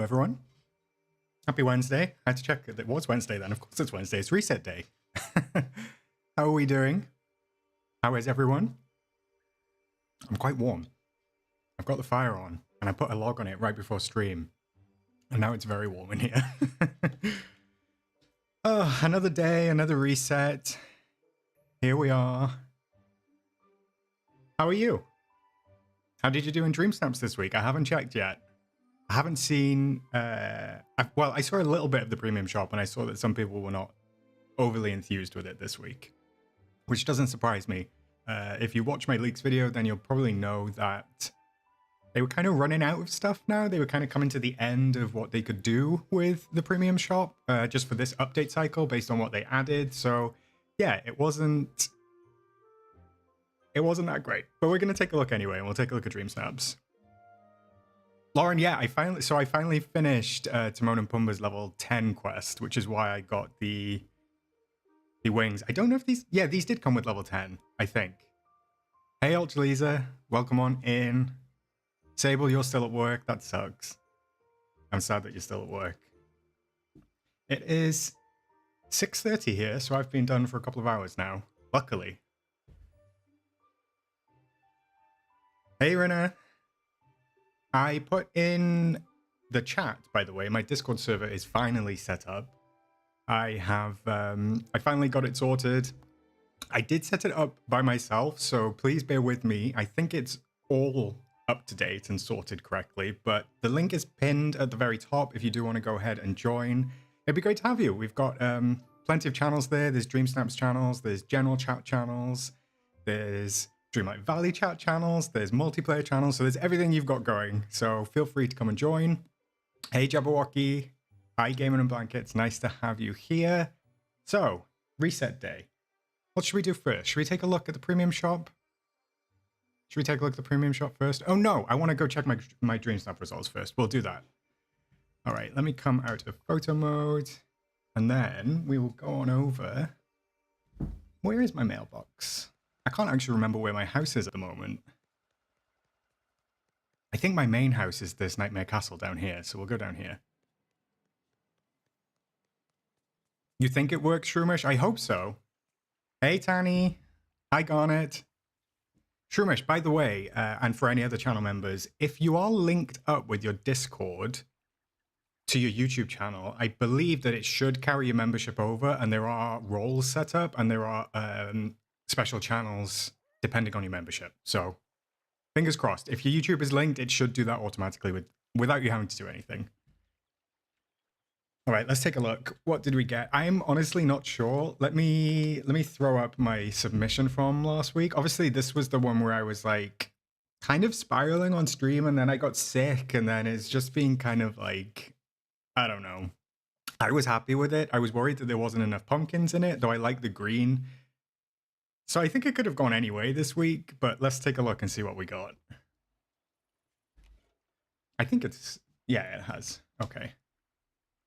everyone. Happy Wednesday. I had to check it was Wednesday then. Of course it's Wednesday. It's reset day. How are we doing? How is everyone? I'm quite warm. I've got the fire on and I put a log on it right before stream. And now it's very warm in here. Oh, another day, another reset. Here we are. How are you? How did you do in DreamSnaps this week? I haven't checked yet. I haven't seen... well, I saw a little bit of the premium shop and I saw that some people were not overly enthused with it this week, which doesn't surprise me. If you watch my leaks video, then you'll probably know that they were kind of running out of stuff now. They were kind of coming to the end of what they could do with the premium shop, just for this update cycle based on what they added. So yeah, it wasn't that great, but we're going to take a look anyway, and we'll take a look at DreamSnaps. Lauren, yeah, I finally finished Timon and Pumbaa's level 10 quest, which is why I got the wings. I don't know if these did come with level 10, I think. Hey, Ultraliza, welcome on in. Sable, you're still at work. That sucks. I'm sad that you're still at work. It is 6:30 here, so I've been done for a couple of hours now, luckily. Hey, Rena. I put in the chat, by the way, my Discord server is finally set up. I finally got it sorted. I did set it up by myself, so please bear with me. I think it's all up to date and sorted correctly, but the link is pinned at the very top if you do want to go ahead and join. It'd be great to have you. We've got plenty of channels there. There's DreamSnaps channels, there's general chat channels, there's Dreamlight Valley chat channels, there's multiplayer channels, so there's everything you've got going. So feel free to come and join. Hey Jabberwocky, hi Gaming and Blankets, nice to have you here. So, reset day. What should we do first? Should we take a look at the premium shop? Should we take a look at the premium shop first? Oh no, I want to go check my DreamSnap results first. We'll do that. All right, let me come out of photo mode, and then we will go on over. Where is my mailbox? I can't actually remember where my house is at the moment. I think my main house is this Nightmare Castle down here, so we'll go down here. You think it works, Shroomish? I hope so. Hey, Tanny. Hi, Garnet. Shroomish, by the way, and for any other channel members, if you are linked up with your Discord to your YouTube channel, I believe that it should carry your membership over, and there are roles set up, and there are special channels depending on your membership. So fingers crossed. If your YouTube is linked, it should do that automatically without you having to do anything. All right, let's take a look. What did we get? I'm honestly not sure. Let me throw up my submission from last week. Obviously, this was the one where I was like kind of spiraling on stream, and then I got sick, and then it's just been kind of like, I don't know. I was happy with it. I was worried that there wasn't enough pumpkins in it, though I like the green. So I think it could have gone anyway this week, but let's take a look and see what we got. I think it's, yeah, it has. Okay.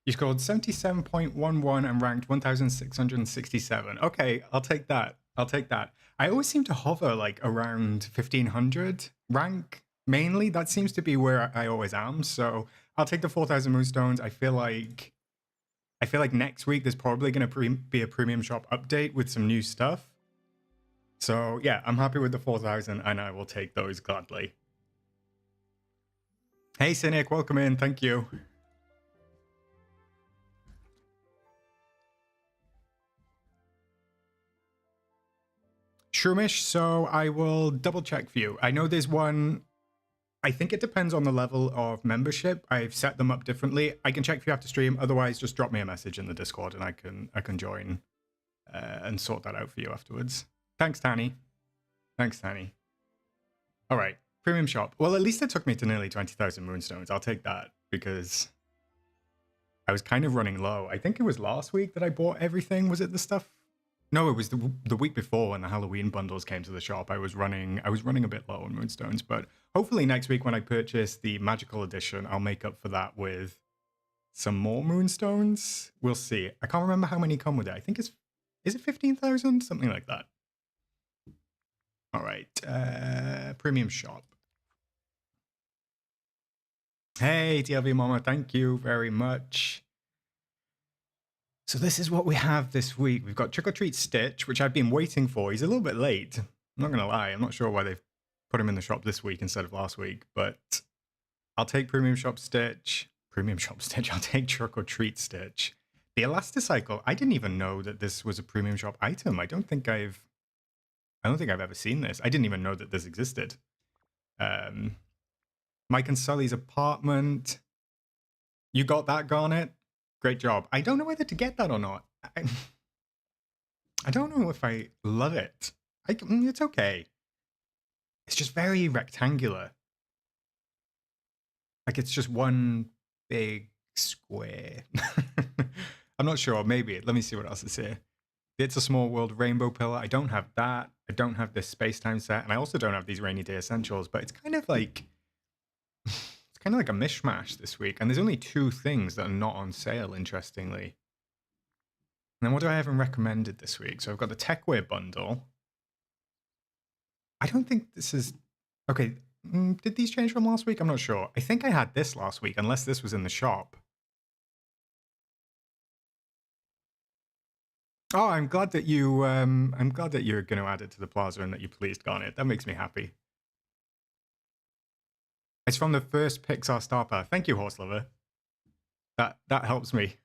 You scored 77.11 and ranked 1,667. Okay, I'll take that. I'll take that. I always seem to hover like around 1,500 rank, mainly. That seems to be where I always am. So I'll take the 4,000 moonstones. I feel like next week there's probably going to be a premium shop update with some new stuff. So yeah, I'm happy with the 4,000 and I will take those gladly. Hey Cynic, welcome in. Thank you. Shroomish, so I will double check for you. I know there's one, I think it depends on the level of membership. I've set them up differently. I can check for you after stream. Otherwise, just drop me a message in the Discord and I can join and sort that out for you afterwards. Thanks, Tanny. Thanks, Tanny. All right, premium shop. Well, at least it took me to nearly 20,000 moonstones. I'll take that because I was kind of running low. I think it was last week that I bought everything. Was it the stuff? No, it was the week before when the Halloween bundles came to the shop. I was running a bit low on moonstones, but hopefully next week when I purchase the magical edition, I'll make up for that with some more moonstones. We'll see. I can't remember how many come with it. I think is it 15,000? Something like that. All right, premium shop. Hey, TLV Mama, thank you very much. So this is what we have this week. We've got Trick or Treat Stitch, which I've been waiting for. He's a little bit late. I'm not going to lie. I'm not sure why they've put him in the shop this week instead of last week, but I'll take Premium Shop Stitch. Premium Shop Stitch. I'll take Trick or Treat Stitch. The Elasticycle. I didn't even know that this was a Premium Shop item. I don't think I've ever seen this. I didn't even know that this existed. Mike and Sully's apartment. You got that, Garnet? Great job. I don't know whether to get that or not. I don't know if I love it. It's okay. It's just very rectangular. Like it's just one big square. I'm not sure. Maybe. Let me see what else is here. It's a Small World rainbow pillar. I don't have that. I don't have this space-time set. And I also don't have these rainy day essentials. But it's kind of like... It's kind of like a mishmash this week. And there's only 2 things that are not on sale, interestingly. And then what do I have in recommended this week? So I've got the Techwear bundle. I don't think this is... Okay, did these change from last week? I'm not sure. I think I had this last week, unless this was in the shop. Oh, I'm glad that you... I'm glad that you're going to add it to the plaza and that you pleased Garnet. That makes me happy. It's from the first Pixar Star Power. Thank you, Horse Lover. That helps me.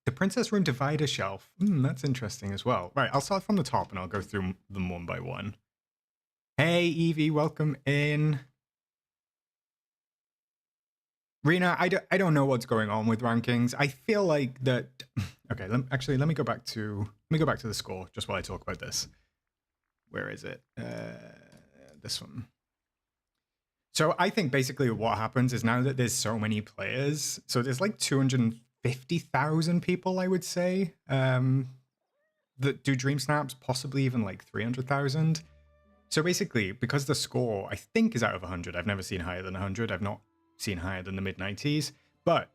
The Princess Room Divider Shelf. That's interesting as well. Right, I'll start from the top and I'll go through them one by one. Hey, Evie, welcome in. Rena, I don't know what's going on with rankings. I feel like that... Okay, let me go back to the score just while I talk about this. Where is it? This one. So I think basically what happens is now that there's so many players, so there's like 250,000 people, I would say, that do DreamSnaps, possibly even like 300,000. So basically, because the score, I think, is out of 100. I've never seen higher than 100. I've not seen higher than the mid-90s. But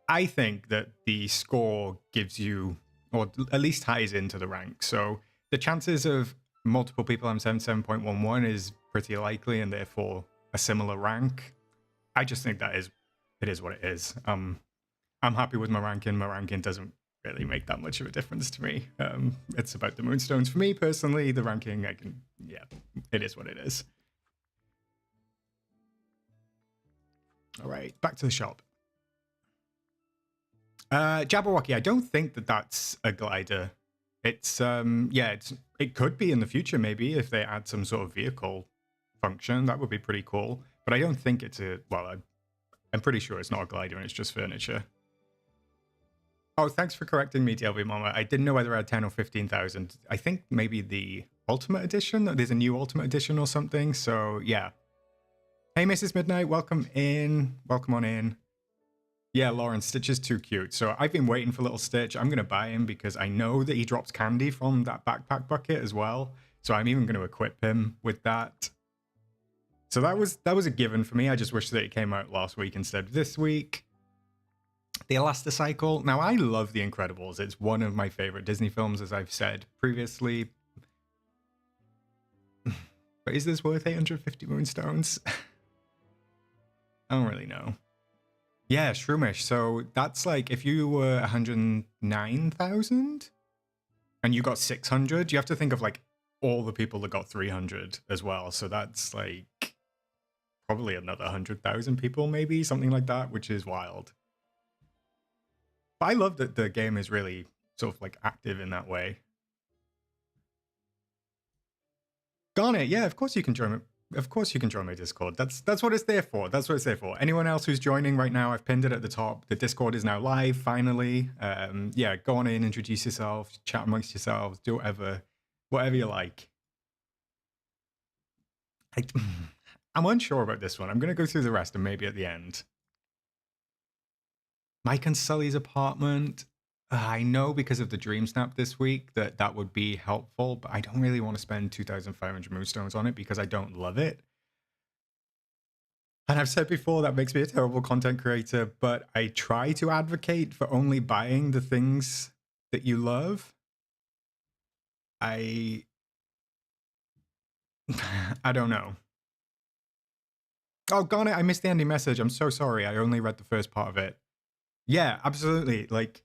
I think that the score gives you, or at least ties into the rank. So the chances of multiple people on 77.11 is pretty likely, and therefore a similar rank. I just think it is what it is. I'm happy with my ranking. My ranking doesn't really make that much of a difference to me. It's about the moonstones for me personally. The ranking, it is what it is. All right, back to the shop. Jabberwocky, I don't think that that's a glider. It's it could be in the future maybe if they add some sort of vehicle function. That would be pretty cool. But I don't think it's I'm pretty sure it's not a glider and it's just furniture. Oh, thanks for correcting me, DLV Mama. I didn't know whether I had 10 or 15,000. I think maybe the Ultimate Edition. There's a new Ultimate Edition or something. So, yeah. Hey, Mrs. Midnight. Welcome in. Welcome on in. Yeah, Lauren, Stitch is too cute. So I've been waiting for little Stitch. I'm going to buy him because I know that he drops candy from that backpack bucket as well. So I'm even going to equip him with that. So that was a given for me. I just wish that it came out last week instead of this week. The Elasticycle. Now, I love The Incredibles. It's one of my favorite Disney films, as I've said previously. But is this worth 850 moonstones? I don't really know. Yeah, Shroomish. So that's like if you were 109,000 and you got 600, you have to think of like all the people that got 300 as well. So that's like probably another 100,000 people, maybe something like that, which is wild. But I love that the game is really sort of like active in that way. Garnet, yeah, of course you can join. Of course you can join my Discord. That's what it's there for. That's what it's there for. Anyone else who's joining right now, I've pinned it at the top. The Discord is now live, finally. Yeah, go on in, introduce yourself, chat amongst yourselves, do whatever you like. I'm unsure about this one. I'm going to go through the rest and maybe at the end. Mike and Sully's apartment. I know because of the DreamSnap this week that would be helpful, but I don't really want to spend 2,500 moonstones on it because I don't love it. And I've said before, that makes me a terrible content creator, but I try to advocate for only buying the things that you love. I don't know. Oh, darn it, I missed the ending message. I'm so sorry. I only read the first part of it. Yeah, absolutely. Like,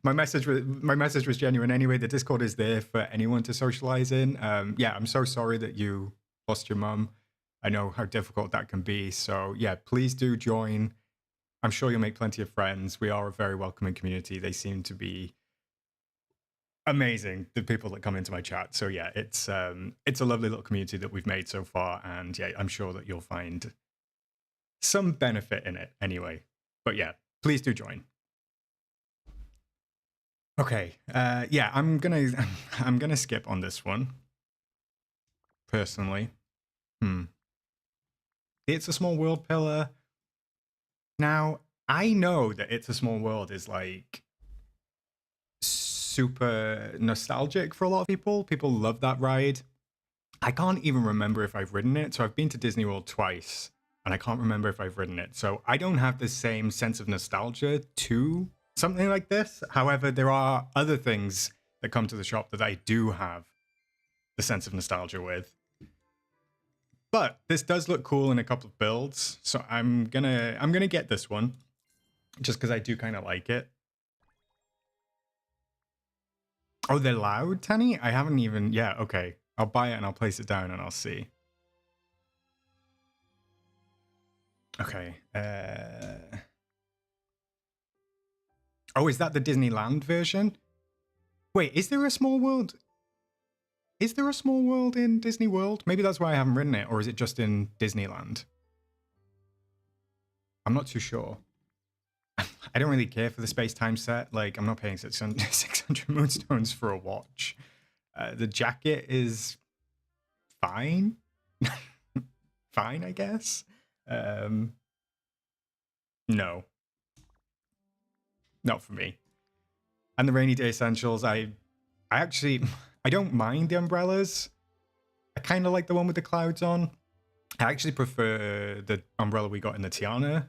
my message was genuine anyway. The Discord is there for anyone to socialize in. Yeah, I'm so sorry that you lost your mum. I know how difficult that can be. So yeah, please do join. I'm sure you'll make plenty of friends. We are a very welcoming community. They seem to be amazing, the people that come into my chat. So yeah, it's a lovely little community that we've made so far, and yeah, I'm sure that you'll find some benefit in it anyway. But yeah, please do join. Okay, yeah, I'm gonna skip on this one personally. It's a Small World pillar. Now I know that It's a Small World is like super nostalgic for a lot of people. People love that ride. I can't even remember if I've ridden it. So I've been to Disney World twice, and I can't remember if I've ridden it. So I don't have the same sense of nostalgia to something like this. However, there are other things that come to the shop that I do have the sense of nostalgia with. But this does look cool in a couple of builds, so I'm gonna get this one just because I do kind of like it. Oh, they're loud, Tanny? I haven't even... Yeah, okay. I'll buy it and I'll place it down and I'll see. Okay. Oh, is that the Disneyland version? Wait, is there a Small World? Is there a Small World in Disney World? Maybe that's why I haven't ridden it, or is it just in Disneyland? I'm not too sure. I don't really care for the space-time set. Like, I'm not paying 600 moonstones for a watch. The jacket is fine. Fine, I guess. No. Not for me. And the rainy day essentials, I actually... I don't mind the umbrellas. I kind of like the one with the clouds on. I actually prefer the umbrella we got in the Tiana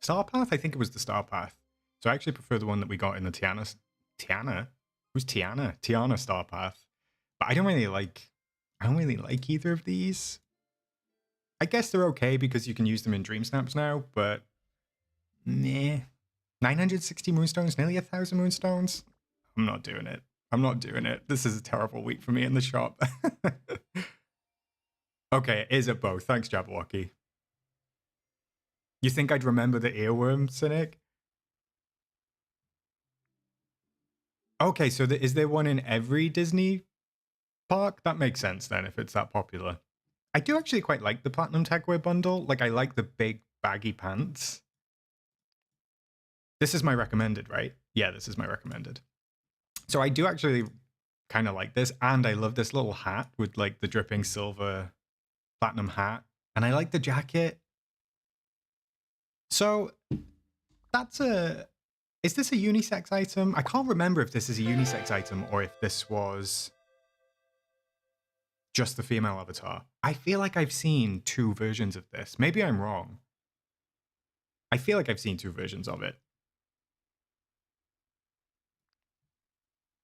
Star Path. I think it was the Star Path. So I actually prefer the one that we got in the Tiana? Who's Tiana? Tiana Star Path. But I don't really like either of these. I guess they're okay because you can use them in DreamSnaps now, but nah. 960 moonstones, nearly 1,000 moonstones. I'm not doing it. I'm not doing it. This is a terrible week for me in the shop. Okay, is it both? Thanks, Jabberwocky. You think I'd remember the earworm, Cynic? Okay, so is there one in every Disney park? That makes sense then, if it's that popular. I do actually quite like the Platinum Techwear bundle. Like, I like the big baggy pants. This is my recommended, right? Yeah, this is my recommended. So I do actually kind of like this, and I love this little hat with like the dripping silver platinum hat, and I like the jacket. So that's is this a unisex item? I can't remember if this is a unisex item or if this was just the female avatar. I feel like I've seen two versions of this. Maybe I'm wrong. I feel like I've seen two versions of it.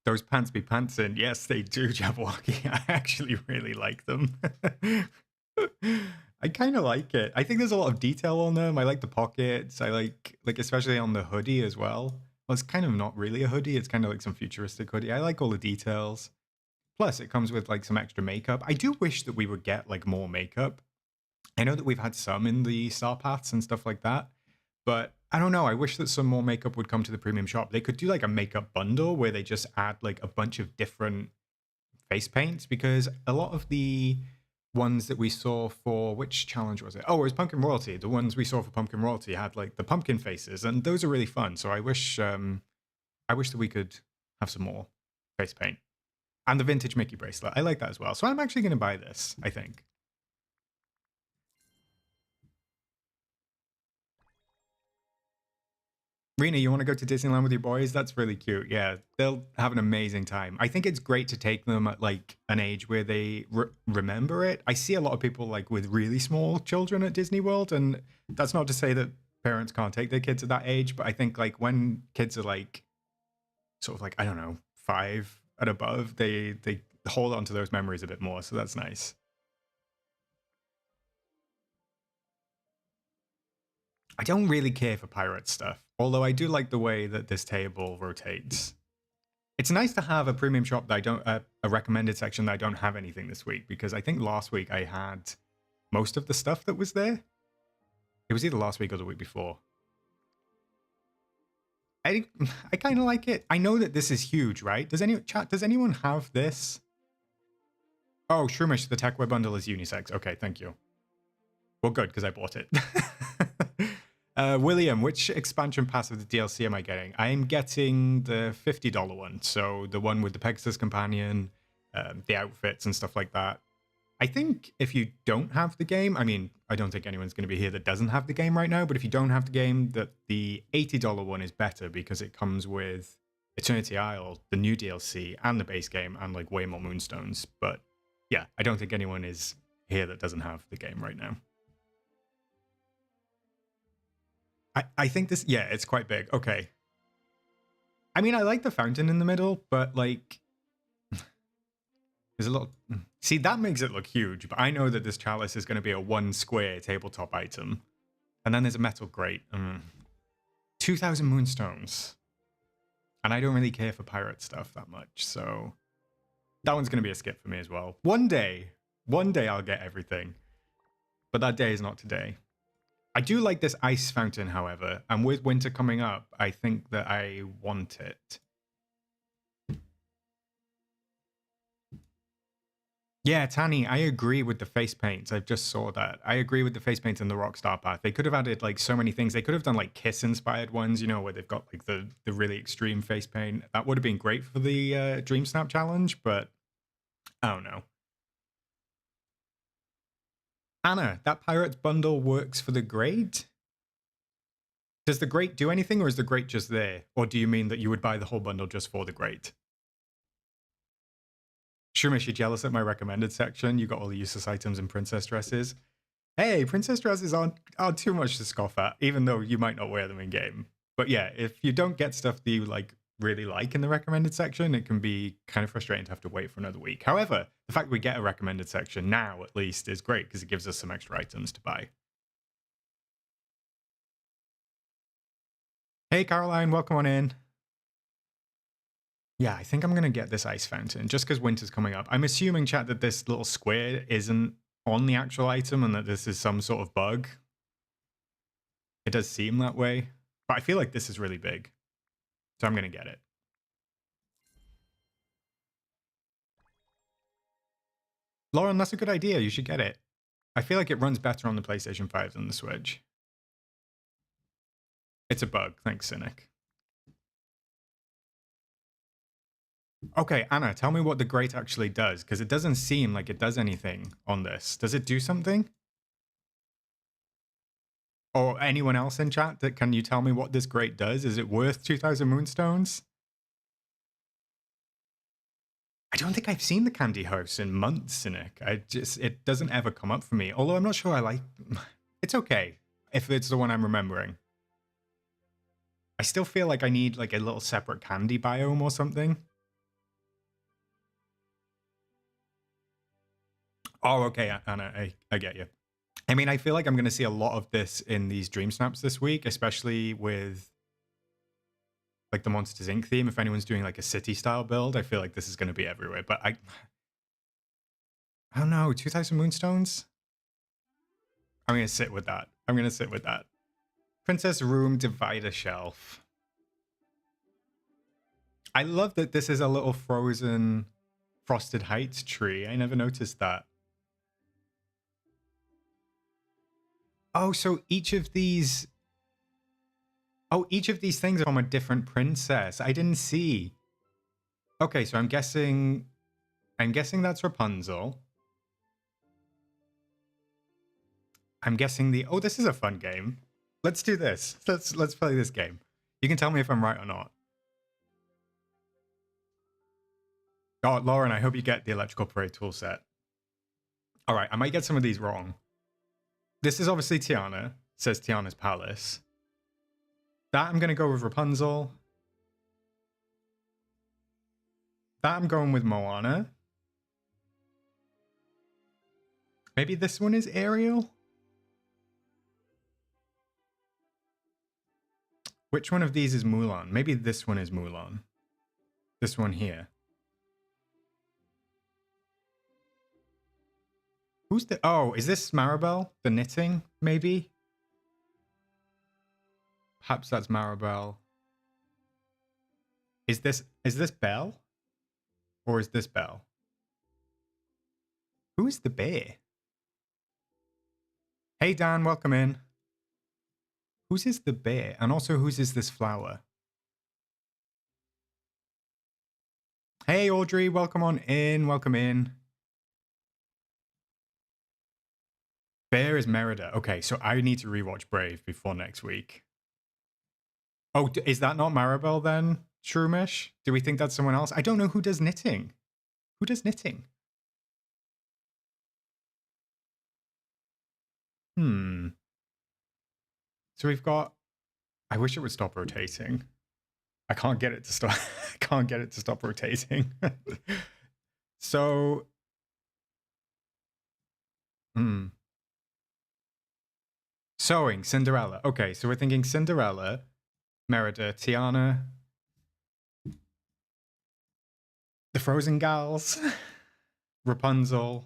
Those pants be pantsing. Yes, they do, Jabberwocky. I actually really like them. I kind of like it. I think there's a lot of detail on them. I like the pockets. I like especially on the hoodie as well. Well, it's kind of not really a hoodie. It's kind of like some futuristic hoodie. I like all the details. Plus, it comes with like some extra makeup. I do wish that we would get like more makeup. I know that we've had some in the Star Paths and stuff like that, but I don't know. I wish that some more makeup would come to the premium shop. They could do like a makeup bundle where they just add like a bunch of different face paints, because a lot of the ones that we saw for, which challenge was it? Oh, it was Pumpkin Royalty. The ones we saw for Pumpkin Royalty had like the pumpkin faces, and those are really fun. So I wish that we could have some more face paint. And the vintage Mickey bracelet. I like that as well. So I'm actually going to buy this, I think. Rena, you want to go to Disneyland with your boys? That's really cute. Yeah, they'll have an amazing time. I think it's great to take them at like an age where they remember it. I see a lot of people like with really small children at Disney World, and that's not to say that parents can't take their kids at that age, but I think like when kids are like sort of like, I don't know, 5 and above, they hold on to those memories a bit more. So that's nice. I don't really care for pirate stuff, although I do like the way that this table rotates. It's nice to have a premium shop that I don't, a recommended section that I don't have anything this week, because I think last week I had most of the stuff that was there. It was either last week or the week before. I kind of like it. I know that this is huge, right? Does anyone have this? Oh, Shroomish, the Techwear bundle is unisex. Okay, thank you. Well, good, because I bought it. William, which expansion pass of the DLC am I getting? I'm getting the $50 one, so the one with the Pegasus Companion, the outfits and stuff like that. I think if you don't have the game, I mean, I don't think anyone's going to be here that doesn't have the game right now, but if you don't have the game, that the $80 one is better because it comes with Eternity Isle, the new DLC, and the base game, and like way more Moonstones. But yeah, I don't think anyone is here that doesn't have the game right now. I think this, yeah, it's quite big. Okay. I mean, I like the fountain in the middle, but like, there's a little. See, that makes it look huge, but I know that this chalice is going to be a 1 square tabletop item. And then there's a metal grate. 2,000 moonstones. And I don't really care for pirate stuff that much, so that one's going to be a skip for me as well. One day I'll get everything. But that day is not today. I do like this ice fountain, however, and with winter coming up, I think that I want it. Yeah, Tanny, I agree with the face paints. I just saw that. I agree with the face paints in the Rockstar path. They could have added like so many things. They could have done like Kiss-inspired ones, you know, where they've got like the really extreme face paint. That would have been great for the DreamSnap challenge, but I don't know. Anna, that Pirates bundle works for the grade? Does the grate do anything, or is the grate just there? Or do you mean that you would buy the whole bundle just for the grate? Shumish, you jealous at my recommended section? You got all the useless items and princess dresses. Hey, princess dresses aren't too much to scoff at, even though you might not wear them in game. But yeah, if you don't get stuff that you like really like in the recommended section, it can be kind of frustrating to have to wait for another week. However, the fact we get a recommended section now, at least, is great because it gives us some extra items to buy. Hey, Caroline, welcome on in. Yeah, I think I'm going to get this ice fountain just because winter's coming up. I'm assuming, chat, that this little square isn't on the actual item and that this is some sort of bug. It does seem that way, but I feel like this is really big. So I'm going to get it. Lauren, that's a good idea. You should get it. I feel like it runs better on the PlayStation 5 than the Switch. It's a bug. Thanks, Cynic. Okay, Anna, tell me what the grate actually does, because it doesn't seem like it does anything on this. Does it do something? Or anyone else in chat, that can you tell me what this grate does? Is it worth 2,000 moonstones? I don't think I've seen the Candy House in months, Cynic. It doesn't ever come up for me. Although I'm not sure I like... It's okay, if it's the one I'm remembering. I still feel like I need like a little separate candy biome or something. Oh, okay, Anna, I get you. I mean, I feel like I'm going to see a lot of this in these DreamSnaps this week, especially with like the Monsters Inc. theme. If anyone's doing like a city-style build, I feel like this is going to be everywhere. But I don't know, 2,000 moonstones? I'm going to sit with that. I'm going to sit with that. Princess Room Divider Shelf. I love that this is a little frozen Frosted Heights tree. I never noticed that. Oh, so each of these... Oh, each of these things are from a different princess. I didn't see. Okay, so I'm guessing that's Rapunzel. I'm guessing the... Oh, this is a fun game. Let's do this. Let's play this game. You can tell me if I'm right or not. Oh, Lauren, I hope you get the Electrical Parade toolset. All right, I might get some of these wrong. This is obviously Tiana. It says Tiana's Palace. That I'm going to go with Rapunzel. That I'm going with Moana. Maybe this one is Ariel? Which one of these is Mulan? Maybe this one is Mulan. This one here. Who's the... Oh, is this Maribel? The knitting, maybe? Perhaps that's Maribel. Is this Belle? Or is this Belle? Who is the bear? Hey Dan, welcome in. Whose is the bear? And also, whose is this flower? Hey Audrey, welcome on in, welcome in. Bear is Merida. Okay, so I need to rewatch Brave before next week. Oh, is that not Maribel then, Shroomish? Do we think that's someone else? I don't know who does knitting. Who does knitting? So we've got... I wish it would stop rotating. I can't get it to stop. I can't get it to stop rotating. So... Sewing, Cinderella. Okay, so we're thinking Cinderella, Merida, Tiana, the Frozen Gals, Rapunzel,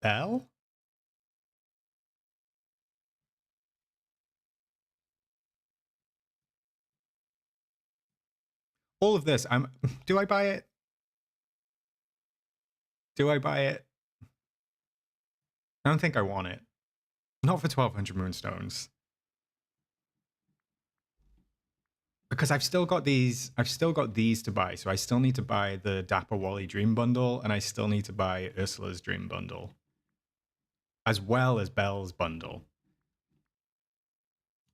Belle? All of this, do I buy it? Do I buy it? I don't think I want it. Not for 1200 moonstones. Because I've still got these to buy, so I still need to buy the Dapper Wally Dream Bundle, and I still need to buy Ursula's Dream Bundle. As well as Belle's bundle.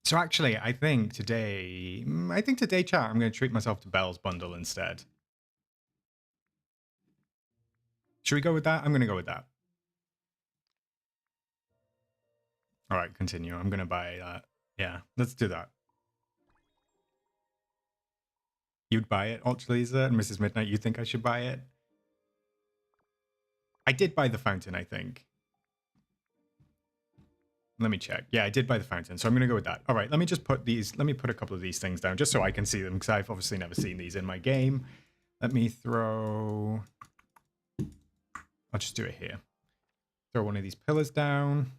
So actually, I think today, chat, I'm going to treat myself to Belle's bundle instead. Should we go with that? I'm going to go with that. All right, continue. I'm going to buy that. Yeah, let's do that. You'd buy it, Lisa and Mrs. Midnight. You think I should buy it? I did buy the fountain, I think. Let me check. Yeah, I did buy the fountain, so I'm going to go with that. All right, let me just put these... Let me put a couple of these things down, just so I can see them, because I've obviously never seen these in my game. Let me throw... I'll just do it here. Throw one of these pillars down.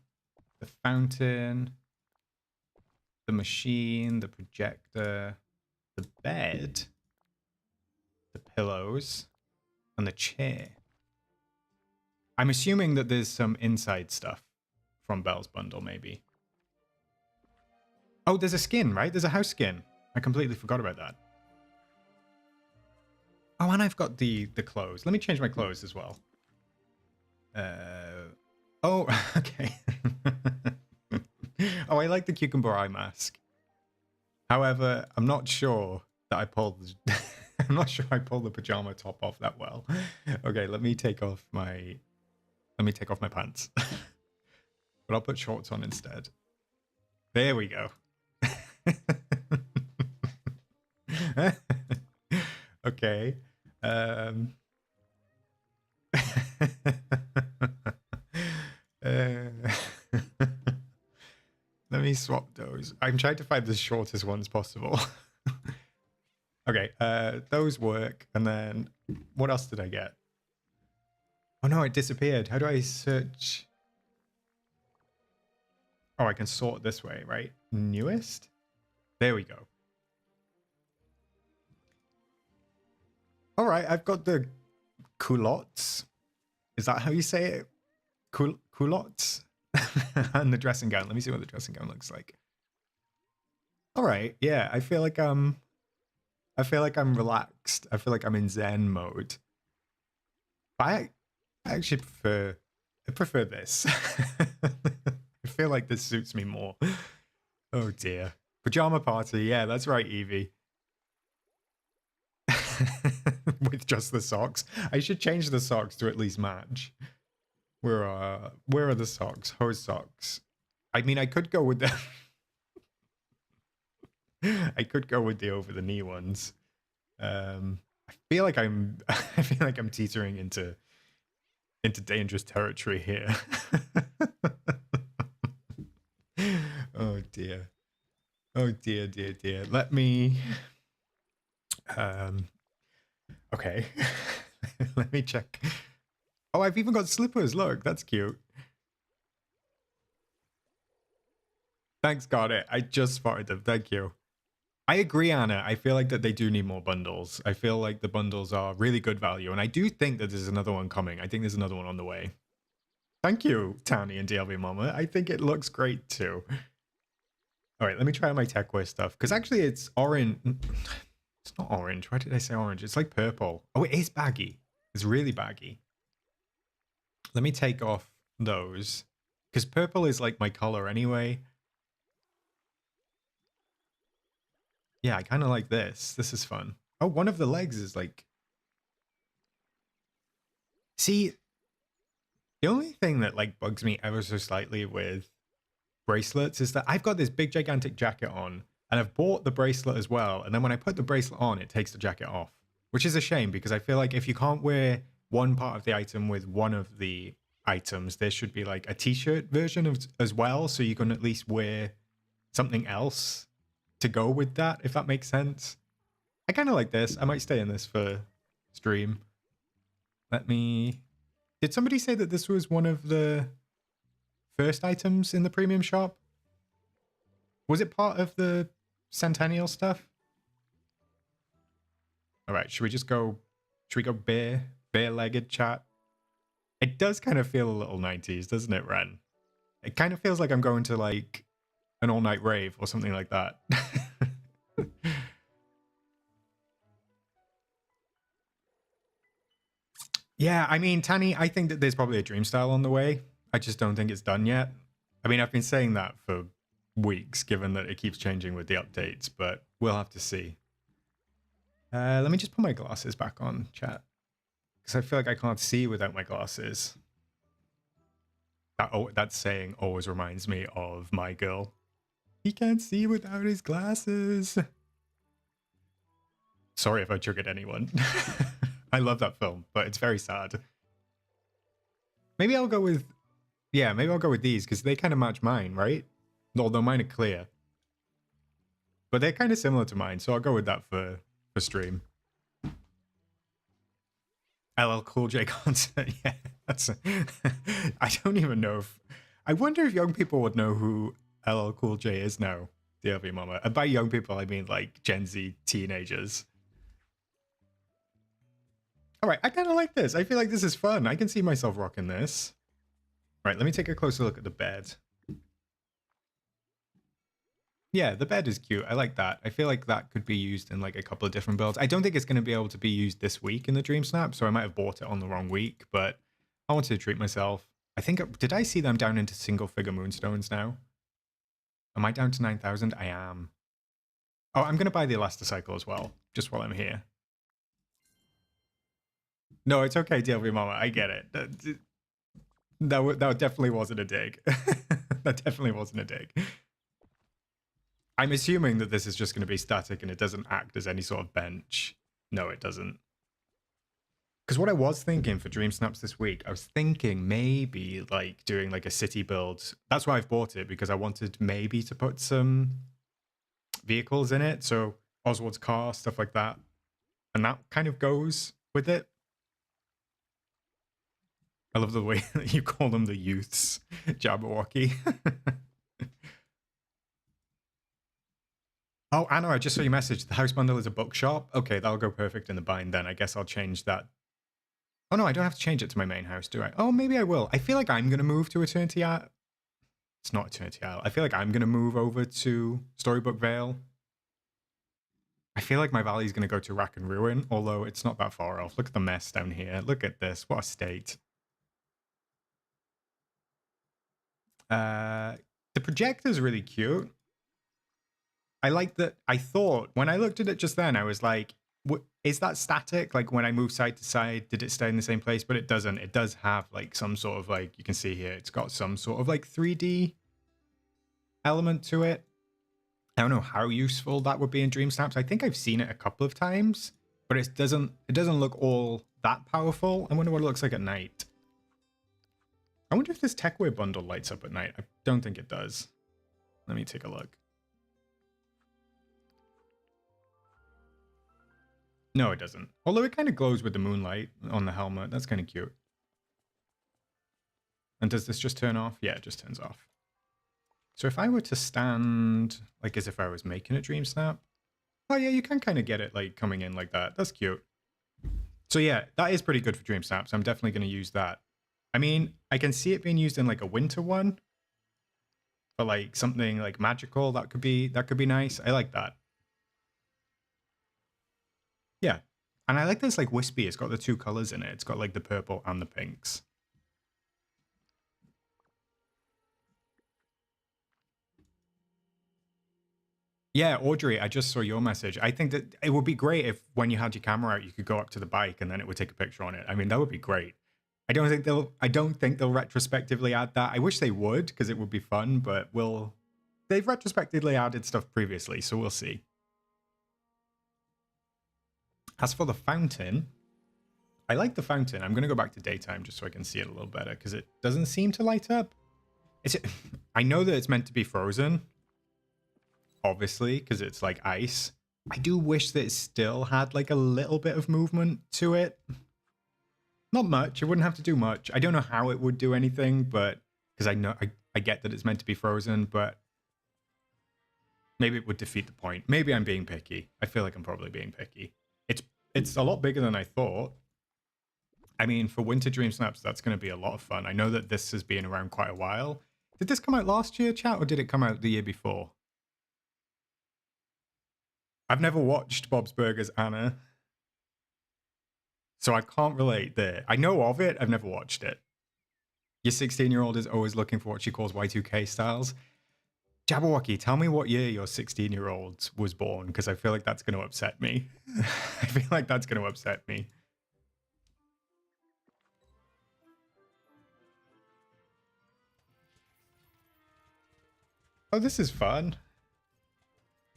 The fountain. The machine. The projector. The bed. The pillows. And the chair. I'm assuming that there's some inside stuff from Belle's bundle, maybe. Oh, there's a skin, right? There's a house skin. I completely forgot about that. Oh, and I've got the clothes. Let me change my clothes as well. Oh, okay. Oh, I like the cucumber eye mask. However, I'm not sure that I pulled... I'm not sure I pulled the pajama top off that well. Okay, let me take off my... Let me take off my pants. But I'll put shorts on instead. There we go. Okay. Let me swap those. I'm trying to find the shortest ones possible. Okay, those work. And then what else did I get? Oh no, it disappeared. How do I search? Oh, I can sort this way, right? Newest? There we go. All right, I've got the culottes. Is that how you say it? Culottes? And the dressing gown. Let me see what the dressing gown looks like. All right, yeah, I feel like I'm relaxed. I feel like I'm in Zen mode. But I actually prefer this. I feel like this suits me more. Oh dear. Pajama party. Yeah, that's right, Evie. With just the socks. I should change the socks to at least match. Where are the socks? Hose socks. I mean, I could go with the... I could go with the over the knee ones. I feel like I'm teetering into dangerous territory here. Oh dear. Oh dear, dear, dear. Let me okay. Let me check. Oh, I've even got slippers. Look, that's cute. Thanks, got it. I just spotted them. Thank you. I agree, Anna. I feel like that they do need more bundles. I feel like the bundles are really good value, and I do think that there's another one coming. I think there's another one on the way. Thank you, Townie and DLV Mama. I think it looks great too. All right, let me try out my TechWare stuff, because actually it's orange. It's not orange. Why did I say orange? It's like purple. Oh, it is baggy. It's really baggy. Let me take off those, because purple is like my color anyway. Yeah, I kind of like this. This is fun. Oh, one of the legs is like... See, the only thing that like bugs me ever so slightly with bracelets is that I've got this big gigantic jacket on, and I've bought the bracelet as well, and then when I put the bracelet on, it takes the jacket off, which is a shame, because I feel like if you can't wear one part of the item with one of the items, there should be like a t-shirt version of as well, so you can at least wear something else to go with that, if that makes sense. I kind of like this. I might stay in this for stream. Let me... Did somebody say that this was one of the first items in the premium shop? Was it part of the Centennial stuff? All right, should we just go... Should we go bare-legged, chat? It does kind of feel a little 90s, doesn't it, Ren? It kind of feels like I'm going to, like, an all-night rave or something like that. Yeah, I mean, Tanny, I think that there's probably a dream style on the way. I just don't think it's done yet. I mean, I've been saying that for weeks, given that it keeps changing with the updates, but we'll have to see. Let me just put my glasses back on, chat, because I feel like I can't see without my glasses. That saying always reminds me of my girl. He can't see without his glasses. Sorry if I triggered anyone. I love that film, but it's very sad. Maybe I'll go with... Yeah, maybe I'll go with these, because they kind of match mine, right? Although mine are clear. But they're kind of similar to mine, so I'll go with that for stream. LL Cool J concert, yeah. That's... I don't even know if... I wonder if young people would know who LL Cool J is now, DLV Mama. And by young people, I mean like Gen Z teenagers. All right, I kind of like this. I feel like this is fun. I can see myself rocking this. Right, let me take a closer look at the bed. Yeah, the bed is cute. I like that. I feel like that could be used in like a couple of different builds. I don't think it's going to be able to be used this week in the DreamSnap, so I might have bought it on the wrong week, but I wanted to treat myself. I think, did I see them down into single figure moonstones now? Am I down to 9,000? I am. Oh, I'm going to buy the Elasticycle as well, just while I'm here. No, it's okay, DLV Mama. I get it. That definitely wasn't a dig. That definitely wasn't a dig. I'm assuming that this is just going to be static and it doesn't act as any sort of bench. No, it doesn't. Because what I was thinking for DreamSnaps this week, I was thinking maybe like doing like a city build. That's why I've bought it, because I wanted maybe to put some vehicles in it. So Oswald's car, stuff like that. And that kind of goes with it. I love the way that you call them the youths, Jabberwocky. Oh, Anna, I just saw your message. The house bundle is a bookshop. Okay, that'll go perfect in the bind then. I guess I'll change that. Oh no, I don't have to change it to my main house, do I? Oh, maybe I will. I feel like I'm going to move to Eternity Isle. It's not Eternity Isle. I feel like I'm going to move over to Storybook Vale. I feel like my valley is going to go to Rack and Ruin, although it's not that far off. Look at the mess down here. Look at this. What a state. The projector's really cute. I like that. I thought when I looked at it just then, I was like, is that static? Like when I move side to side, did it stay in the same place? But it doesn't. It does have like some sort of like, you can see here, it's got some sort of like 3D element to it. I don't know how useful that would be in DreamSnaps. I think I've seen it a couple of times, but it doesn't look all that powerful. I wonder what it looks like at night. I wonder if this TechWare bundle lights up at night. I don't think it does. Let me take a look. No, it doesn't. Although it kind of glows with the moonlight on the helmet. That's kind of cute. And does this just turn off? Yeah, it just turns off. So if I were to stand, like as if I was making a dream snap. Oh yeah, you can kind of get it like coming in like that. That's cute. So yeah, that is pretty good for dream snaps. I'm definitely going to use that. I mean, I can see it being used in like a winter one. For like something like magical, that could be nice. I like that. Yeah. And I like this like wispy. It's got the two colors in it. It's got like the purple and the pinks. Yeah, Audrey, I just saw your message. I think that it would be great if when you had your camera out, you could go up to the bike and then it would take a picture on it. I mean, that would be great. I don't think they'll retrospectively add that. I wish they would, because it would be fun, but they've retrospectively added stuff previously, so we'll see. As for the fountain, I like the fountain. I'm going to go back to daytime just so I can see it a little better, because it doesn't seem to light up. I know that it's meant to be frozen, obviously, because it's like ice. I do wish that it still had like a little bit of movement to it. Not much. It wouldn't have to do much. I don't know how it would do anything, but because I get that it's meant to be frozen, but maybe it would defeat the point. Maybe I'm being picky. I feel like I'm probably being picky. It's a lot bigger than I thought. I mean, for Winter Dream Snaps, that's going to be a lot of fun. I know that this has been around quite a while. Did this come out last year, chat, or did it come out the year before? I've never watched Bob's Burgers, Anna. So I can't relate there. I know of it. I've never watched it. Your 16-year-old is always looking for what she calls Y2K styles. Jabberwocky, tell me what year your 16-year-old was born, because I feel like that's going to upset me. I feel like that's going to upset me. Oh, this is fun.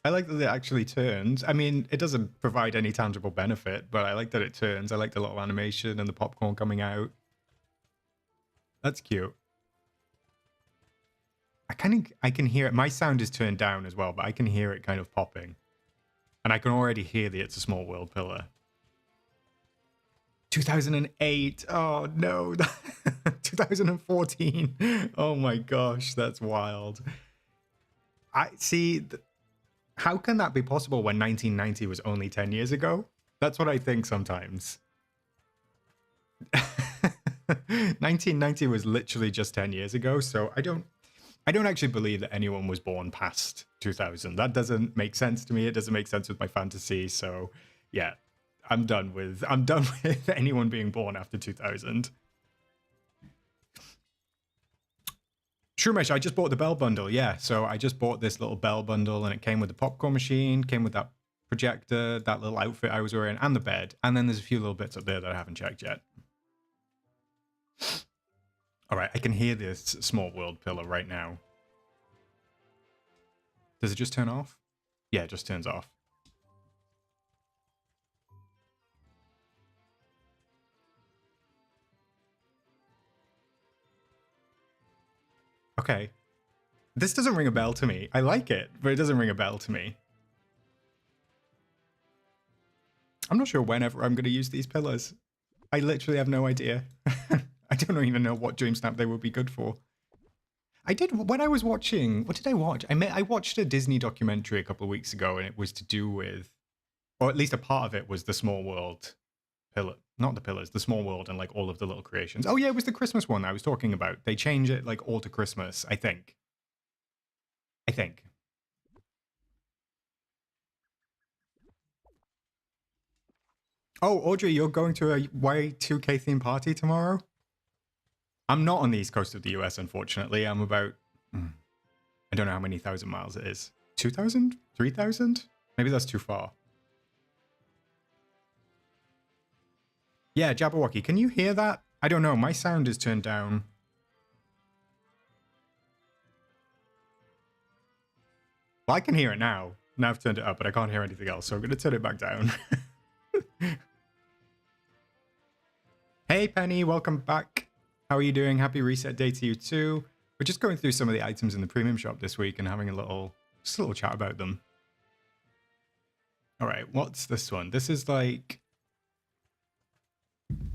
I like that it actually turns. I mean, it doesn't provide any tangible benefit, but I like that it turns. I like the little animation and the popcorn coming out. That's cute. I can hear it. My sound is turned down as well, but I can hear it kind of popping. And I can already hear the It's a Small World pillar. 2008. Oh, no. 2014. Oh, my gosh. That's wild. I see. How can that be possible when 1990 was only 10 years ago? That's what I think sometimes. 1990 was literally just 10 years ago, so I don't actually believe that anyone was born past 2000. That doesn't make sense to me. It doesn't make sense with my fantasy. So, yeah, I'm done with anyone being born after 2000. Shumesh, I just bought the Bell bundle. Yeah, so I just bought this little Bell bundle, and it came with the popcorn machine, came with that projector, that little outfit I was wearing, and the bed. And then there's a few little bits up there that I haven't checked yet. All right, I can hear this Small World pillar right now. Does it just turn off? Yeah, it just turns off. Okay. This doesn't ring a bell to me. I like it, but it doesn't ring a bell to me. I'm not sure whenever I'm going to use these pillars. I literally have no idea. I don't even know what dream snap they would be good for. I did, when I was watching, what did I watch? I watched a Disney documentary a couple of weeks ago, and it was to do with, or at least a part of it was the Small World pillar, not the pillars, the Small World and like all of the little creations. Oh yeah, it was the Christmas one I was talking about. They change it like all to Christmas, I think. Oh, Audrey, you're going to a Y2K theme party tomorrow? I'm not on the east coast of the US, unfortunately. I'm about, I don't know how many thousand miles it is. 2,000? 3,000? Maybe that's too far. Yeah, Jabberwocky, can you hear that? I don't know, my sound is turned down. Well, I can hear it now. Now I've turned it up, but I can't hear anything else, so I'm going to turn it back down. Hey, Penny, welcome back. How are you doing? Happy reset day to you too. We're just going through some of the items in the premium shop this week and having just a little chat about them. All right, what's this one? This is the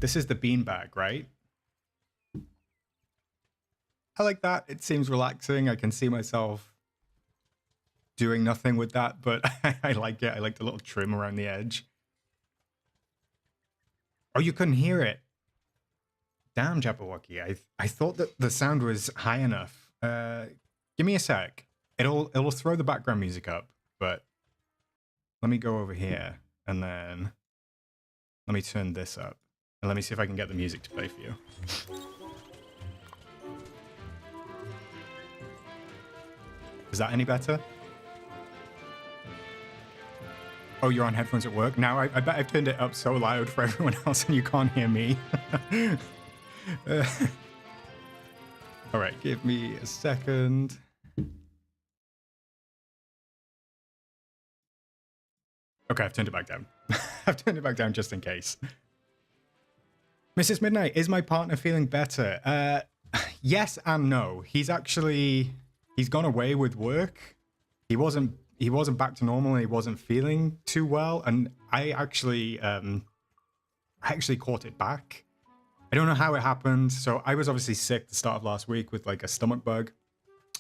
beanbag, right? I like that. It seems relaxing. I can see myself doing nothing with that, but I like it. I like the little trim around the edge. Oh, you couldn't hear it. Damn, Jabberwocky. I thought that the sound was high enough. Give me a sec. It'll throw the background music up, but let me go over here and then let me turn this up and let me see if I can get the music to play for you. Is that any better? Oh, you're on headphones at work? Now I bet I've turned it up so loud for everyone else and you can't hear me. All right, give me a second. Okay, I've turned it back down. I've turned it back down just in case. Mrs. Midnight, is my partner feeling better? Yes and no. He's gone away with work. He wasn't back to normal and he wasn't feeling too well. And I actually caught it back. I don't know how it happened. So I was obviously sick the start of last week with like a stomach bug.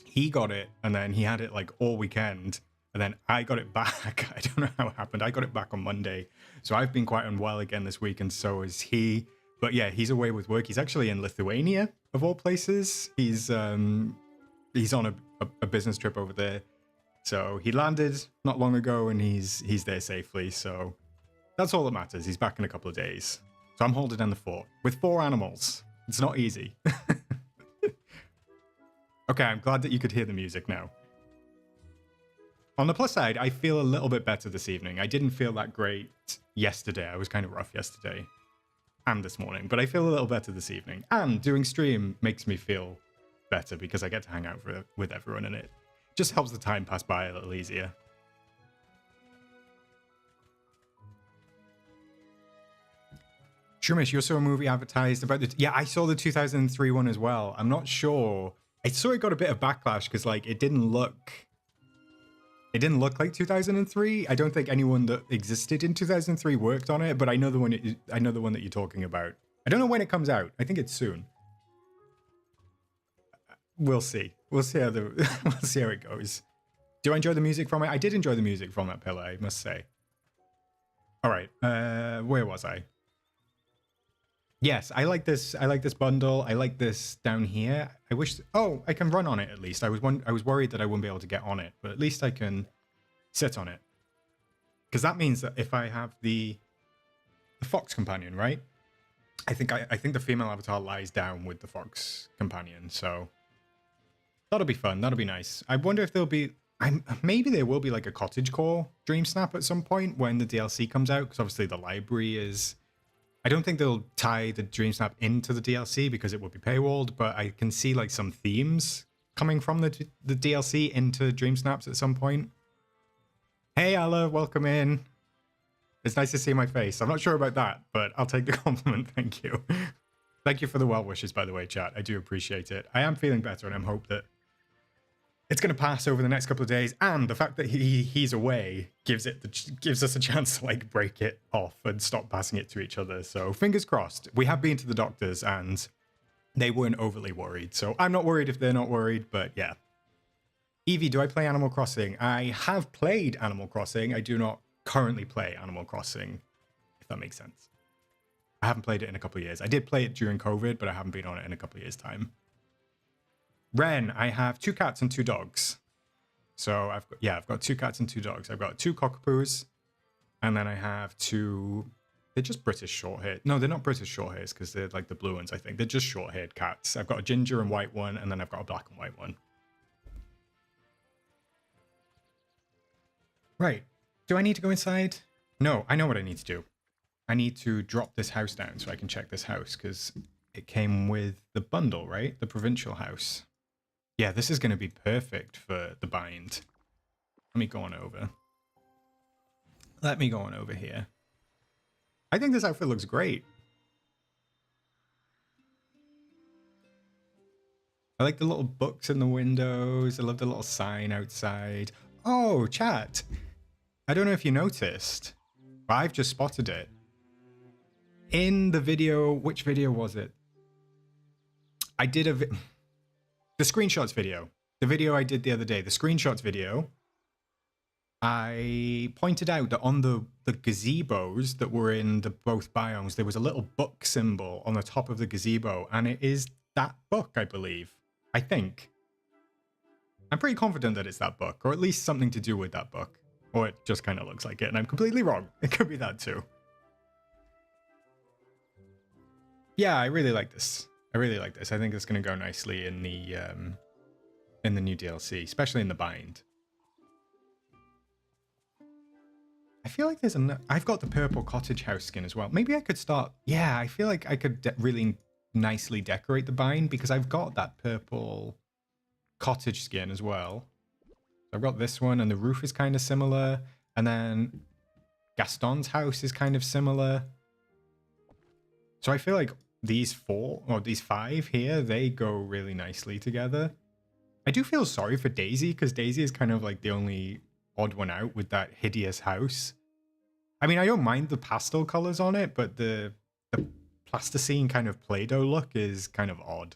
He got it and then he had it like all weekend. And then I got it back. I don't know how it happened. I got it back on Monday. So I've been quite unwell again this week and so is he. But yeah, he's away with work. He's actually in Lithuania, of all places. He's on a business trip over there. So he landed not long ago and he's there safely. So that's all that matters. He's back in a couple of days. So I'm holding down the fort with 4 animals. It's not easy. Okay, I'm glad that you could hear the music now. On the plus side, I feel a little bit better this evening. I didn't feel that great yesterday. I was kind of rough yesterday and this morning, but I feel a little better this evening. And doing stream makes me feel better because I get to hang out with everyone and it just helps the time pass by a little easier. Shumish, you saw a movie advertised about the... Yeah, I saw the 2003 one as well. I'm not sure. I saw it got a bit of backlash because like it didn't look like 2003. I don't think anyone that existed in 2003 worked on it, but I know the one that you're talking about. I don't know when it comes out. I think it's soon. We'll see. We'll see how we'll see how it goes. Do I enjoy the music from it? I did enjoy the music from that pillar, I must say. All right. Where was I? Yes, I like this. I like this bundle. I like this down here. I wish... Oh, I can run on it at least. I was worried that I wouldn't be able to get on it, but at least I can sit on it. Because that means that if I have the fox companion, right? I think the female avatar lies down with the fox companion, so that'll be fun. That'll be nice. I wonder if there'll be... maybe there will be like a cottagecore dream snap at some point when the DLC comes out, because obviously the library is... I don't think they'll tie the Dream Snap into the DLC because it would be paywalled, but I can see like some themes coming from the DLC into Dream Snaps at some point. Hey, Allah, welcome in. It's nice to see my face. I'm not sure about that, but I'll take the compliment. Thank you. Thank you for the well wishes, by the way, chat. I do appreciate it. I am feeling better, and I hope that it's going to pass over the next couple of days, and the fact that he's away gives us a chance to like break it off and stop passing it to each other. So fingers crossed. We have been to the doctors and they weren't overly worried. So I'm not worried if they're not worried, but yeah. Evie, do I play Animal Crossing? I have played Animal Crossing. I do not currently play Animal Crossing, if that makes sense. I haven't played it in a couple of years. I did play it during COVID, but I haven't been on it in a couple of years' time. Ren, I have 2 cats and 2 dogs. So I've got 2 cats and 2 dogs. I've got 2 cockapoos, and then I have 2. They're just British short-haired. No, they're not British short-hairs because they're like the blue ones. I think they're just short-haired cats. I've got a ginger and white one, and then I've got a black and white one. Right. Do I need to go inside? No, I know what I need to do. I need to drop this house down so I can check this house because it came with the bundle, right? The provincial house. Yeah, this is going to be perfect for the bind. Let me go on over. Let me go on over here. I think this outfit looks great. I like the little books in the windows. I love the little sign outside. Oh, chat. I don't know if you noticed, but I've just spotted it. In the video, which video was it? I did the screenshots video. The video I did the other day, the screenshots video. I pointed out that on the gazebos that were in the both biomes, there was a little book symbol on the top of the gazebo, and it is that book, I believe. I think. I'm pretty confident that it's that book, or at least something to do with that book. Or it just kind of looks like it, and I'm completely wrong. It could be that too. Yeah, I really like this. I really like this. I think it's going to go nicely in the new DLC, especially in the bind. I feel like there's I've got the purple cottage house skin as well. Maybe I could start. Yeah, I feel like I could really nicely decorate the bind because I've got that purple cottage skin as well. So I've got this one, and the roof is kind of similar, and then Gaston's house is kind of similar. So I feel like these these five here, they go really nicely together. I do feel sorry for Daisy because Daisy is kind of like the only odd one out with that hideous house. I mean, I don't mind the pastel colors on it, but the plasticine kind of Play-Doh look is kind of odd.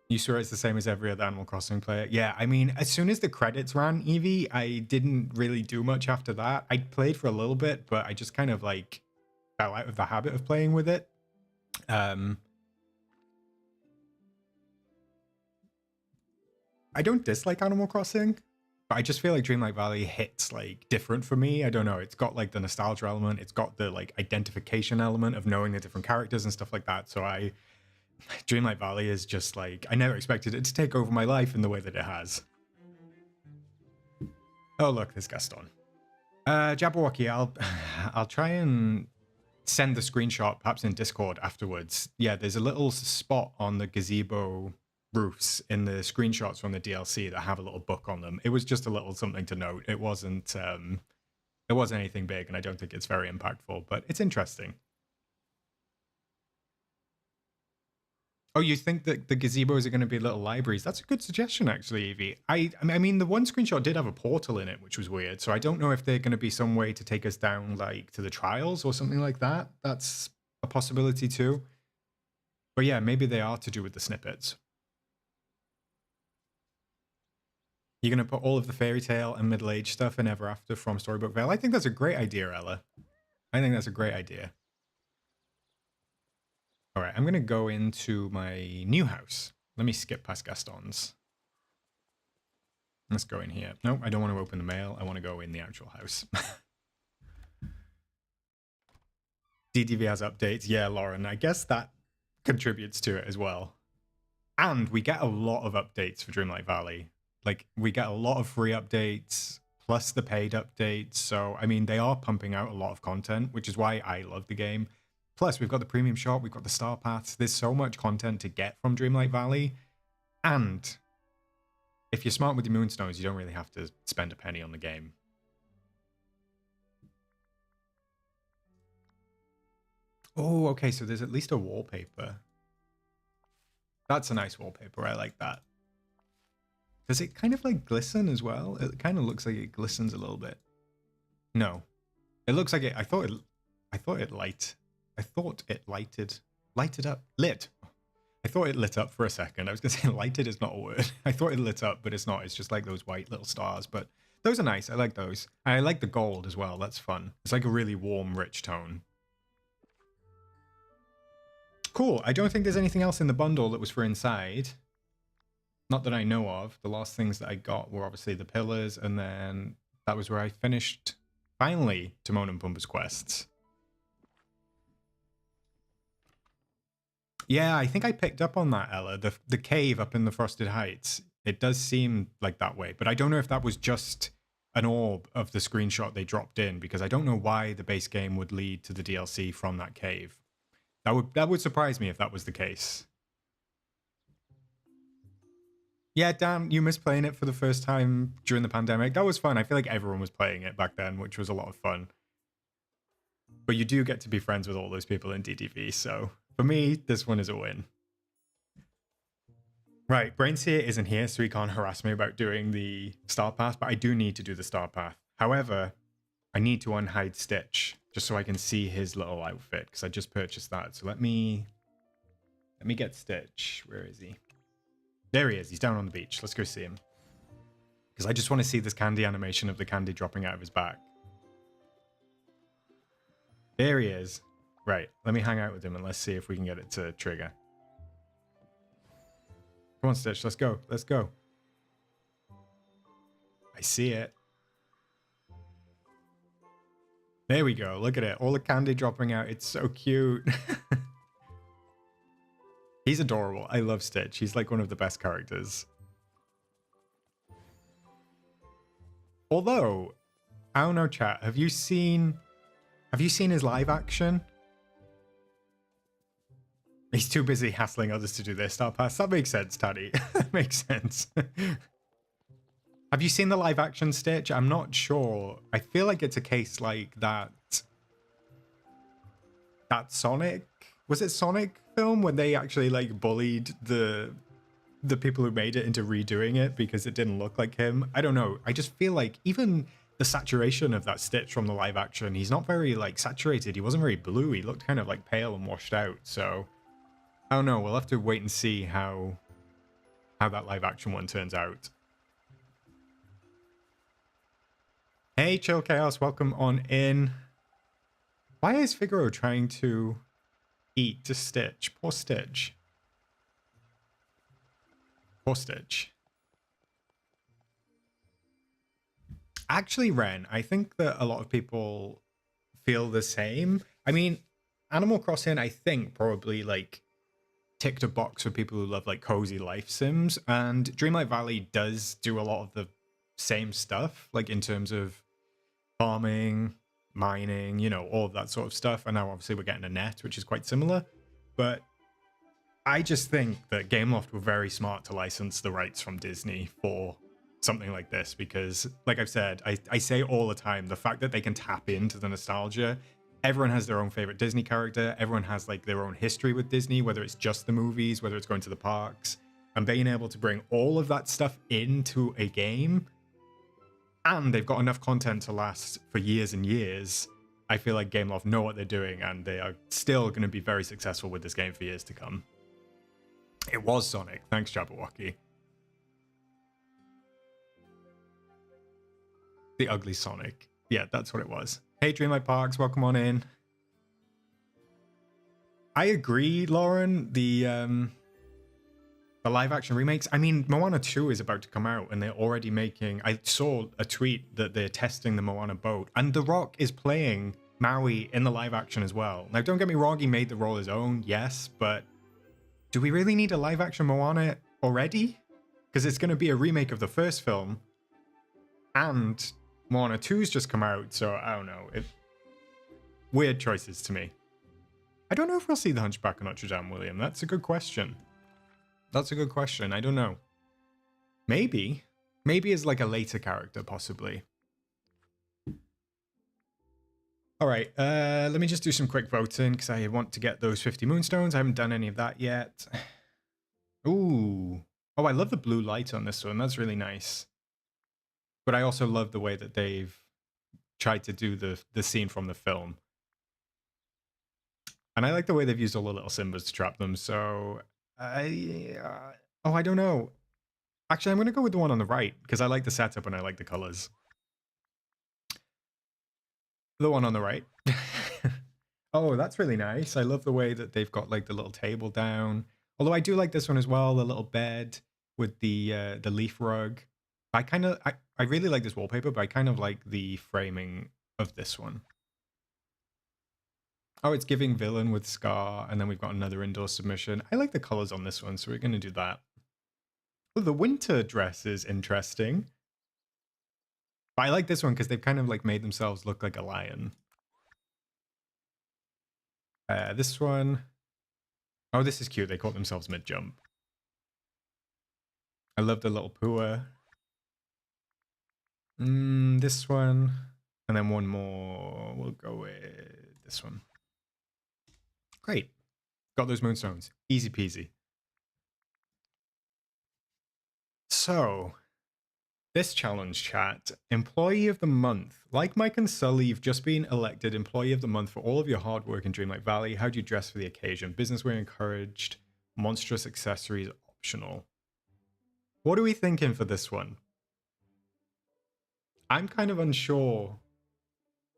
You swear it's the same as every other Animal Crossing player? Yeah, I mean, as soon as the credits ran, Eevee, I didn't really do much after that. I played for a little bit, but I just kind of like fell out of the habit of playing with it. I don't dislike Animal Crossing, but I just feel like Dreamlight Valley hits like different for me. I don't know. It's got like the nostalgia element. It's got the like identification element of knowing the different characters and stuff like that. So Dreamlight Valley is just like, I never expected it to take over my life in the way that it has. Oh, look, there's Gaston. Jabberwocky, I'll try and send the screenshot perhaps in Discord afterwards. Yeah, there's a little spot on the gazebo roofs in the screenshots from the DLC that have a little book on them. It was just a little something to note. It wasn't anything big, and I don't think it's very impactful, but it's interesting. Oh, you think that the gazebos are going to be little libraries? That's a good suggestion, actually, Evie. I mean, the one screenshot did have a portal in it, which was weird. So I don't know if they're going to be some way to take us down, like, to the trials or something like that. That's a possibility, too. But yeah, maybe they are to do with the snippets. You're going to put all of the fairy tale and middle-age stuff in Ever After from Storybook Vale? I think that's a great idea, Ella. I think that's a great idea. All right, I'm going to go into my new house. Let me skip past Gaston's. Let's go in here. Nope, I don't want to open the mail. I want to go in the actual house. DDV has updates. Yeah, Lauren, I guess that contributes to it as well. And we get a lot of updates for Dreamlight Valley. Like, we get a lot of free updates, plus the paid updates. So, I mean, they are pumping out a lot of content, which is why I love the game. Plus, we've got the premium shop, we've got the star paths. There's so much content to get from Dreamlight Valley. And if you're smart with your Moonstones, you don't really have to spend a penny on the game. Oh, okay, so there's at least a wallpaper. That's a nice wallpaper, I like that. Does it kind of like glisten as well? It kind of looks like it glistens a little bit. No. It looks like it, I thought it lit up for a second. I was going to say lighted is not a word. I thought it lit up, but it's not. It's just like those white little stars. But those are nice. I like those. And I like the gold as well. That's fun. It's like a really warm, rich tone. Cool. I don't think there's anything else in the bundle that was for inside. Not that I know of. The last things that I got were obviously the pillars. And then that was where I finished, finally, Timon and Pumbaa's quests. Yeah, I think I picked up on that, Ella. The cave up in the Frosted Heights. It does seem like that way, but I don't know if that was just an orb of the screenshot they dropped in, because I don't know why the base game would lead to the DLC from that cave. That would surprise me if that was the case. Yeah, Dan, you missed playing it for the first time during the pandemic. That was fun. I feel like everyone was playing it back then, which was a lot of fun. But you do get to be friends with all those people in DDV, so For me, this one is a win. Right, Brainseer isn't here, so he can't harass me about doing the Star Path, but I do need to do the Star Path. However, I need to unhide Stitch, just so I can see his little outfit, because I just purchased that. So let me get Stitch. Where is he? There he is. He's down on the beach. Let's go see him. Because I just want to see this candy animation of the candy dropping out of his back. There he is. Right, let me hang out with him and let's see if we can get it to trigger. Come on, Stitch, let's go. Let's go. I see it. There we go. Look at it. All the candy dropping out. It's so cute. He's adorable. I love Stitch. He's like one of the best characters. Although, I don't know, chat. Have you seen his live action? He's too busy hassling others to do their Star Pass. That makes sense, Taddy. That makes sense. Have you seen the live action Stitch? I'm not sure. I feel like it's a case like that. That Sonic? Was it Sonic film when they actually like bullied the people who made it into redoing it because it didn't look like him? I don't know. I just feel like even the saturation of that Stitch from the live action, he's not very like saturated. He wasn't very blue. He looked kind of like pale and washed out. So I don't know. We'll have to wait and see how that live action one turns out. Hey, Chill Chaos, welcome on in. Why is Figaro trying to eat to Stitch? Poor Stitch. Poor Stitch. Actually, Ren, I think that a lot of people feel the same. I mean, Animal Crossing, I think, probably like ticked a box for people who love like cozy life sims, and Dreamlight Valley does do a lot of the same stuff, like in terms of farming, mining, you know, all of that sort of stuff. And now obviously we're getting a net, which is quite similar. But I just think that Gameloft were very smart to license the rights from Disney for something like this, because like I've said, I say all the time, the fact that they can tap into the nostalgia. Everyone has their own favorite Disney character. Everyone has like their own history with Disney, whether it's just the movies, whether it's going to the parks, and being able to bring all of that stuff into a game. And they've got enough content to last for years and years. I feel like Gameloft know what they're doing, and they are still going to be very successful with this game for years to come. It was Sonic. Thanks, Jabberwocky. The ugly Sonic. Yeah, that's what it was. Hey, Dreamlight Parks, welcome on in. I agree, Lauren. The live action remakes. I mean, Moana 2 is about to come out and they're already making... I saw a tweet that they're testing the Moana boat, and The Rock is playing Maui in the live action as well. Now, don't get me wrong, he made the role his own, yes, but do we really need a live action Moana already? Because it's going to be a remake of the first film, and Moana 2's just come out, so I don't know. Weird choices to me. I don't know if we'll see the Hunchback of Notre Dame, William. That's a good question. That's a good question. I don't know. Maybe. Maybe as like a later character, possibly. All right, let me just do some quick voting because I want to get those 50 Moonstones. I haven't done any of that yet. Ooh. Oh, I love the blue light on this one. That's really nice. But I also love the way that they've tried to do the scene from the film. And I like the way they've used all the little Simbas to trap them, so... oh, I don't know. Actually, I'm going to go with the one on the right, because I like the setup and I like the colors. The one on the right. Oh, that's really nice. I love the way that they've got like the little table down. Although I do like this one as well, the little bed with the leaf rug. I really like this wallpaper, but I kind of like the framing of this one. Oh, it's giving villain with Scar, and then we've got another indoor submission. I like the colors on this one, so we're going to do that. Oh, the winter dress is interesting. But I like this one because they've kind of like made themselves look like a lion. This one. Oh, this is cute. They caught themselves mid-jump. I love the little pua. This one. And then one more. We'll go with this one. Great. Got those moonstones. Easy peasy. So, this challenge chat, Employee of the Month. Like Mike and Sully, you've just been elected Employee of the Month for all of your hard work in Dreamlight Valley. How do you dress for the occasion? Business wear encouraged. Monstrous accessories optional. What are we thinking for this one? I'm kind of unsure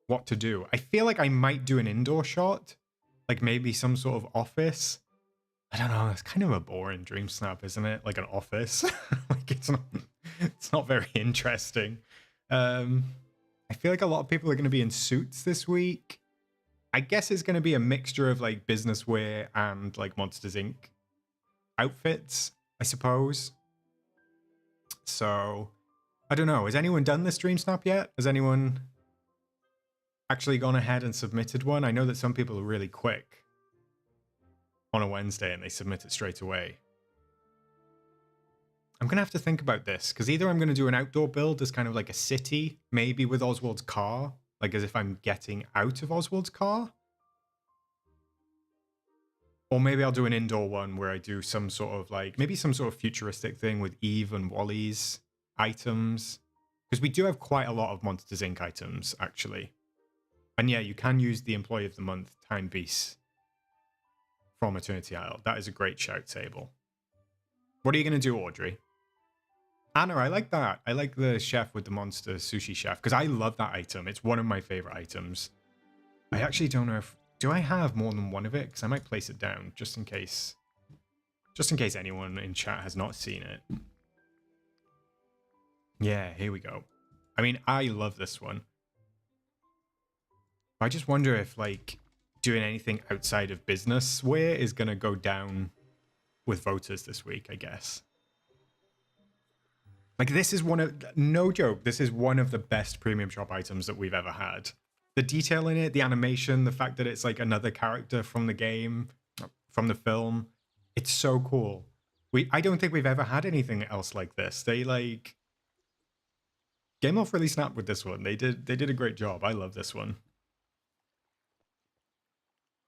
what to do. I feel like I might do an indoor shot, like maybe some sort of office. I don't know. It's kind of a boring DreamSnap, isn't it? Like an office. Like it's not very interesting. I feel like a lot of people are going to be in suits this week. I guess it's going to be a mixture of like business wear and like Monsters Inc. outfits, I suppose. So I don't know. Has anyone done this DreamSnap yet? Has anyone actually gone ahead and submitted one? I know that some people are really quick on a Wednesday and they submit it straight away. I'm going to have to think about this because either I'm going to do an outdoor build as kind of like a city, maybe with Oswald's car, like as if I'm getting out of Oswald's car. Or maybe I'll do an indoor one where I do some sort of like, maybe some sort of futuristic thing with Eve and Wally's items. Because we do have quite a lot of Monsters Inc. items, actually. And yeah, you can use the Employee of the Month timepiece from Eternity Isle. That is a great shout, Sable. What are you going to do, Audrey? Anna, I like that. I like the chef with the monster sushi chef because I love that item. It's one of my favorite items. I actually don't know if... Do I have more than one of it? Because I might place it down just in case. Just in case anyone in chat has not seen it. Yeah, here we go. I mean, I love this one. I just wonder if, like, doing anything outside of business wear is going to go down with voters this week, I guess. Like, this is one of... No joke, this is one of the best premium shop items that we've ever had. The detail in it, the animation, the fact that it's, like, another character from the game, from the film. It's so cool. I don't think we've ever had anything else like this. They, like... Game Off really snapped with this one. They did a great job. I love this one.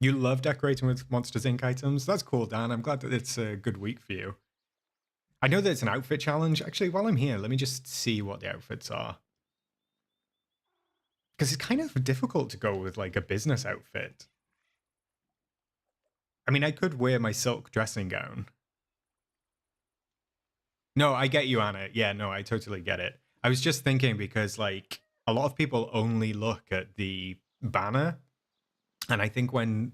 You love decorating with Monsters Inc. items? That's cool, Dan. I'm glad that it's a good week for you. I know that it's an outfit challenge. Actually, while I'm here, let me just see what the outfits are. Because it's kind of difficult to go with, like, a business outfit. I mean, I could wear my silk dressing gown. No, I get you, Anna. Yeah, no, I totally get it. I was just thinking because, like, a lot of people only look at the banner. And I think when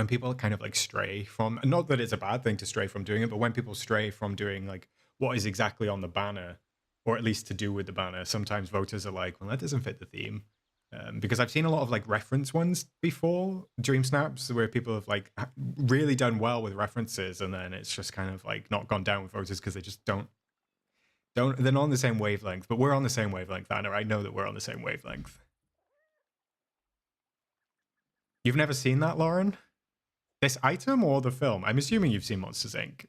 people kind of like stray from, not that it's a bad thing to stray from doing it, but when people stray from doing like what is exactly on the banner, or at least to do with the banner, sometimes voters are like, well, that doesn't fit the theme. Because I've seen a lot of like reference ones before, DreamSnaps, where people have like really done well with references, and then it's just kind of like not gone down with voters because they just don't, they're not on the same wavelength. But we're on the same wavelength, Anna. I know that we're on the same wavelength. You've never seen that, Lauren? This item or the film? I'm assuming you've seen Monsters Inc.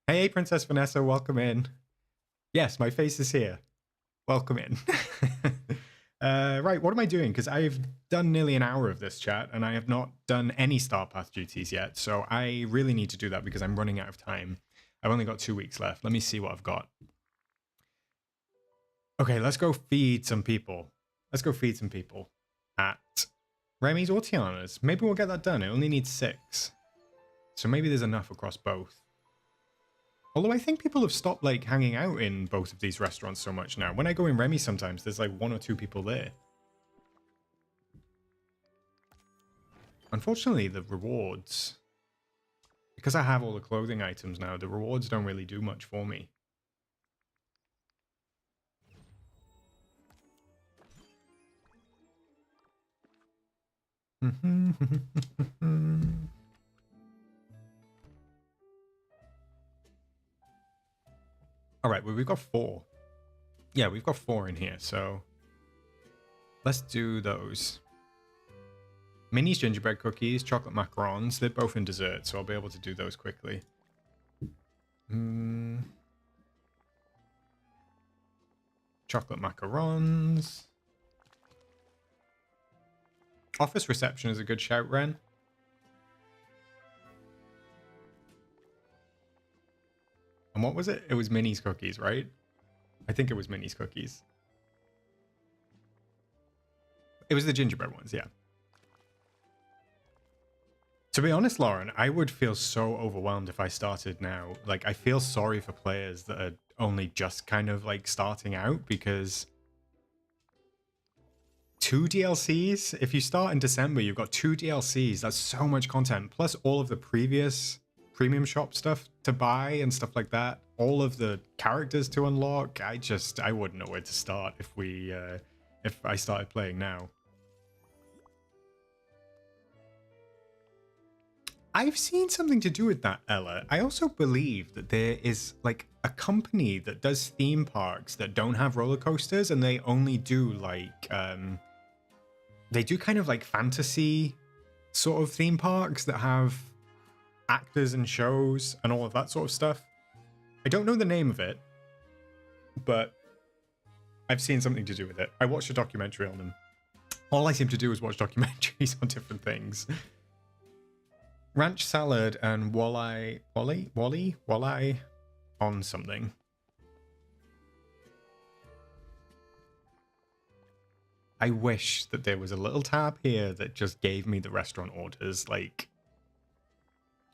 Hey, Princess Vanessa, welcome in. Yes, my face is here. Welcome in. Right, what am I doing? Because I've done nearly an hour of this chat, and I have not done any Star Path duties yet, so I really need to do that because I'm running out of time. I've only got 2 weeks left. Let me see what I've got. Okay, let's go feed some people. Let's go feed some people at Remy's or Tiana's. Maybe we'll get that done. It only needs 6. So maybe there's enough across both. Although I think people have stopped like hanging out in both of these restaurants so much now. When I go in Remy sometimes, there's like 1 or 2 people there. Unfortunately, the rewards... Because I have all the clothing items now, the rewards don't really do much for me. All right, well, we've got 4. Yeah, we've got 4 in here, so let's do those. Minnie's gingerbread cookies, chocolate macarons, they're both in dessert, so I'll be able to do those quickly. Chocolate macarons. Office reception is a good shout, Ren. And what was it? It was Minnie's Cookies, right? I think it was Minnie's Cookies. It was the gingerbread ones, yeah. To be honest, Lauren, I would feel so overwhelmed if I started now. Like, I feel sorry for players that are only just kind of like starting out, because 2 DLCs? If you start in December, you've got 2 DLCs. That's so much content. Plus all of the previous premium shop stuff to buy and stuff like that. All of the characters to unlock. I wouldn't know where to start if I started playing now. I've seen something to do with that, Ella. I also believe that there is like a company that does theme parks that don't have roller coasters, and they only do like they do kind of like fantasy sort of theme parks that have actors and shows and all of that sort of stuff. I don't know the name of it, but I've seen something to do with it. I watched a documentary on them. All I seem to do is watch documentaries on different things. Ranch salad and walleye on something. I wish that there was a little tab here that just gave me the restaurant orders. Like,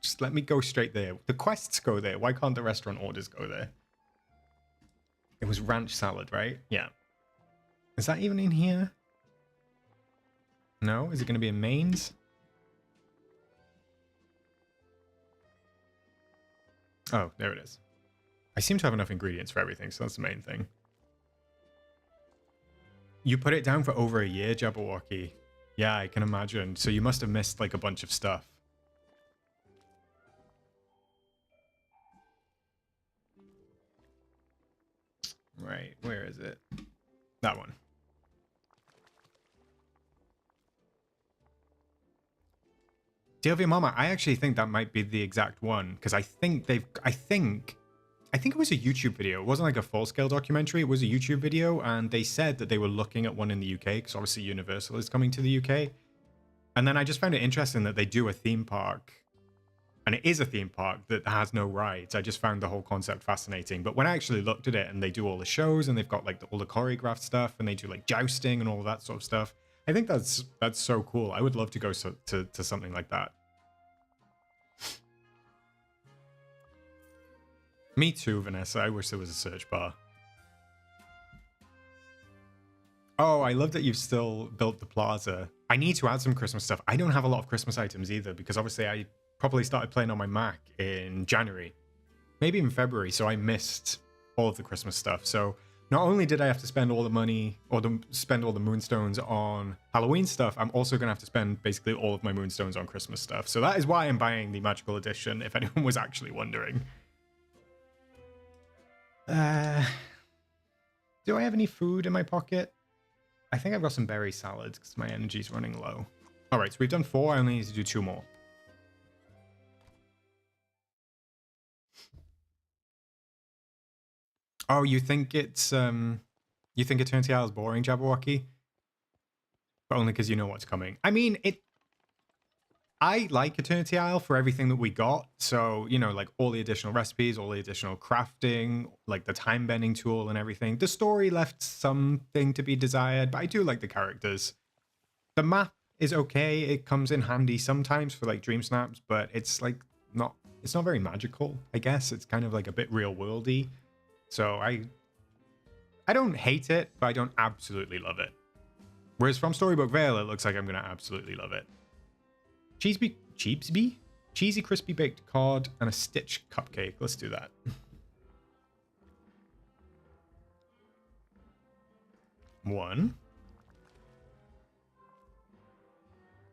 just let me go straight there. The quests go there. Why can't the restaurant orders go there? It was ranch salad, right? Yeah. Is that even in here? No? Is it going to be in mains? Oh, there it is. I seem to have enough ingredients for everything, so that's the main thing. You put it down for over a year, Jabberwocky. Yeah, I can imagine. So you must have missed like a bunch of stuff. Right, where is it? That one. Deal with your mama. I actually think that might be the exact one, because I think it was a YouTube video. It wasn't like a full-scale documentary. It was a YouTube video, and they said that they were looking at one in the UK, because obviously Universal is coming to the UK. And then I just found it interesting that they do a theme park, and it is a theme park that has no rides. I just found the whole concept fascinating. But when I actually looked at it, and they do all the shows, and they've got like all the choreographed stuff, and they do like jousting and all of that sort of stuff, I think that's so cool. I would love to go to something like that. Me too, Vanessa. I wish there was a search bar. Oh, I love that you've still built the plaza. I need to add some Christmas stuff. I don't have a lot of Christmas items either, because obviously I probably started playing on my Mac in January, maybe in February, so I missed all of the Christmas stuff. So not only did I have to spend all the money or spend all the moonstones on Halloween stuff, I'm also going to have to spend basically all of my moonstones on Christmas stuff. So that is why I'm buying the Magical Edition, if anyone was actually wondering. Do I have any food in my pocket? I think I've got some berry salads because my energy's running low. All right, so we've done 4. I only need to do 2 more. Oh, you think it's you think Eternity Isle is boring, Jabberwocky? But only because you know what's coming. I mean, I like Eternity Isle for everything that we got. So, you know, like all the additional recipes, all the additional crafting, like the time bending tool and everything. The story left something to be desired, but I do like the characters. The map is okay. It comes in handy sometimes for like DreamSnaps, but it's like it's not very magical, I guess. It's kind of like a bit real worldy. So I don't hate it, but I don't absolutely love it. Whereas from Storybook Vale, it looks like I'm going to absolutely love it. Cheesy crispy baked cod and a Stitch cupcake. Let's do that. One.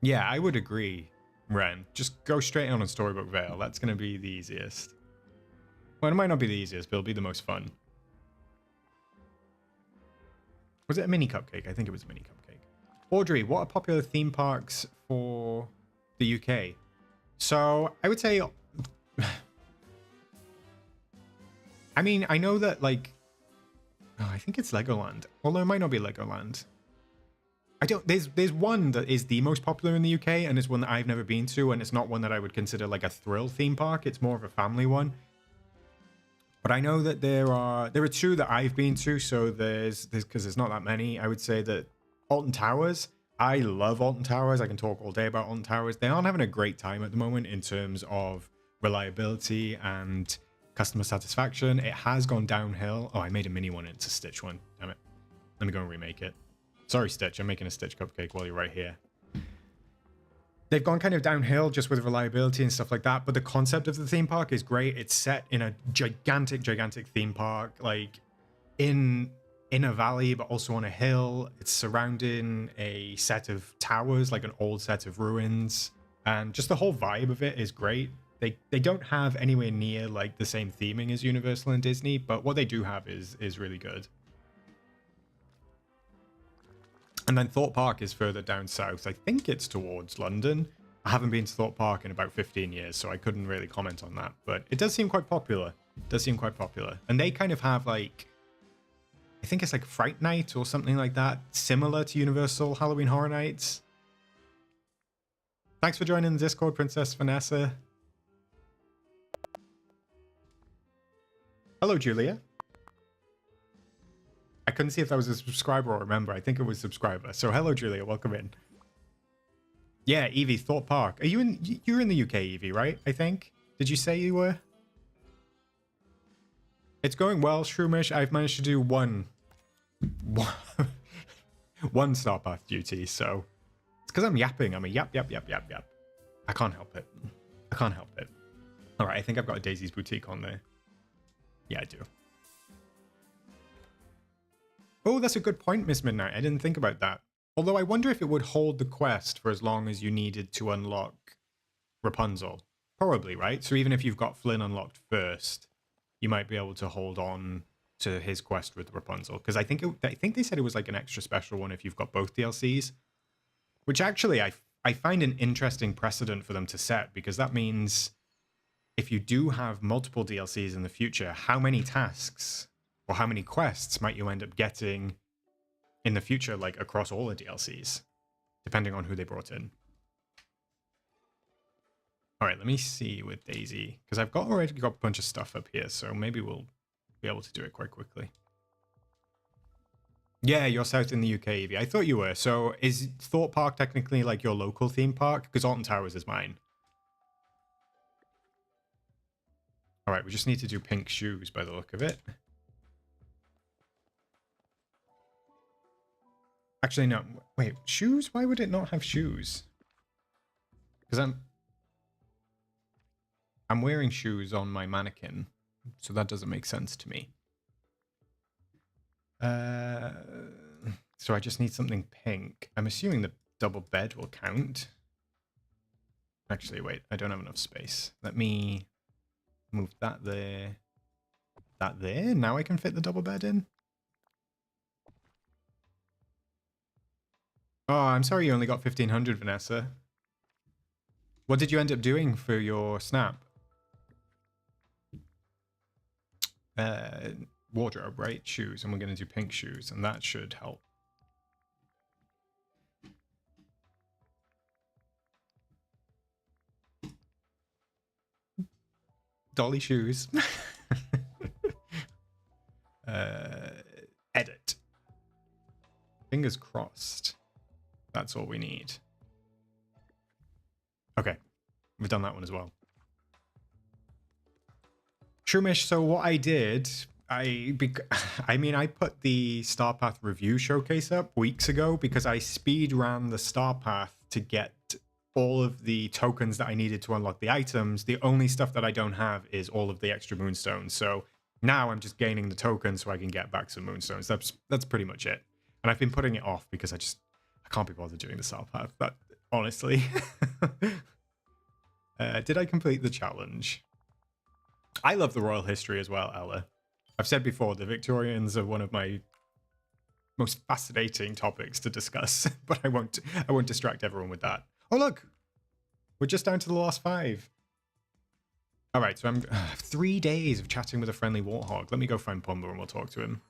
Yeah, I would agree, Ren. Just go straight on Storybook Vale. That's going to be the easiest. Well, it might not be the easiest, but it'll be the most fun. Was it a mini cupcake? I think it was a mini cupcake. Audrey, what are popular theme parks for the UK? So I would say, I mean, I know that like, I think it's Legoland, although it might not be Legoland. There's one that is the most popular in the UK, and it's one that I've never been to, and it's not one that I would consider like a thrill theme park. It's more of a family one. But I know that there are two that I've been to. So there's because there's not that many. I would say that Alton Towers. I love Alton Towers. I can talk all day about Alton Towers. They aren't having a great time at the moment in terms of reliability and customer satisfaction. It has gone downhill. Oh, I made a mini one into Stitch one. Damn it. Let me go and remake it. Sorry, Stitch. I'm making a Stitch cupcake while you're right here. They've gone kind of downhill just with reliability and stuff like that, but the concept of the theme park is great. It's set in a gigantic theme park, like in a valley, but also on a hill. It's surrounding a set of towers, like an old set of ruins, and just the whole vibe of it is great. They don't have anywhere near like the same theming as Universal and Disney, but what they do have is really good. And then Thorpe Park is further down south. I think it's towards London. I haven't been to Thorpe Park in about 15 years, so I couldn't really comment on that. But it does seem quite popular. It does seem quite popular. And they kind of have like, I think it's like Fright Night or something like that, similar to Universal Halloween Horror Nights. Thanks for joining the Discord, Princess Vanessa. Hello, Julia. I couldn't see if that was a subscriber or a member. I think it was subscriber. So hello, Julia. Welcome in. Yeah, Evie, Thorpe Park. Are you in? You're in the UK, Evie, right? I think. Did you say you were? It's going well, Shroomish. I've managed to do one Star Path duty. So it's because I'm yapping. I'm a yap. I can't help it. I can't help it. All right. I think I've got a Daisy's Boutique on there. Yeah, I do. Oh, that's a good point, Miss Midnight. I didn't think about that. Although I wonder if it would hold the quest for as long as you needed to unlock Rapunzel. Probably, right? So even if you've got Flynn unlocked first, you might be able to hold on to his quest with Rapunzel. Because I think they said it was like an extra special one if you've got both DLCs. Which actually I find an interesting precedent for them to set, because that means if you do have multiple DLCs in the future, how many tasks or how many quests might you end up getting in the future, like across all the DLCs, depending on who they brought in. All right, let me see with Daisy, because I've already got a bunch of stuff up here, so maybe we'll be able to do it quite quickly. Yeah, you're south in the UK, Evie. I thought you were. So is Thorpe Park technically like your local theme park? Because Alton Towers is mine. All right, we just need to do pink shoes by the look of it. Actually, no. Wait, shoes? Why would it not have shoes? Because I'm wearing shoes on my mannequin, so that doesn't make sense to me. So I just need something pink. I'm assuming the double bed will count. Actually, wait, I don't have enough space. Let me move that there. That there? Now I can fit the double bed in? Oh, I'm sorry you only got 1,500, Vanessa. What did you end up doing for your snap? Wardrobe, right? Shoes, and we're going to do pink shoes, and that should help. Dolly shoes. Edit. Fingers crossed. That's all we need. Okay, we've done that one as well. Shroomish, so what I did, I put the Star Path review showcase up weeks ago because I speed ran the Star Path to get all of the tokens that I needed to unlock the items. The only stuff that I don't have is all of the extra moonstones. So now I'm just gaining the tokens so I can get back some moonstones. That's pretty much it. And I've been putting it off because I can't be bothered doing the Star Path. But honestly, did I complete the challenge? I love the royal history as well, Ella. I've said before, the Victorians are one of my most fascinating topics to discuss, but I won't distract everyone with that. Oh, look, we're just down to the last 5. All right, so I'm 3 days of chatting with a friendly warthog. Let me go find Pumba and we'll talk to him.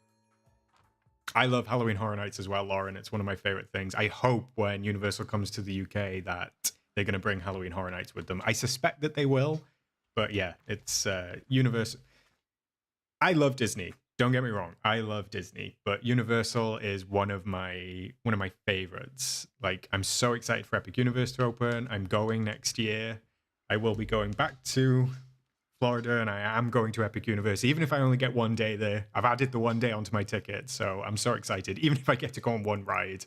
I love Halloween Horror Nights as well, Lauren. It's one of my favorite things. I hope when Universal comes to the UK that they're going to bring Halloween Horror Nights with them. I suspect that they will, but yeah, it's Universal. I love Disney. Don't get me wrong. I love Disney, but Universal is one of my favorites. Like, I'm so excited for Epic Universe to open. I'm going next year. I will be going back to Florida, and I am going to Epic Universe, even if I only get one day there. I've added the one day onto my ticket, so I'm so excited, even if I get to go on one ride.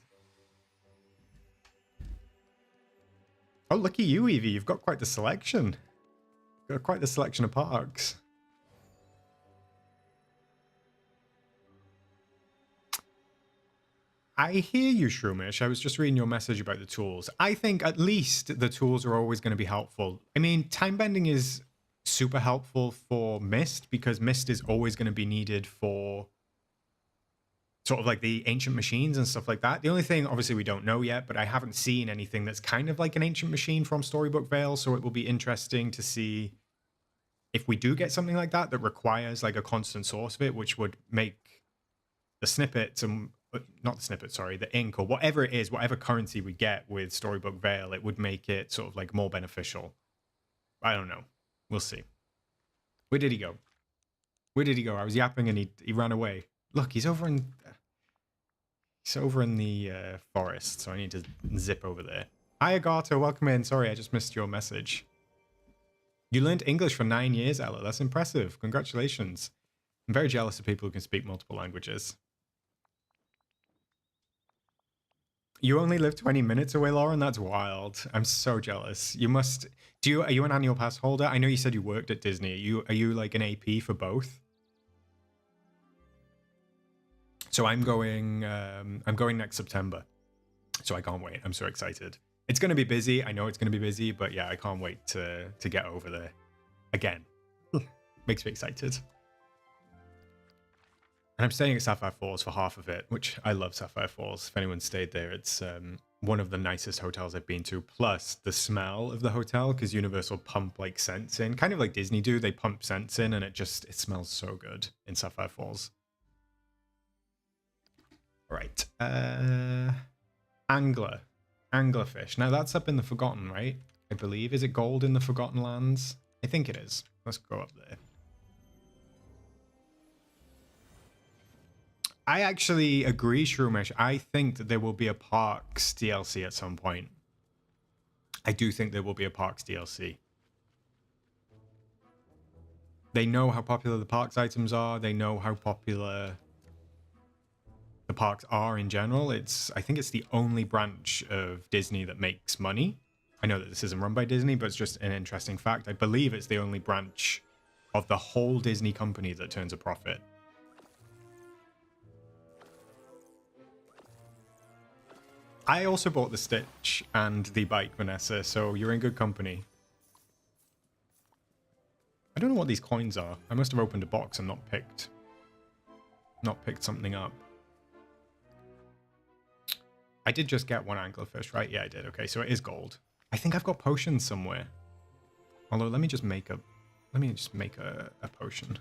Oh, look at you, Evie. You've got quite the selection. You've got quite the selection of parks. I hear you, Shroomish. I was just reading your message about the tools. I think at least the tools are always going to be helpful. I mean, time bending is super helpful for Mist because Mist is always going to be needed for sort of like the ancient machines and stuff like that. The only thing, obviously, we don't know yet, but I haven't seen anything that's kind of like an ancient machine from Storybook Vale, so it will be interesting to see if we do get something like that that requires like a constant source of it, which would make the snippets and not the snippet, sorry, the ink or whatever it is, whatever currency we get with Storybook Vale, it would make it sort of like more beneficial. I don't know. We'll see. Where did he go? Where did he go? I was yapping and he ran away. Look, he's over in the forest, so I need to zip over there. Hi, Agatha. Welcome in. Sorry, I just missed your message. You learned English for 9 years, Ella. That's impressive. Congratulations. I'm very jealous of people who can speak multiple languages. You only live 20 minutes away, Lauren? That's wild. I'm so jealous. You must... Are you an annual pass holder? I know you said you worked at Disney. Are you like an AP for both? So I'm going next September. So I can't wait. I'm so excited. It's going to be busy. I know it's going to be busy, but yeah, I can't wait to get over there again. Makes me excited. And I'm staying at Sapphire Falls for half of it, which I love Sapphire Falls. If anyone stayed there, it's one of the nicest hotels I've been to. Plus the smell of the hotel, because Universal pump like scents in, kind of like Disney do. They pump scents in, and it smells so good in Sapphire Falls. All right, anglerfish. Now that's up in the Forgotten, right? I believe. Is it gold in the Forgotten Lands? I think it is. Let's go up there. I actually agree, Shroomish. I think that there will be a Parks DLC at some point. I do think there will be a Parks DLC. They know how popular the Parks items are. They know how popular the parks are in general. I think it's the only branch of Disney that makes money. I know that this isn't run by Disney, but it's just an interesting fact. I believe it's the only branch of the whole Disney company that turns a profit. I also bought the Stitch and the bike, Vanessa, so you're in good company. I don't know what these coins are. I must have opened a box and not picked something up. I did just get one anglerfish, right? Yeah, I did. Okay, so it is gold. I think I've got potions somewhere. Although, let me just make a potion.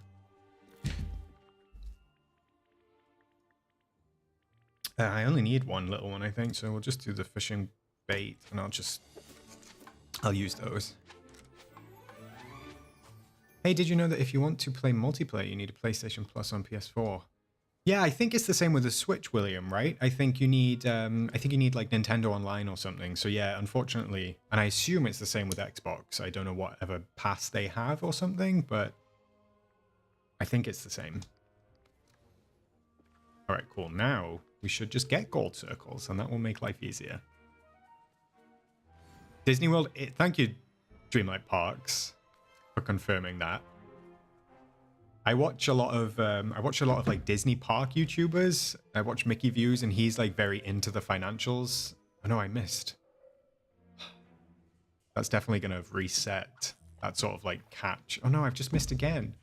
I only need one little one, I think, so we'll just do the fishing bait, and I'll use those. Hey, did you know that if you want to play multiplayer, you need a PlayStation Plus on PS4? Yeah, I think it's the same with the Switch, William, right? I think you need like Nintendo Online or something. So yeah, unfortunately, and I assume it's the same with Xbox. I don't know whatever pass they have or something, but I think it's the same. All right, cool. Now we should just get gold circles, and that will make life easier. Disney World. Thank you, Dreamlight Parks, for confirming that. I watch a lot of like Disney Park YouTubers. I watch Mickey Views, and he's like very into the financials. Oh no, I missed. That's definitely gonna reset that sort of like catch. Oh no, I've just missed again.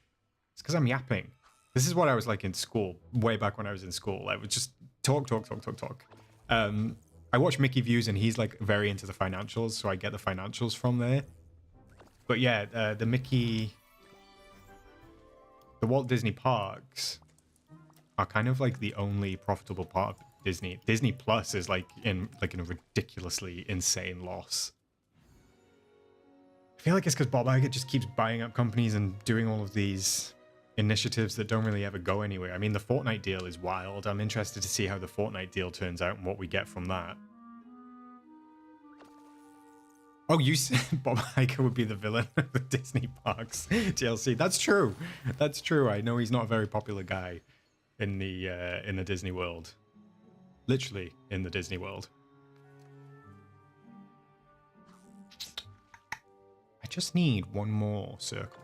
It's because I'm yapping. This is what I was like in school, way back when I was in school. I would just talk. I watch Mickey Views, and he's like very into the financials, so I get the financials from there. But yeah, the Walt Disney Parks are kind of like the only profitable part of Disney. Disney Plus is like in a ridiculously insane loss. I feel like it's because Bob Iger just keeps buying up companies and doing all of these initiatives that don't really ever go anywhere. I mean, the Fortnite deal is wild. I'm interested to see how the Fortnite deal turns out and what we get from that. Oh, you said Bob Iger would be the villain of the Disney Parks DLC. That's true. That's true. I know he's not a very popular guy in the Disney world. Literally in the Disney world. I just need one more circle.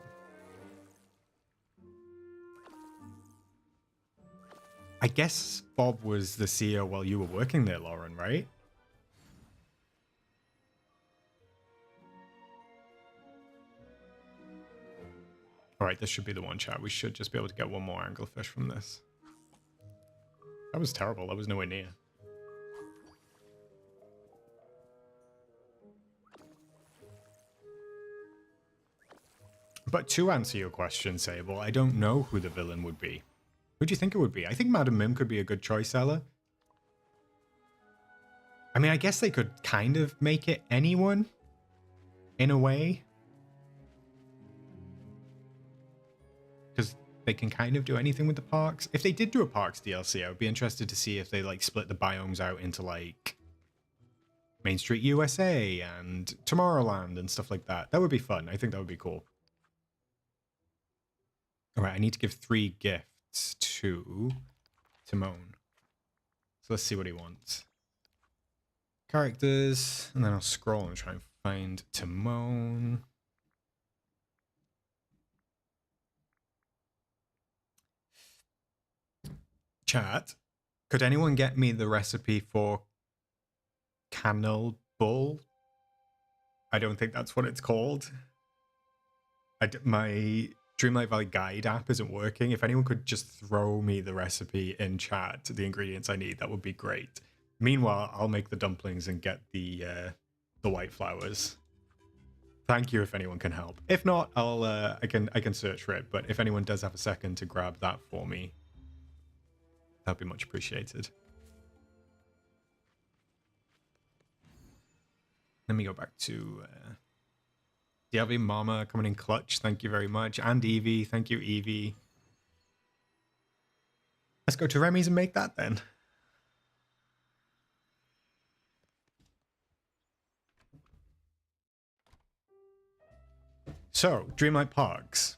I guess Bob was the CEO while you were working there, Lauren, right? All right, this should be the one, chat. We should just be able to get one more anglefish from this. That was terrible. That was nowhere near. But to answer your question, Sable, I don't know who the villain would be. Who do you think it would be? I think Madam Mim could be a good choice, Ella. I mean, I guess they could kind of make it anyone, in a way. Because they can kind of do anything with the parks. If they did do a parks DLC, I would be interested to see if they like split the biomes out into like Main Street USA and Tomorrowland and stuff like that. That would be fun. I think that would be cool. All right, I need to give 3 gifts to Timon. So let's see what he wants. Characters, and then I'll scroll and try and find Timon. Chat, could anyone get me the recipe for cannel bull? I don't think that's what it's called. My Dreamlight Valley guide app isn't working. If anyone could just throw me the recipe in chat, the ingredients I need, that would be great. Meanwhile, I'll make the dumplings and get the white flowers. Thank you if anyone can help. If not, I can search for it. But if anyone does have a second to grab that for me, that'd be much appreciated. Let me go back to DLV Mama coming in clutch. Thank you very much. And Evie. Thank you, Evie. Let's go to Remy's and make that then. So, Dreamlight Parks.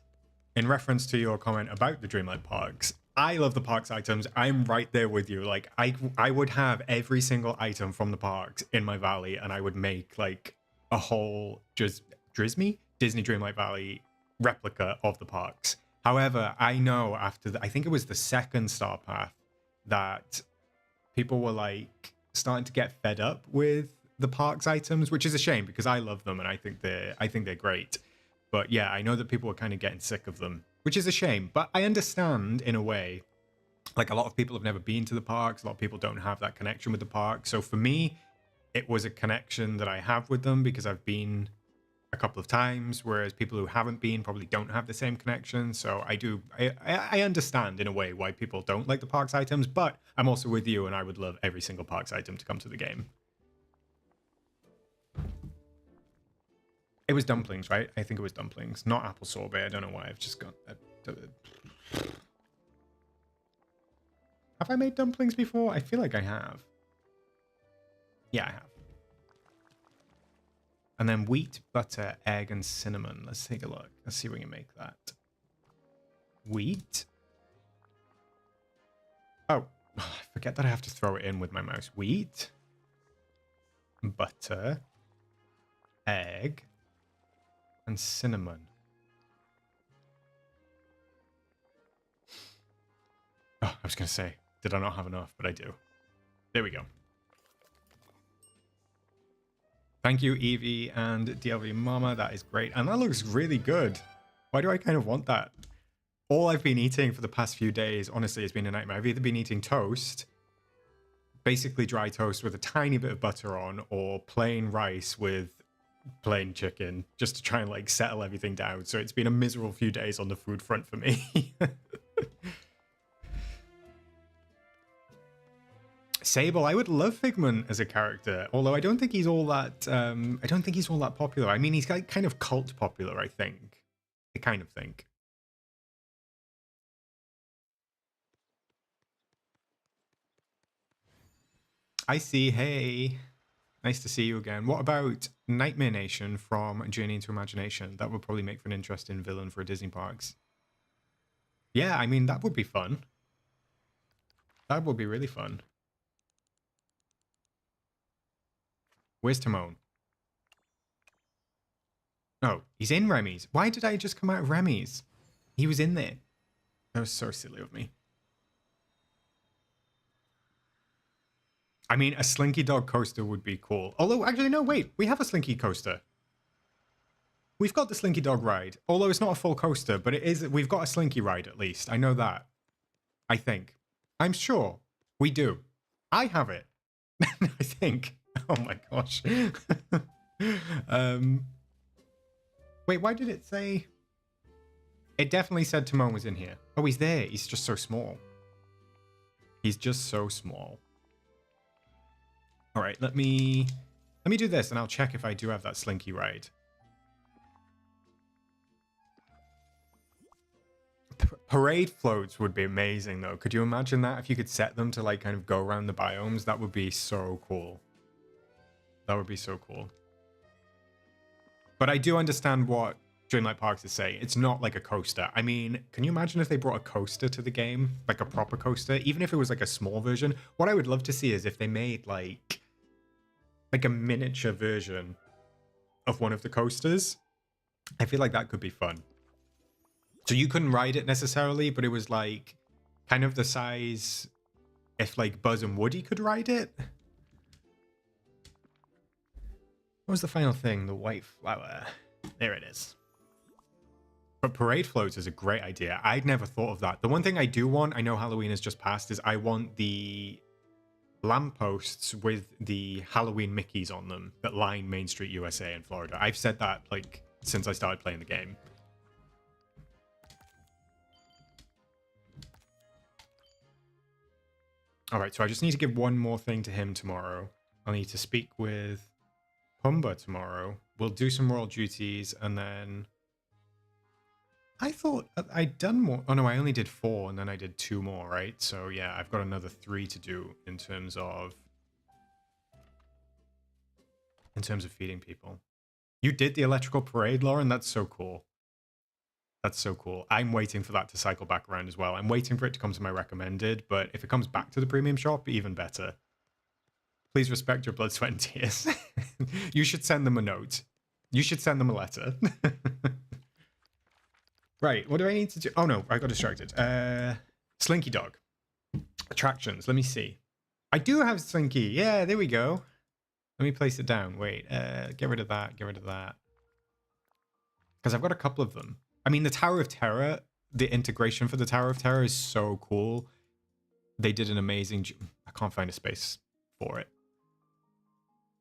In reference to your comment about the Dreamlight Parks, I love the parks items. I'm right there with you. Like, I would have every single item from the parks in my valley, and I would make like a whole Disney Dreamlight Valley replica of the parks. However, I know after I think it was the second Star Path that people were like starting to get fed up with the parks items, which is a shame because I love them and I think they're great. But yeah, I know that people are kind of getting sick of them, which is a shame. But I understand in a way, like a lot of people have never been to the parks. A lot of people don't have that connection with the parks. So for me, it was a connection that I have with them because I've been a couple of times, whereas people who haven't been probably don't have the same connection. So I understand in a way why people don't like the parks items, but I'm also with you and I would love every single parks item to come to the game. It was dumplings, right? I think it was dumplings, not apple sorbet. I don't know why. I've just got that. Have I made dumplings before? I feel like I have. Yeah, I have. And then wheat, butter, egg, and cinnamon. Let's take a look. Let's see if we can make that. Wheat. Oh, I forget that I have to throw it in with my mouse. Wheat, butter, egg, and cinnamon. Oh, I was going to say, did I not have enough? But I do. There we go. Thank you, Evie and DLV Mama. That is great. And that looks really good. Why do I kind of want that? All I've been eating for the past few days, honestly, has been a nightmare. I've either been eating toast, basically dry toast with a tiny bit of butter on, or plain rice with plain chicken, just to try and like settle everything down. So it's been a miserable few days on the food front for me. Sable, I would love Figment as a character, although I don't think he's all that. I don't think he's all that popular. I mean, he's kind of cult popular. I think. I kind of think. I see. Hey. Nice to see you again. What about Nightmare Nation from Journey into Imagination? That would probably make for an interesting villain for Disney parks. Yeah, I mean, that would be fun. That would be really fun. Where's Timon? Oh, he's in Remy's. Why did I just come out of Remy's? He was in there. That was so silly of me. I mean, a Slinky Dog coaster would be cool. Although, actually, no, wait. We have a Slinky coaster. We've got the Slinky Dog ride. Although it's not a full coaster, but it is. We've got a Slinky ride, at least. I know that. I think. I'm sure. We do. I have it. I think. Oh my gosh. Wait, why did it say... It definitely said Timon was in here. Oh, he's there. He's just so small. He's just so small. All right, let me do this, and I'll check if I do have that Slinky ride. Parade floats would be amazing, though. Could you imagine that? If you could set them to, like, kind of go around the biomes, that would be so cool. That would be so cool. But I do understand what Dreamlight Parks is saying. It's not like a coaster. I mean, can you imagine if they brought a coaster to the game? Like a proper coaster? Even if it was like a small version? What I would love to see is if they made like a miniature version of one of the coasters. I feel like that could be fun. So you couldn't ride it necessarily, but it was like kind of the size if like Buzz and Woody could ride it. What was the final thing? The white flower. There it is. But parade floats is a great idea. I'd never thought of that. The one thing I do want, I know Halloween has just passed, is I want the lampposts with the Halloween Mickeys on them that line Main Street USA in Florida. I've said that like since I started playing the game. All right, so I just need to give one more thing to him tomorrow. I'll need to speak with Pumbaa tomorrow. We'll do some royal duties, and then I thought I'd done more. Oh no, I only did 4, and then I did 2 more, right? So yeah, I've got another 3 to do in terms of feeding people. You did the electrical parade, Lauren? That's so cool. That's so cool. I'm waiting for that to cycle back around as well. I'm waiting for it to come to my recommended, but if it comes back to the premium shop, even better. Please respect your blood, sweat, and tears. You should send them a note. You should send them a letter. Right, what do I need to do? Oh no, I got distracted. Slinky Dog. Attractions, let me see. I do have Slinky. Yeah, there we go. Let me place it down. Wait, get rid of that, get rid of that. Because I've got a couple of them. I mean, the Tower of Terror, the integration for the Tower of Terror is so cool. They did an amazing... I can't find a space for it.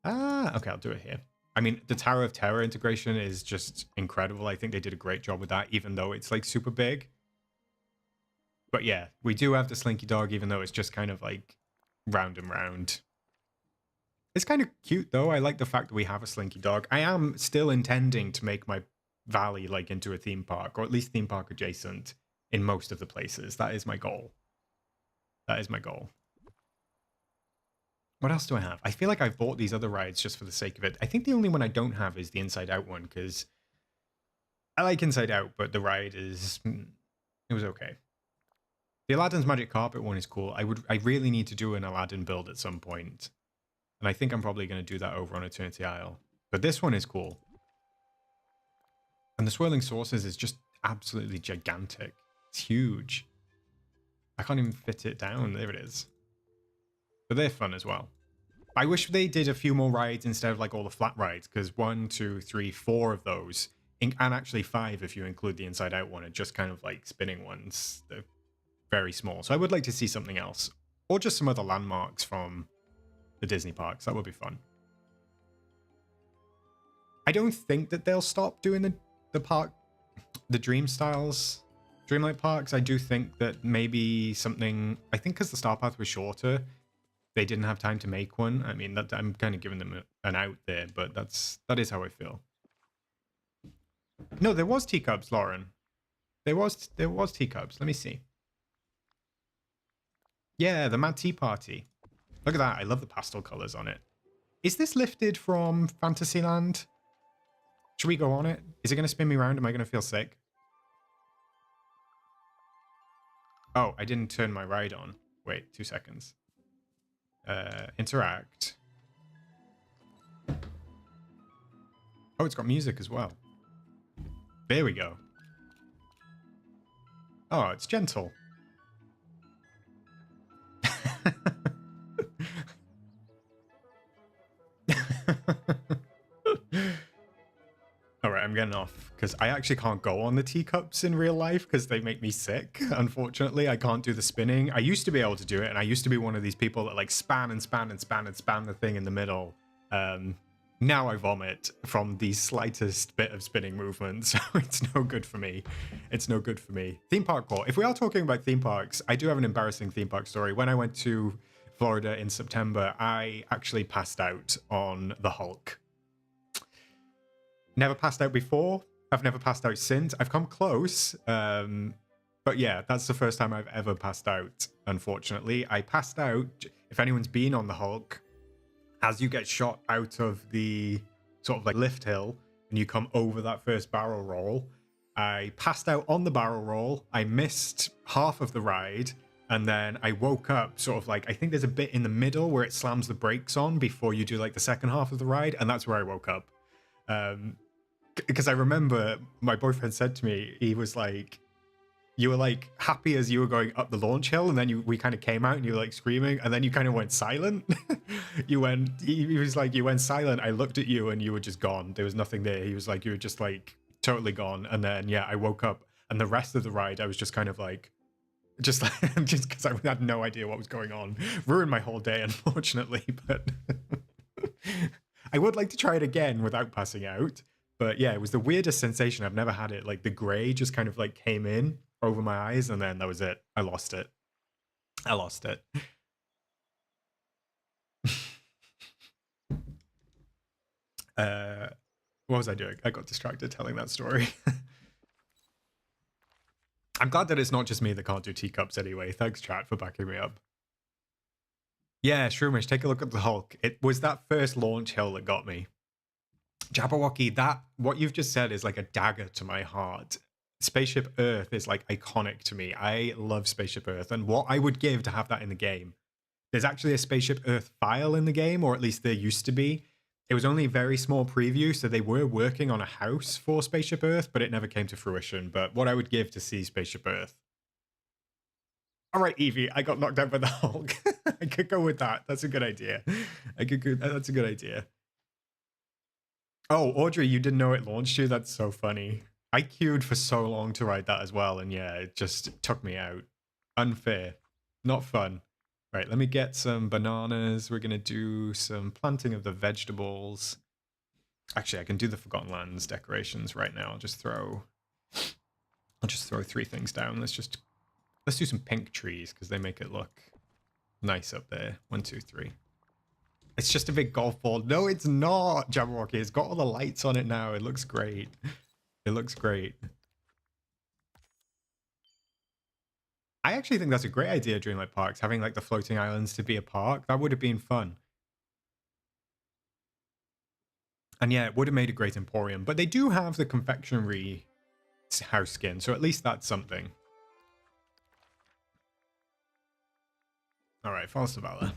Okay, I'll do it here. I mean, the Tower of Terror integration is just incredible. I think they did a great job with that, even though it's like super big. But yeah, we do have the Slinky Dog, even though it's just kind of like round and round. It's kind of cute, though. I like the fact that we have a Slinky Dog. I am still intending to make my valley like into a theme park, or at least theme park adjacent in most of the places. That is my goal. That is my goal. What else do I have? I feel like I've bought these other rides just for the sake of it. I think the only one I don't have is the Inside Out one, because I like Inside Out, but the ride is... it was okay. The Aladdin's Magic Carpet one is cool. I really need to do an Aladdin build at some point. And I think I'm probably going to do that over on Eternity Isle. But this one is cool. And the Swirling Saucers is just absolutely gigantic. It's huge. I can't even fit it down. There it is. But they're fun as well. I wish they did a few more rides instead of like all the flat rides, because 1, 2, 3, 4 of those, and actually 5 if you include the Inside Out one, are just kind of like spinning ones. They're very small. So I would like to see something else. Or just some other landmarks from the Disney parks. That would be fun. I don't think that they'll stop doing the Dreamlight parks. I do think that maybe something... I think because the Star Path was shorter, they didn't have time to make one. I mean, that I'm kind of giving them an out there, but that is how I feel. No, there was teacups, Lauren. There was teacups. Let me see. Yeah, the Mad Tea Party. Look at that. I love the pastel colors on it. Is this lifted from Fantasyland? Should we go on it? Is it going to spin me around? Am I going to feel sick? Oh, I didn't turn my ride on. Wait, 2 seconds. Interact. Oh, it's got music as well. There we go. Oh, it's gentle. All right, I'm getting off because I actually can't go on the teacups in real life because they make me sick. Unfortunately, I can't do the spinning. I used to be able to do it, and I used to be one of these people that like span and span and span and span the thing in the middle. Now I vomit from the slightest bit of spinning movement, so it's no good for me. It's no good for me. Theme park core. If we are talking about theme parks, I do have an embarrassing theme park story. When I went to Florida in September, I actually passed out on the Hulk. Never passed out before. I've never passed out since. I've come close. But yeah, that's the first time I've ever passed out, unfortunately. I passed out, if anyone's been on the Hulk, as you get shot out of the sort of like lift hill and you come over that first barrel roll, I passed out on the barrel roll. I missed half of the ride. And then I woke up sort of like, I think there's a bit in the middle where it slams the brakes on before you do like the second half of the ride. And that's where I woke up. Because I remember my boyfriend said to me, he was like, you were like happy as you were going up the launch hill, and then we kind of came out and you were like screaming, and then you kind of went silent. He was like, you went silent. I looked at you and you were just gone. There was nothing there. He was like, you were just like totally gone. And then, yeah, I woke up, and the rest of the ride, I was just kind of like, just because I had no idea what was going on. Ruined my whole day, unfortunately, but I would like to try it again without passing out. But yeah, it was the weirdest sensation. I've never had it. Like the gray just kind of like came in over my eyes, and then that was it. I lost it. I lost it. What was I doing? I got distracted telling that story. I'm glad that it's not just me that can't do teacups anyway. Thanks, chat, for backing me up. Yeah, Shroomish, take a look at the Hulk. It was that first launch hill that got me. Jabberwocky, that what you've just said is like a dagger to my heart. Spaceship Earth is like iconic to me. I love Spaceship Earth, and what I would give to have that in the game. There's actually a Spaceship Earth file in the game, or at least there used to be. It was only a very small preview, so they were working on a house for Spaceship Earth, but it never came to fruition. But what I would give to see Spaceship Earth. All right, Evie, I got knocked out by the Hulk. I could go with that. That's a good idea. That's a good idea. Oh, Audrey, you didn't know it launched you? That's so funny. I queued for so long to ride that as well, and yeah, it just took me out. Unfair. Not fun. Right, let me get some bananas. We're going to do some planting of the vegetables. Actually, I can do the Forgotten Lands decorations right now. I'll just throw 3 things down. Let's do some pink trees because they make it look nice up there. 1, 2, 3. It's just a big golf ball. No, it's not, Jabberwocky. It's got all the lights on it now. It looks great. It looks great. I actually think that's a great idea, Dreamlight Parks, having like the floating islands to be a park. That would have been fun. And yeah, it would have made a great emporium. But they do have the confectionery house skin, so at least that's something. All right, False to Valor.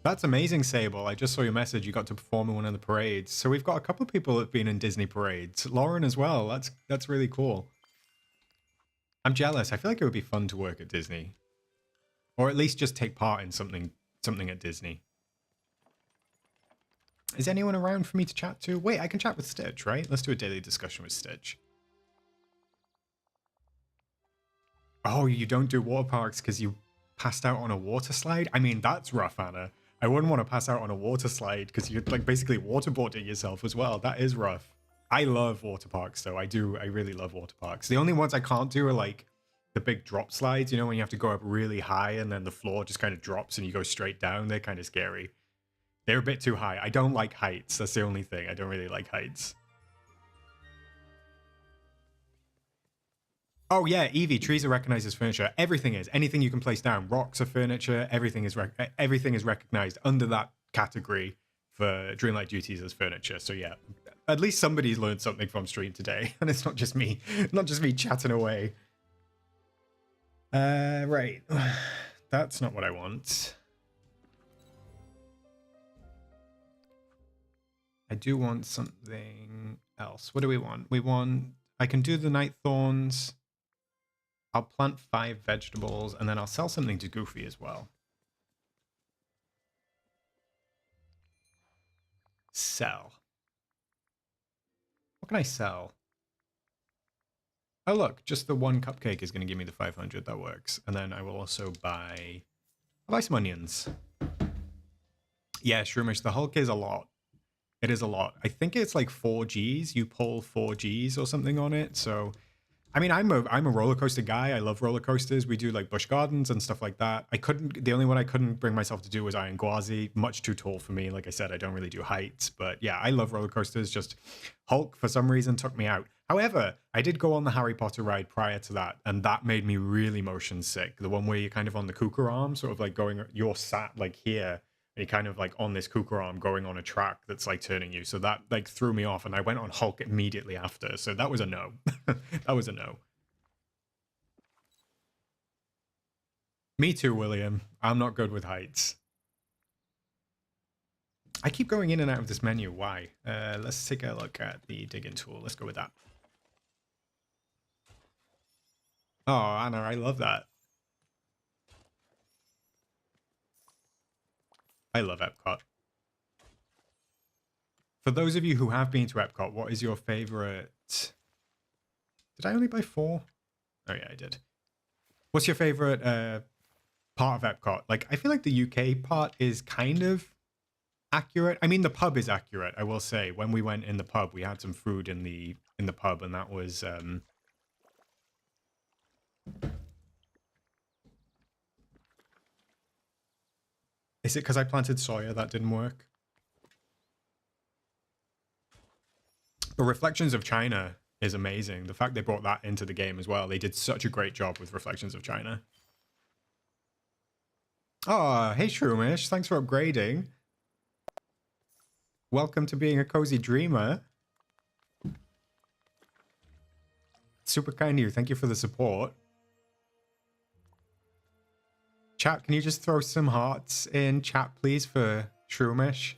That's amazing, Sable. I just saw your message. You got to perform in one of the parades. So we've got a couple of people that have been in Disney parades. Lauren as well. That's really cool. I'm jealous. I feel like it would be fun to work at Disney. Or at least just take part in something at Disney. Is anyone around for me to chat to? Wait, I can chat with Stitch, right? Let's do a daily discussion with Stitch. Oh, you don't do water parks because you passed out on a water slide? I mean, that's rough, Anna. I wouldn't want to pass out on a water slide because you're like basically waterboarding yourself as well. That is rough. I love water parks though. I really love water parks. The only ones I can't do are like the big drop slides, you know, when you have to go up really high and then the floor just kind of drops and you go straight down. They're kind of scary. They're a bit too high. I don't like heights. That's the only thing. I don't really like heights. Oh yeah, Evie, trees are recognized as furniture. Everything is. Anything you can place down. Rocks are furniture. Everything is recognized under that category for Dreamlight duties as furniture. So yeah, at least somebody's learned something from stream today, and it's not just me, chatting away. Right. That's not what I want. I do want something else. What do we want? We want... I can do the night thorns. I'll plant 5 vegetables, and then I'll sell something to Goofy as well. Sell. What can I sell? Oh, look, just the 1 cupcake is going to give me the 500. That works. And then I will also buy... I'll buy some onions. Yeah, Shroomish, the Hulk is a lot. It is a lot. I think it's like 4 Gs. You pull 4 Gs or something on it, so... I mean, I'm a roller coaster guy. I love roller coasters. We do like Busch Gardens and stuff like that. The only one I couldn't bring myself to do was Iron Gwazi. Much too tall for me. Like I said, I don't really do heights. But yeah, I love roller coasters. Just Hulk, for some reason, took me out. However, I did go on the Harry Potter ride prior to that, and that made me really motion sick. The one where you're kind of on the Kuka arm, sort of like you're sat like here, and you're kind of like on this Kuka arm going on a track that's like turning you. So that like threw me off, and I went on Hulk immediately after. So that was a no. That was a no. Me too, William. I'm not good with heights. I keep going in and out of this menu. Why? Let's take a look at the digging tool. Let's go with that. Oh, Anna, I love that. I love Epcot. For those of you who have been to Epcot, what is your favorite? Did I only buy 4? Oh yeah, I did. What's your favorite part of Epcot? Like, I feel like the UK part is kind of accurate. I mean, the pub is accurate, I will say. When we went in the pub, we had some food in the pub, and that was Is it because I planted soya that didn't work? But Reflections of China is amazing. The fact they brought that into the game as well. They did such a great job with Reflections of China. Oh, hey Shroomish, thanks for upgrading. Welcome to being a cozy dreamer. Super kind of you. Thank you for the support. Chat, can you just throw some hearts in chat, please, for Shroomish?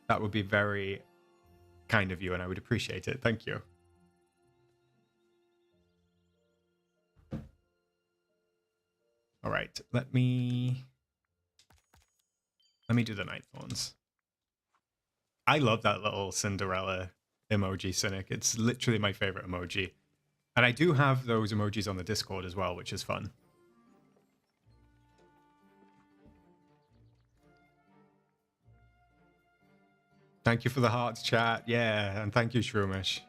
That would be very kind of you, and I would appreciate it. Thank you. All right, let me do the night thorns. I love that little Cinderella emoji, Cynic. It's literally my favorite emoji. And I do have those emojis on the Discord as well, which is fun. Thank you for the hearts, chat. Yeah, and thank you, Shroomish.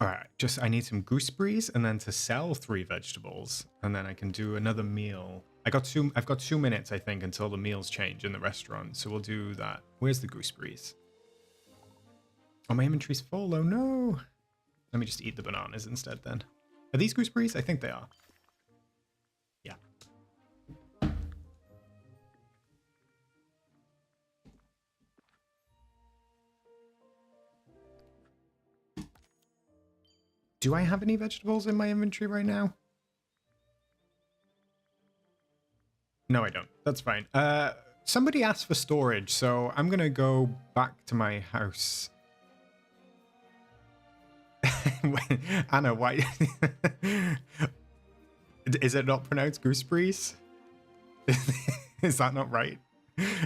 All right, I need some gooseberries, and then to sell 3 vegetables, and then I can do another meal. I've got 2 minutes, I think, until the meals change in the restaurant, so we'll do that. Where's the gooseberries? Oh, my inventory's full. Oh no. Let me just eat the bananas instead then. Are these gooseberries? I think they are. Yeah. Do I have any vegetables in my inventory right now? No, I don't. That's fine. Somebody asked for storage, so I'm gonna go back to my house. Anna, why? Is it not pronounced gooseberries? Is that not right?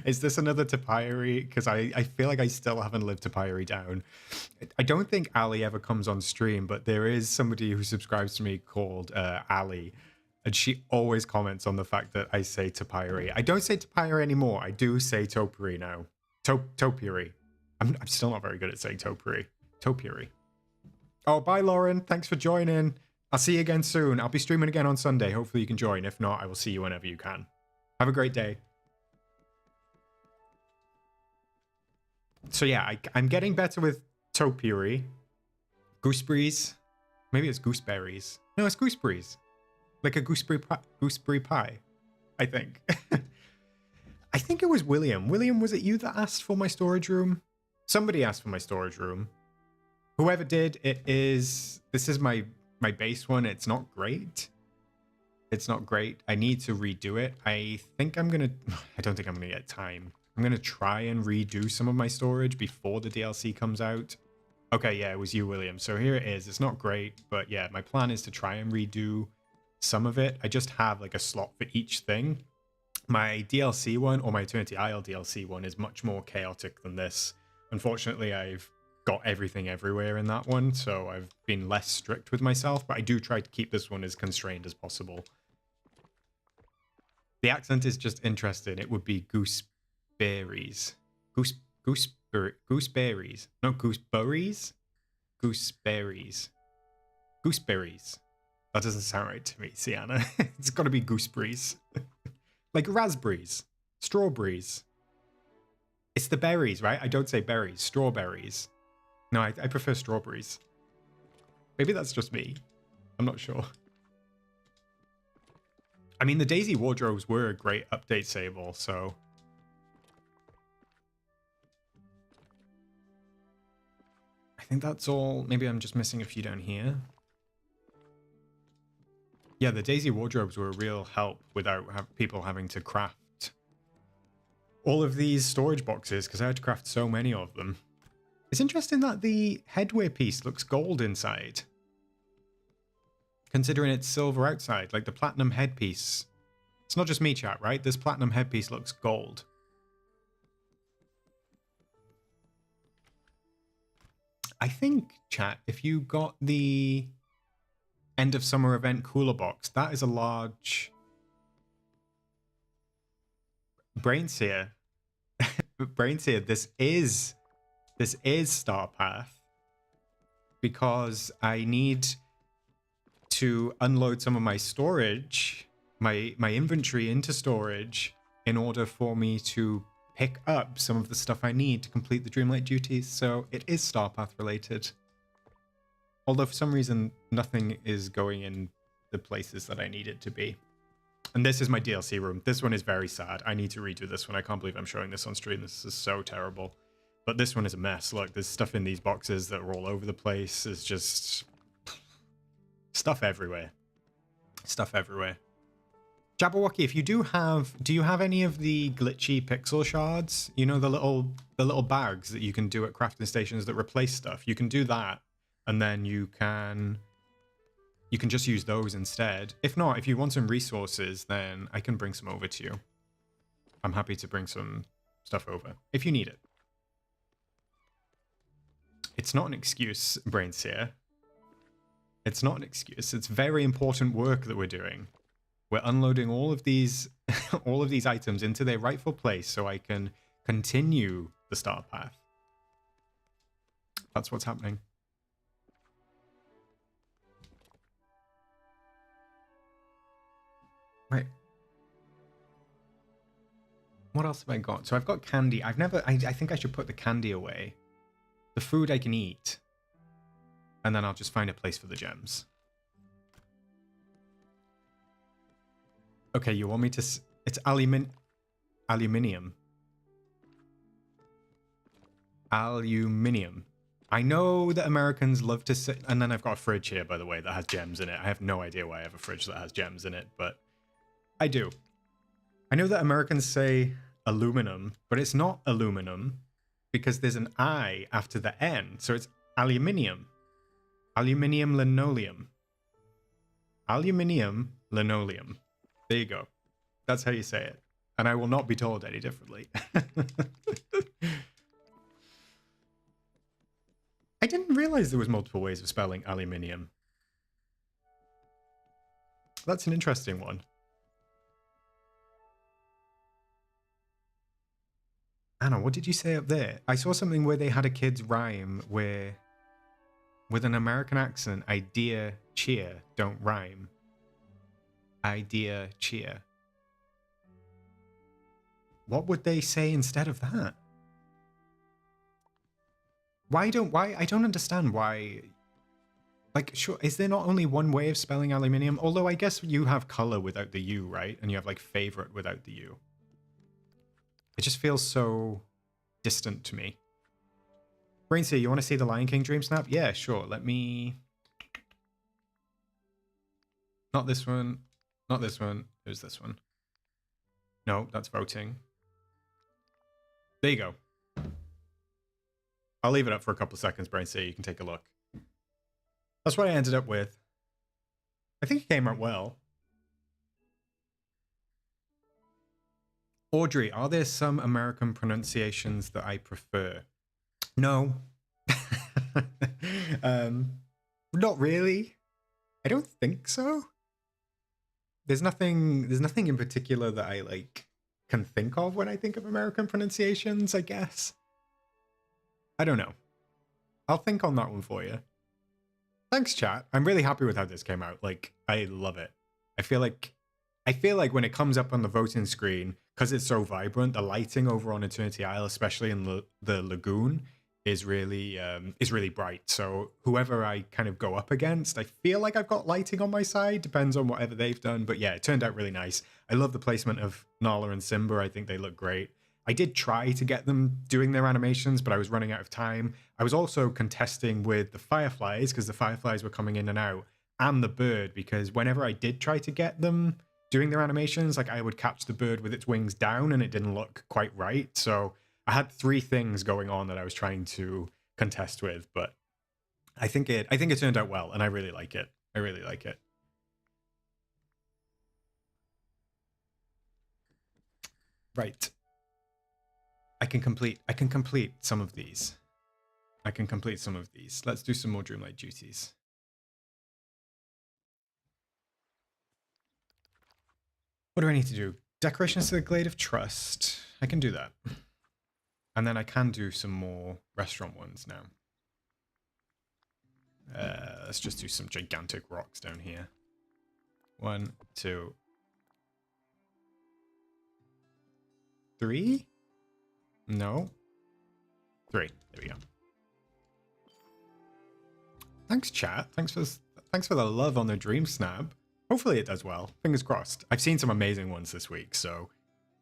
Is this another Tapiri? Because I feel like I still haven't lived Tapiri down. I don't think Ali ever comes on stream, but there is somebody who subscribes to me called Ali, and she always comments on the fact that I say Tapiri. I don't say Tapiri anymore. I do say Topiary now. Topiary. I'm still not very good at saying Topiary. Topiary. Oh, bye, Lauren. Thanks for joining. I'll see you again soon. I'll be streaming again on Sunday. Hopefully you can join. If not, I will see you whenever you can. Have a great day. So yeah, I'm getting better with topiary. Gooseberries. Maybe it's gooseberries. No, it's gooseberries. Like a gooseberry pie, I think. I think it was William. William, was it you that asked for my storage room? Somebody asked for my storage room. Whoever did, this is my base one. It's not great. It's not great. I need to redo it. I don't think I'm gonna get time. I'm gonna try and redo some of my storage before the DLC comes out. Okay, yeah, it was you, William. So here it is. It's not great, but yeah, my plan is to try and redo some of it. I just have like a slot for each thing. My DLC one, or my Eternity Isle DLC one, is much more chaotic than this. Unfortunately, I've got everything everywhere in that one, so I've been less strict with myself, but I do try to keep this one as constrained as possible. The accent is just interesting. It would be gooseberries. Gooseberries. No, gooseberries? Gooseberries. Gooseberries. That doesn't sound right to me, Sienna. It's got to be gooseberries. Like raspberries. Strawberries. It's the berries, right? I don't say berries. Strawberries. No, I prefer strawberries. Maybe that's just me. I'm not sure. I mean, the Daisy wardrobes were a great update sable, so... I think that's all. Maybe I'm just missing a few down here. Yeah, the Daisy wardrobes were a real help without people having to craft all of these storage boxes, because I had to craft so many of them. It's interesting that the headwear piece looks gold inside, considering it's silver outside, like the platinum headpiece. It's not just me, chat, right? This platinum headpiece looks gold. I think, chat, if you got the end of summer event cooler box, that is a large... Brainseer. Brainseer, this is Star Path, because I need to unload some of my storage, my inventory into storage, in order for me to pick up some of the stuff I need to complete the Dreamlight duties. So it is Star Path related. Although for some reason, nothing is going in the places that I need it to be. And this is my DLC room. This one is very sad. I need to redo this one. I can't believe I'm showing this on stream. This is so terrible. But this one is a mess. Look, there's stuff in these boxes that are all over the place. It's just... stuff everywhere. Stuff everywhere. Jabberwocky, if you do you have any of the glitchy pixel shards? You know, the little bags that you can do at crafting stations that replace stuff? You can do that, and then you can just use those instead. If not, if you want some resources, then I can bring some over to you. I'm happy to bring some stuff over, if you need it. It's not an excuse, Brainseer. It's not an excuse. It's very important work that we're doing. We're unloading all of these all of these items into their rightful place so I can continue the Star Path. That's what's happening. Right. What else have I got? So I've got candy. I think I should put the candy away. The food I can eat. And then I'll just find a place for the gems. Okay, you want me to... It's aluminium. Aluminium. I know that Americans love to say... And then I've got a fridge here, by the way, that has gems in it. I have no idea why I have a fridge that has gems in it, but I do. I know that Americans say aluminum, but it's not aluminum because there's an I after the N, so it's aluminium. Aluminium linoleum. Aluminium linoleum. There you go. That's how you say it. And I will not be told any differently. I didn't realize there was multiple ways of spelling aluminium. That's an interesting one. Anna, what did you say up there? I saw something where they had a kid's rhyme where, with an American accent, idea cheer don't rhyme. Idea cheer. What would they say instead of that? Why I don't understand why. Like, sure, is there not only one way of spelling aluminium? Although I guess you have color without the U, right? And you have like favorite without the U. It just feels so distant to me. Brainseer, you want to see the Lion King Dream Snap? Yeah, sure. Let me... Not this one. Not this one. Who's this one? No, that's voting. There you go. I'll leave it up for a couple seconds, Brainseer. You can take a look. That's what I ended up with. I think it came out well. Audrey, are there some American pronunciations that I prefer? No. Not really. I don't think so. There's nothing in particular that I like can think of when I think of American pronunciations, I guess. I don't know. I'll think on that one for you. Thanks, chat. I'm really happy with how this came out. Like, I love it. I feel like when it comes up on the voting screen, because it's so vibrant, the lighting over on Eternity Isle, especially in the lagoon, is really bright. So whoever I kind of go up against, I feel like I've got lighting on my side. Depends on whatever they've done. But yeah, it turned out really nice. I love the placement of Nala and Simba. I think they look great. I did try to get them doing their animations, but I was running out of time. I was also contesting with the fireflies because the fireflies were coming in and out, and the bird, because whenever I did try to get them doing their animations, like I would catch the bird with its wings down and it didn't look quite right. So I had 3 things going on that I was trying to contest with, but I think it turned out well, and I really like it. I really like it. Right. I can complete some of these. Let's do some more Dreamlight duties. What do I need to do? Decorations to the Glade of Trust. I can do that. And then I can do some more restaurant ones now. Let's just do some gigantic rocks down here. 1, 2, 3? No. 3. There we go. Thanks, chat. Thanks for the love on the Dream Snap. Hopefully it does well. Fingers crossed. I've seen some amazing ones this week, so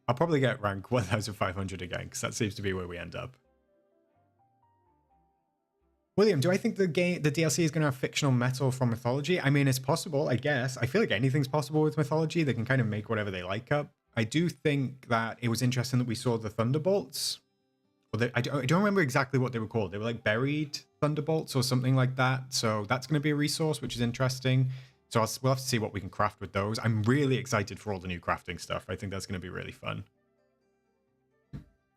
I'll probably get rank 1500 again, because that seems to be where we end up. William, do I think the DLC is going to have fictional metal from mythology? I mean, it's possible, I guess. I feel like anything's possible with mythology. They can kind of make whatever they like up. I do think that it was interesting that we saw the Thunderbolts. I don't remember exactly what they were called. They were like buried Thunderbolts or something like that. So that's going to be a resource, which is interesting. So we'll have to see what we can craft with those. I'm really excited for all the new crafting stuff. I think that's going to be really fun.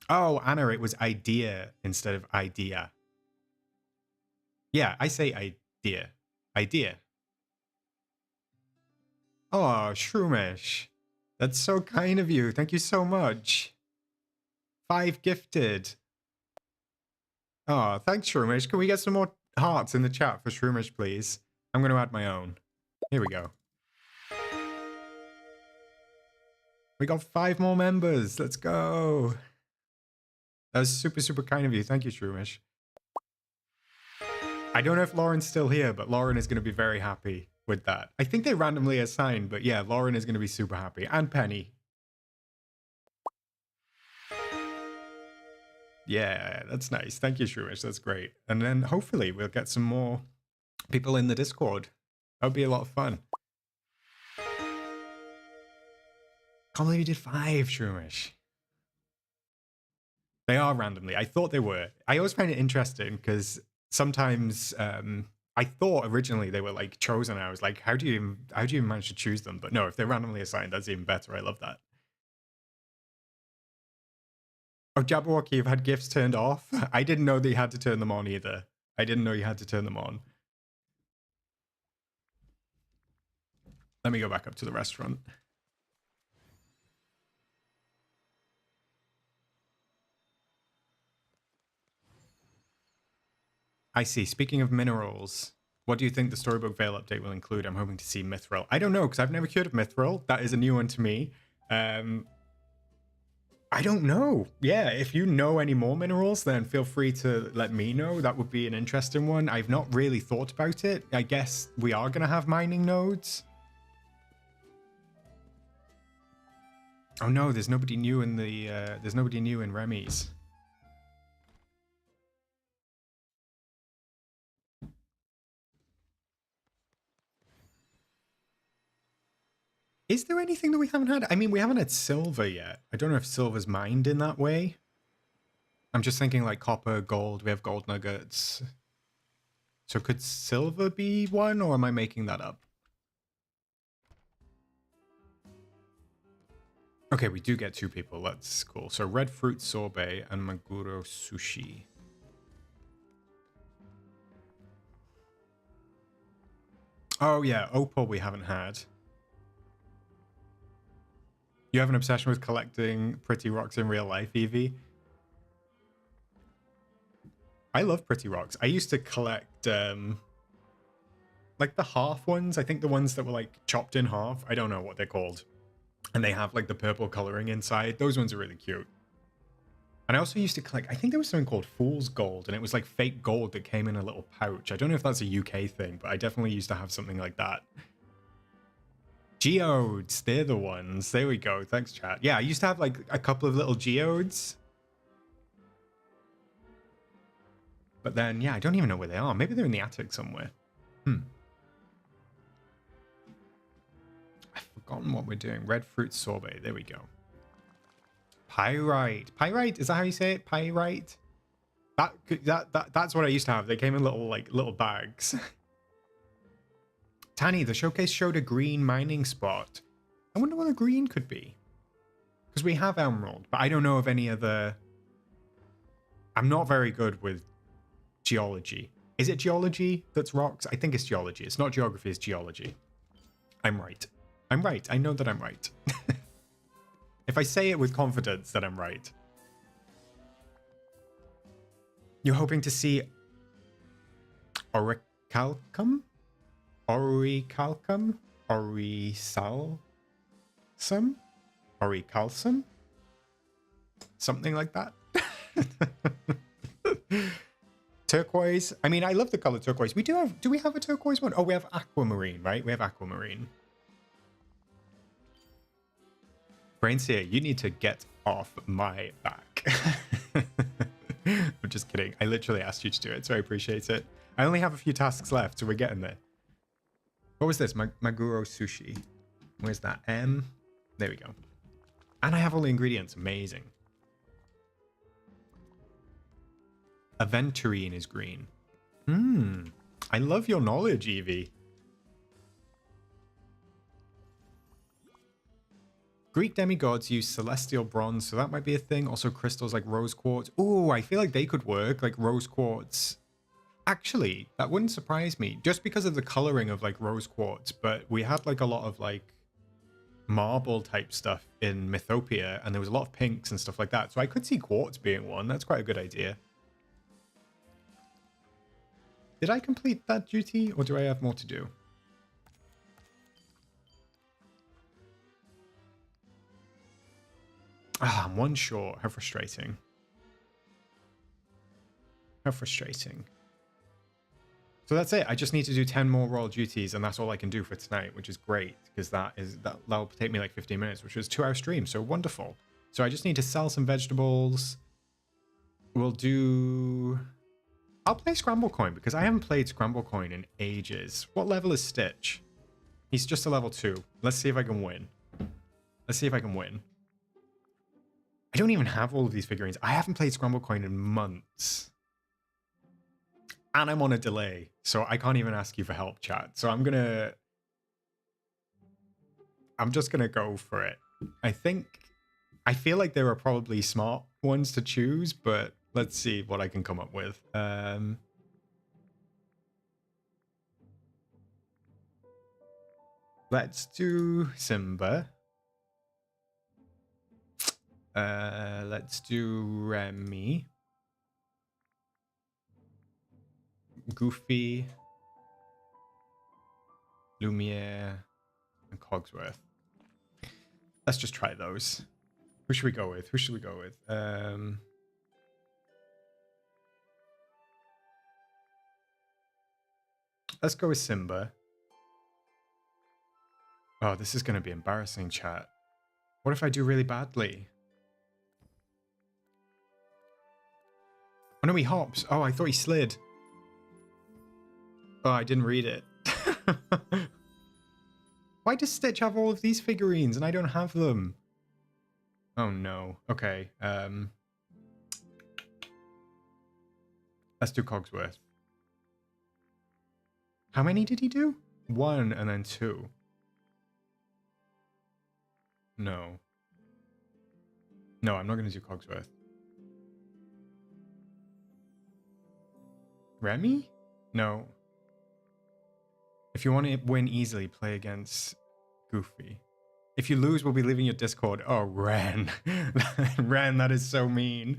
Oh, Anna, it was idea instead of idea. Yeah, I say idea. Idea. Oh, Shroomish. That's so kind of you. Thank you so much. 5 gifted. Oh, thanks, Shroomish. Can we get some more hearts in the chat for Shroomish, please? I'm going to add my own. Here we go. We got 5 more members. Let's go. That was super, super kind of you. Thank you, Shroomish. I don't know if Lauren's still here, but Lauren is going to be very happy with that. I think they randomly assigned, but yeah, Lauren is going to be super happy. And Penny. Yeah, that's nice. Thank you, Shroomish. That's great. And then hopefully we'll get some more people in the Discord. That would be a lot of fun. Can't believe you did 5, Shroomish. They are randomly. I thought they were. I always find it interesting because sometimes I thought originally they were like chosen. I was like, how do you manage to choose them? But no, if they're randomly assigned, that's even better. I love that. Oh, Jabberwocky, you've had gifts turned off? I didn't know that you had to turn them on either. I didn't know you had to turn them on. Let me go back up to the restaurant. I see. Speaking of minerals, What do you think the Storybook Vale update will include? I'm hoping to see Mithril. I don't know, because I've never cured of Mithril. That is a new one to me. I don't know. Yeah, if you know any more minerals, then feel free to let me know. That would be an interesting one. I've not really thought about it. I guess we are going to have mining nodes. Oh no, there's nobody new in the there's nobody new in Remy's. Is there anything that we haven't had? I mean, we haven't had silver yet. I don't know if silver's mined in that way. I'm just thinking like copper, gold. We have gold nuggets. So could silver be one, or am I making that up? Okay, we do get 2 people. That's cool. So red fruit sorbet and maguro sushi. Oh yeah, opal we haven't had. You have an obsession with collecting pretty rocks in real life, Evie? I love pretty rocks. I used to collect like the half ones. I think the ones that were like chopped in half. I don't know what they're called. And they have like the purple coloring inside. Those ones are really cute. And I also used to collect, I think there was something called Fool's Gold, and it was like fake gold that came in a little pouch. I don't know if that's a UK thing, but I definitely used to have something like that. Geodes, they're the ones. There we go. Thanks, chat. Yeah, I used to have like a couple of little geodes. But then, yeah, I don't even know where they are. Maybe they're in the attic somewhere. I've forgotten what we're doing. Red fruit sorbet. There we go. Pyrite. Pyrite? Is that how you say it? Pyrite? That's what I used to have. They came in little bags. Tanny, the showcase showed a green mining spot. I wonder what a green could be. Because we have emerald, but I don't know of any other... I'm not very good with geology. Is it geology that's rocks? I think it's geology. It's not geography, it's geology. I'm right. I'm right. I know that I'm right. If I say it with confidence, then I'm right. You're hoping to see orichalcum? Orichalcum? Orisalsum? Orichalcum? Something like that. Turquoise. I mean, I love the color turquoise. Do we have a turquoise one? Oh, we have aquamarine, right? We have aquamarine. Brainseer, you need to get off my back. I'm just kidding. I literally asked you to do it, so I appreciate it. I only have a few tasks left, so we're getting there. What was this? Maguro sushi. Where's that? M. There we go. And I have all the ingredients. Amazing. Aventurine is green. I love your knowledge, Evie. Greek demigods use celestial bronze, so that might be a thing. Also crystals like rose quartz. Ooh, I feel like they could work, like rose quartz. Actually, that wouldn't surprise me, just because of the coloring of like rose quartz, but we had like a lot of like marble type stuff in Mythopia, and there was a lot of pinks and stuff like that, so I could see quartz being one. That's quite a good idea. Did I complete that duty, or do I have more to do? Ah, I'm one short. How frustrating. How frustrating. So that's it. I just need to do 10 more royal duties, and that's all I can do for tonight, which is great, because that'll take me like 15 minutes, which was a 2-hour stream, so wonderful. So I just need to sell some vegetables. I'll play Scramble Coin, because I haven't played Scramble Coin in ages. What level is Stitch? He's just a level 2. Let's see if I can win. Let's see if I can win. I don't even have all of these figurines. I haven't played Scramble Coin in months. And I'm on a delay, so I can't even ask you for help, chat. So I'm just gonna go for it. I feel like there are probably smart ones to choose, but let's see what I can come up with. Let's do Simba. Let's do Remy. Goofy. Lumiere, and Cogsworth. Let's just try those. Who should we go with? Who should we go with? Let's go with Simba. Oh, this is going to be embarrassing, chat. What if I do really badly? Oh no, he hops. Oh, I thought he slid. Oh, I didn't read it. Why does Stitch have all of these figurines and I don't have them? Oh no. Okay. Let's do Cogsworth. How many did he do? 1 and then 2. No. No, I'm not going to do Cogsworth. Remy? No. If you want to win easily, play against Goofy. If you lose, we'll be leaving your Discord. Oh, Ren. Ren, that is so mean.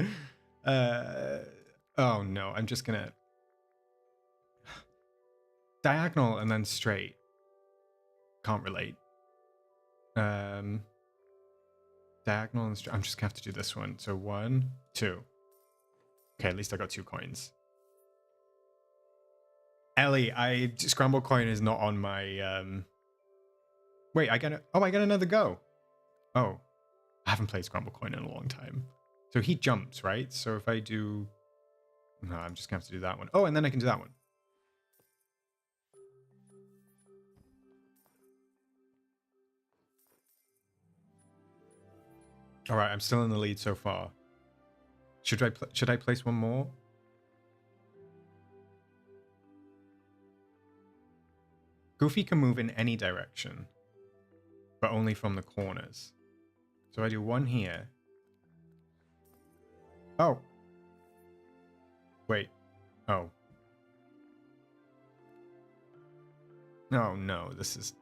Oh no, I'm just gonna... Diagonal and then straight. Can't relate. Diagonal and straight. I'm just gonna have to do this one. So 1, 2. Okay, at least I got 2 coins. Ellie, Scramble Coin is not on my... Wait, I get another go. Oh, I haven't played Scramble Coin in a long time. So he jumps, right? So if I do... No, I'm just gonna have to do that one. Oh, and then I can do that one. All right, I'm still in the lead so far. Should I place one more? Goofy can move in any direction, but only from the corners. So I do 1 here. Oh. Wait. Oh. Oh no, this is...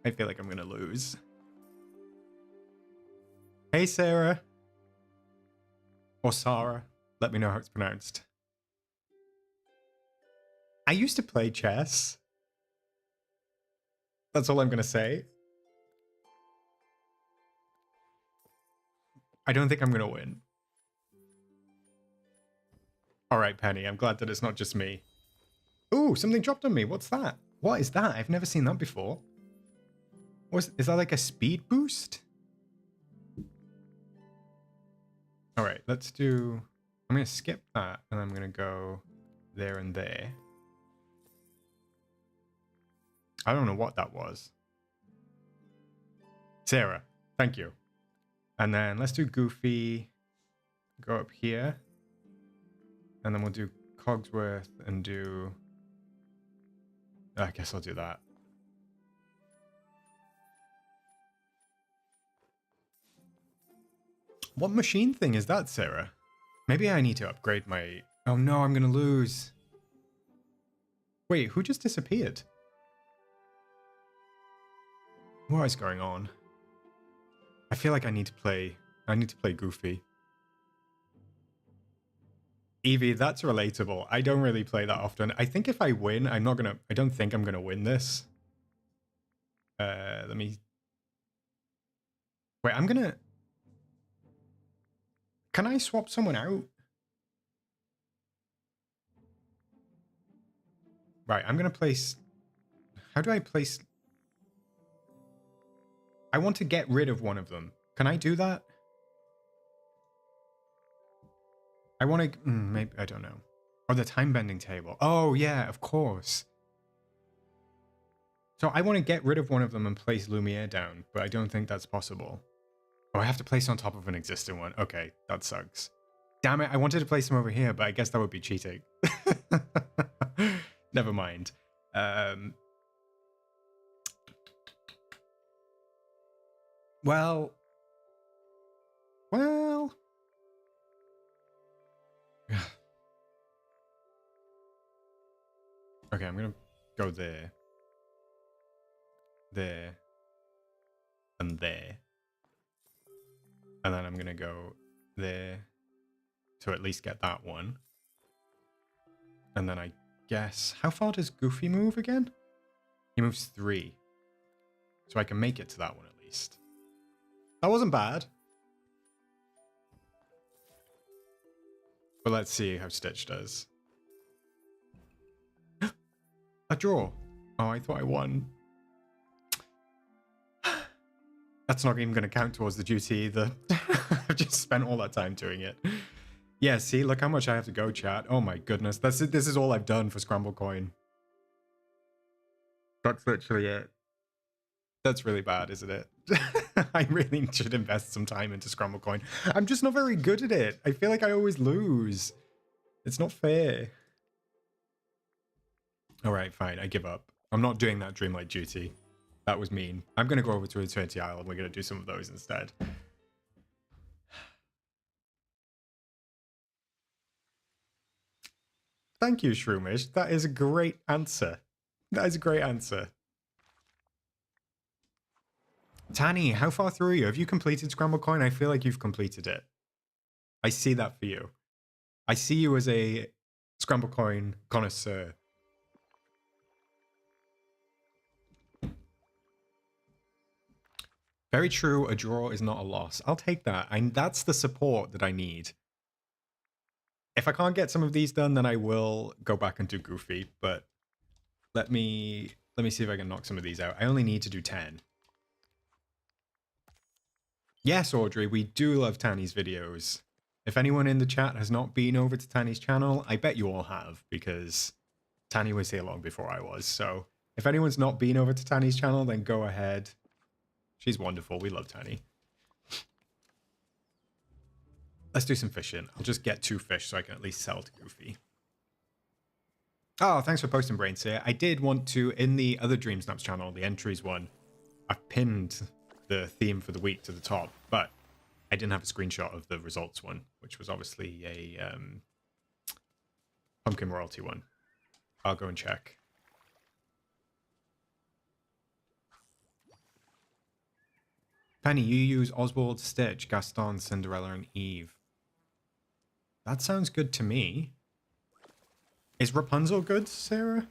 I feel like I'm gonna lose. Hey, Sarah. Or Sarah. Let me know how it's pronounced. I used to play chess. That's all I'm gonna say. I don't think I'm gonna win. Alright, Penny, I'm glad that it's not just me. Ooh, something dropped on me. What's that? What is that? I've never seen that before. Is that like a speed boost? Alright, let's do... I'm gonna skip that, and I'm gonna go there and there. I don't know what that was. Sarah, thank you. And then let's do Goofy. Go up here. And then we'll do Cogsworth and do... I guess I'll do that. What machine thing is that, Sarah? Maybe I need to upgrade my... Oh no, I'm gonna lose. Wait, who just disappeared? What is going on? I feel like I need to play Goofy. Evie, that's relatable. I don't really play that often. I think if I win, I don't think I'm gonna win this. Let me... Wait, I'm gonna... Can I swap someone out? Right, I'm gonna place... How do I place... I want to get rid of one of them. Can I do that? I want to... maybe... I don't know. Or the time-bending table. Oh, yeah, of course. So I want to get rid of one of them and place Lumiere down, but I don't think that's possible. Oh, I have to place on top of an existing one. Okay, that sucks. Damn it, I wanted to place them over here, but I guess that would be cheating. Never mind. Well... Okay, I'm gonna go there. There. And there. And then I'm gonna go there to at least get that one. And then I guess... How far does Goofy move again? He moves 3. So I can make it to that one at least. That wasn't bad. But let's see how Stitch does. A draw. Oh, I thought I won. That's not even going to count towards the duty either. I've just spent all that time doing it. Yeah, see, look how much I have to go, chat. Oh my goodness. This is all I've done for Scramble Coin. That's literally it. That's really bad, isn't it? I really should invest some time into Scramble Coin. I'm just not very good at it. I feel like I always lose. It's not fair. All right, fine. I give up. I'm not doing that Dreamlight duty. That was mean. I'm going to go over to Eternity Isle and we're going to do some of those instead. Thank you, Shroomish. That is a great answer. That is a great answer. Tanny, how far through are you? Have you completed Scramble Coin? I feel like you've completed it. I see that for you. I see you as a Scramble Coin connoisseur. Very true, a draw is not a loss. I'll take that. That's the support that I need. If I can't get some of these done, then I will go back and do Goofy, but let me see if I can knock some of these out. I only need to do 10. Yes, Audrey, we do love Tanny's videos. If anyone in the chat has not been over to Tanny's channel, I bet you all have, because Tanny was here long before I was. So if anyone's not been over to Tanny's channel, then go ahead. She's wonderful. We love Tanny. Let's do some fishing. I'll just get 2 fish so I can at least sell to Goofy. Oh, thanks for posting, Brainseer. I did want to, in the other DreamSnaps channel, the entries one, I've pinned the theme for the week to the top, but I didn't have a screenshot of the results one, which was obviously a pumpkin royalty one. I'll go and check. Penny, you use Oswald, Stitch, Gaston, Cinderella, and Eve. That sounds good to me. Is Rapunzel good, Sarah?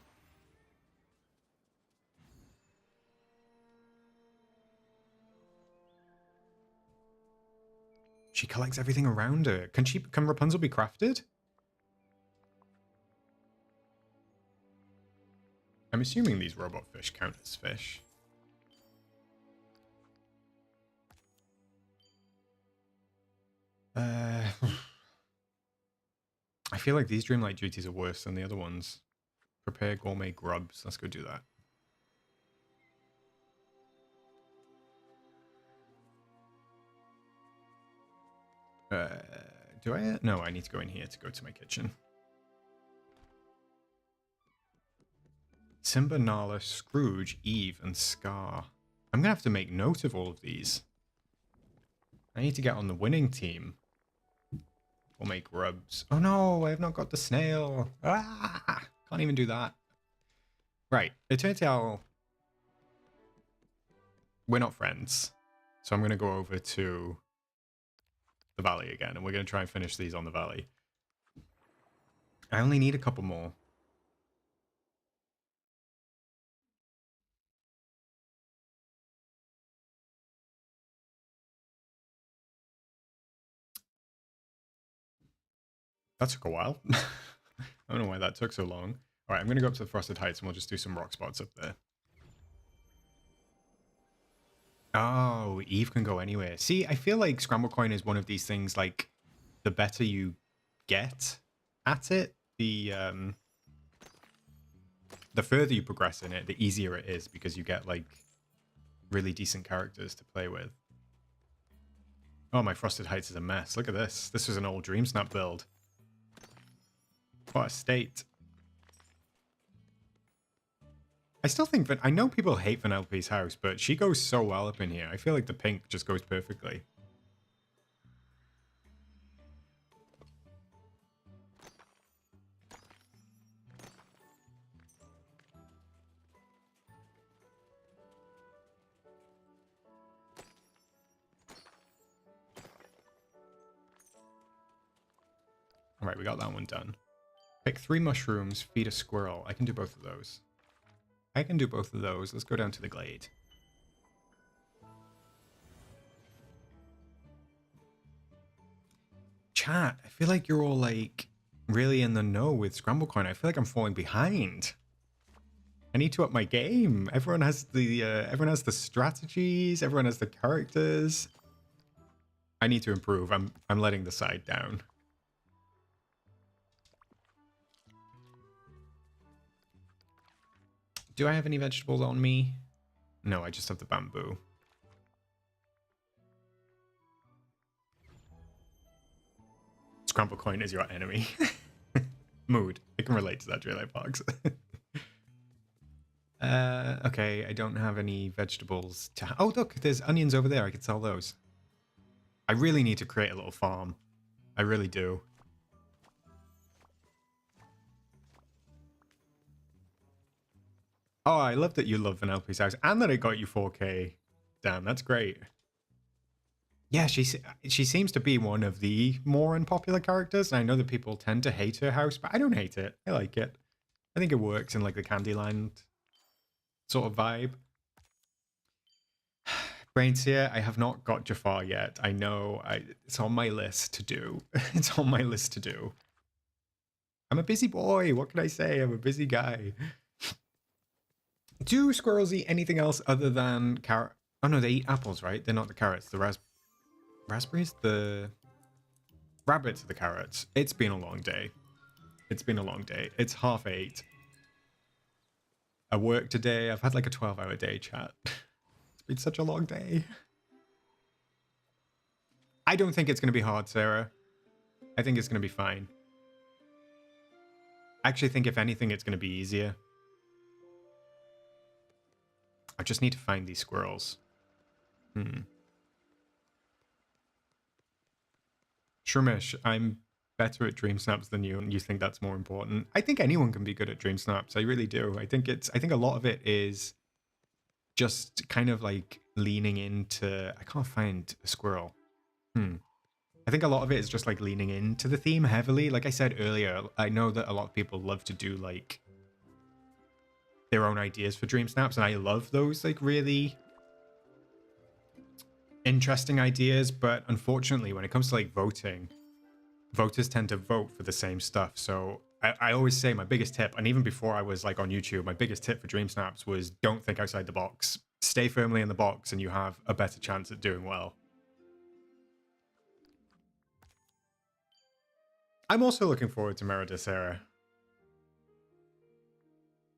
She collects everything around her. Can Rapunzel be crafted? I'm assuming these robot fish count as fish. I feel like these Dreamlight duties are worse than the other ones. Prepare gourmet grubs. Let's go do that. Do I? No, I need to go in here to go to my kitchen. Simba, Nala, Scrooge, Eve, and Scar. I'm going to have to make note of all of these. I need to get on the winning team. We'll make grubs. Oh no, I have not got the snail. Ah, can't even do that. Right, Eternity Owl. We're not friends. So I'm going to go over to the valley again, and we're going to try and finish these on the valley. I only need a couple more. That took a while. I don't know why that took so long. All right, I'm going to go up to the Frosted Heights, and we'll just do some rock spots up there. Oh, Eve can go anywhere. See, I feel like Scramble Coin is one of these things, like, the better you get at it, the further you progress in it, the easier it is, because you get, like, really decent characters to play with. Oh, my Frosted Heights is a mess. Look at this. This was an old DreamSnap build. What a state. I still think that I know people hate Vanellope's house, but she goes so well up in here. I feel like the pink just goes perfectly. All right, we got that one done. Pick 3 mushrooms, feed a squirrel. I can do both of those. I can do both of those. Let's go down to the glade. Chat, I feel like you're all like really in the know with Scramble Coin. I feel like I'm falling behind. I need to up my game. Everyone has the strategies. Everyone has the characters. I need to improve. I'm letting the side down. Do I have any vegetables on me? No, I just have the bamboo. Scramble Coin is your enemy. Mood. I can relate to that, Dreamlight Fox. Okay, I don't have any vegetables to... Oh, look, there's onions over there. I could sell those. I really need to create a little farm. I really do. Oh, I love that you love Vanellope's house and that it got you 4K. Damn, that's great. Yeah, she seems to be one of the more unpopular characters. And I know that people tend to hate her house, but I don't hate it. I like it. I think it works in like the Candyland sort of vibe. Brainseer, I have not got Jafar yet. I know it's on my list to do. It's on my list to do. I'm a busy boy. What can I say? I'm a busy guy. Do squirrels eat anything else other than carrot? Oh no, they eat apples, right? They're not the carrots. The raspberries? The rabbits are the carrots. It's been a long day. It's been a long day. It's 8:30. I work today. I've had like a 12-hour day, chat. It's been such a long day. I don't think it's going to be hard, Sarah. I think it's going to be fine. I actually think if anything, it's going to be easier. I just need to find these squirrels. Shroomish, I'm better at DreamSnaps than you, and you think that's more important. I think anyone can be good at DreamSnaps. I really do. I think a lot of it is just kind of like leaning into... I can't find a squirrel. I think a lot of it is just like leaning into the theme heavily. Like I said earlier, I know that a lot of people love to do like their own ideas for DreamSnaps, and I love those like really interesting ideas, but unfortunately when it comes to like voting, voters tend to vote for the same stuff. So I always say my biggest tip, and even before I was like on YouTube, my biggest tip for DreamSnaps was don't think outside the box. Stay firmly in the box and you have a better chance at doing well. I'm also looking forward to Merida Sarah.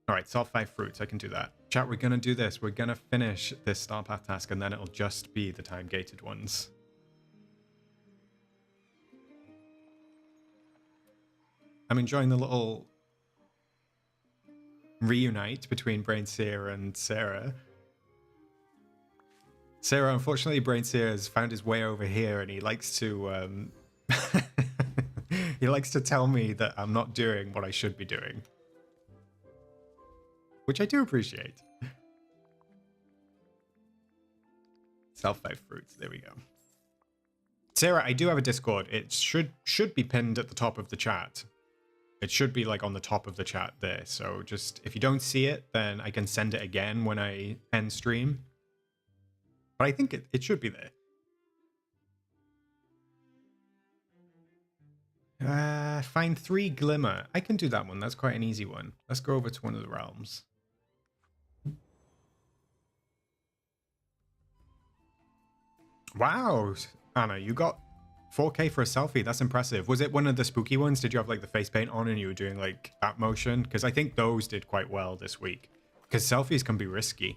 All right, solve 5 fruits. I can do that. Chat, we're going to do this. We're going to finish this Star Path task, and then it'll just be the time-gated ones. I'm enjoying the little reunite between Brainseer and Sarah. Sarah, unfortunately, Brainseer has found his way over here, and he likes to... he likes to tell me that I'm not doing what I should be doing. Which I do appreciate. Sell 5 fruits. There we go. Sarah, I do have a Discord. It should be pinned at the top of the chat. It should be like on the top of the chat there. So just if you don't see it, then I can send it again when I end stream. But I think it should be there. Find 3 glimmer. I can do that one. That's quite an easy one. Let's go over to one of the realms. Wow, Anna, you got 4K for a selfie. That's impressive. Was it one of the spooky ones? Did you have like the face paint on and you were doing like that motion? Because I think those did quite well this week. Because selfies can be risky.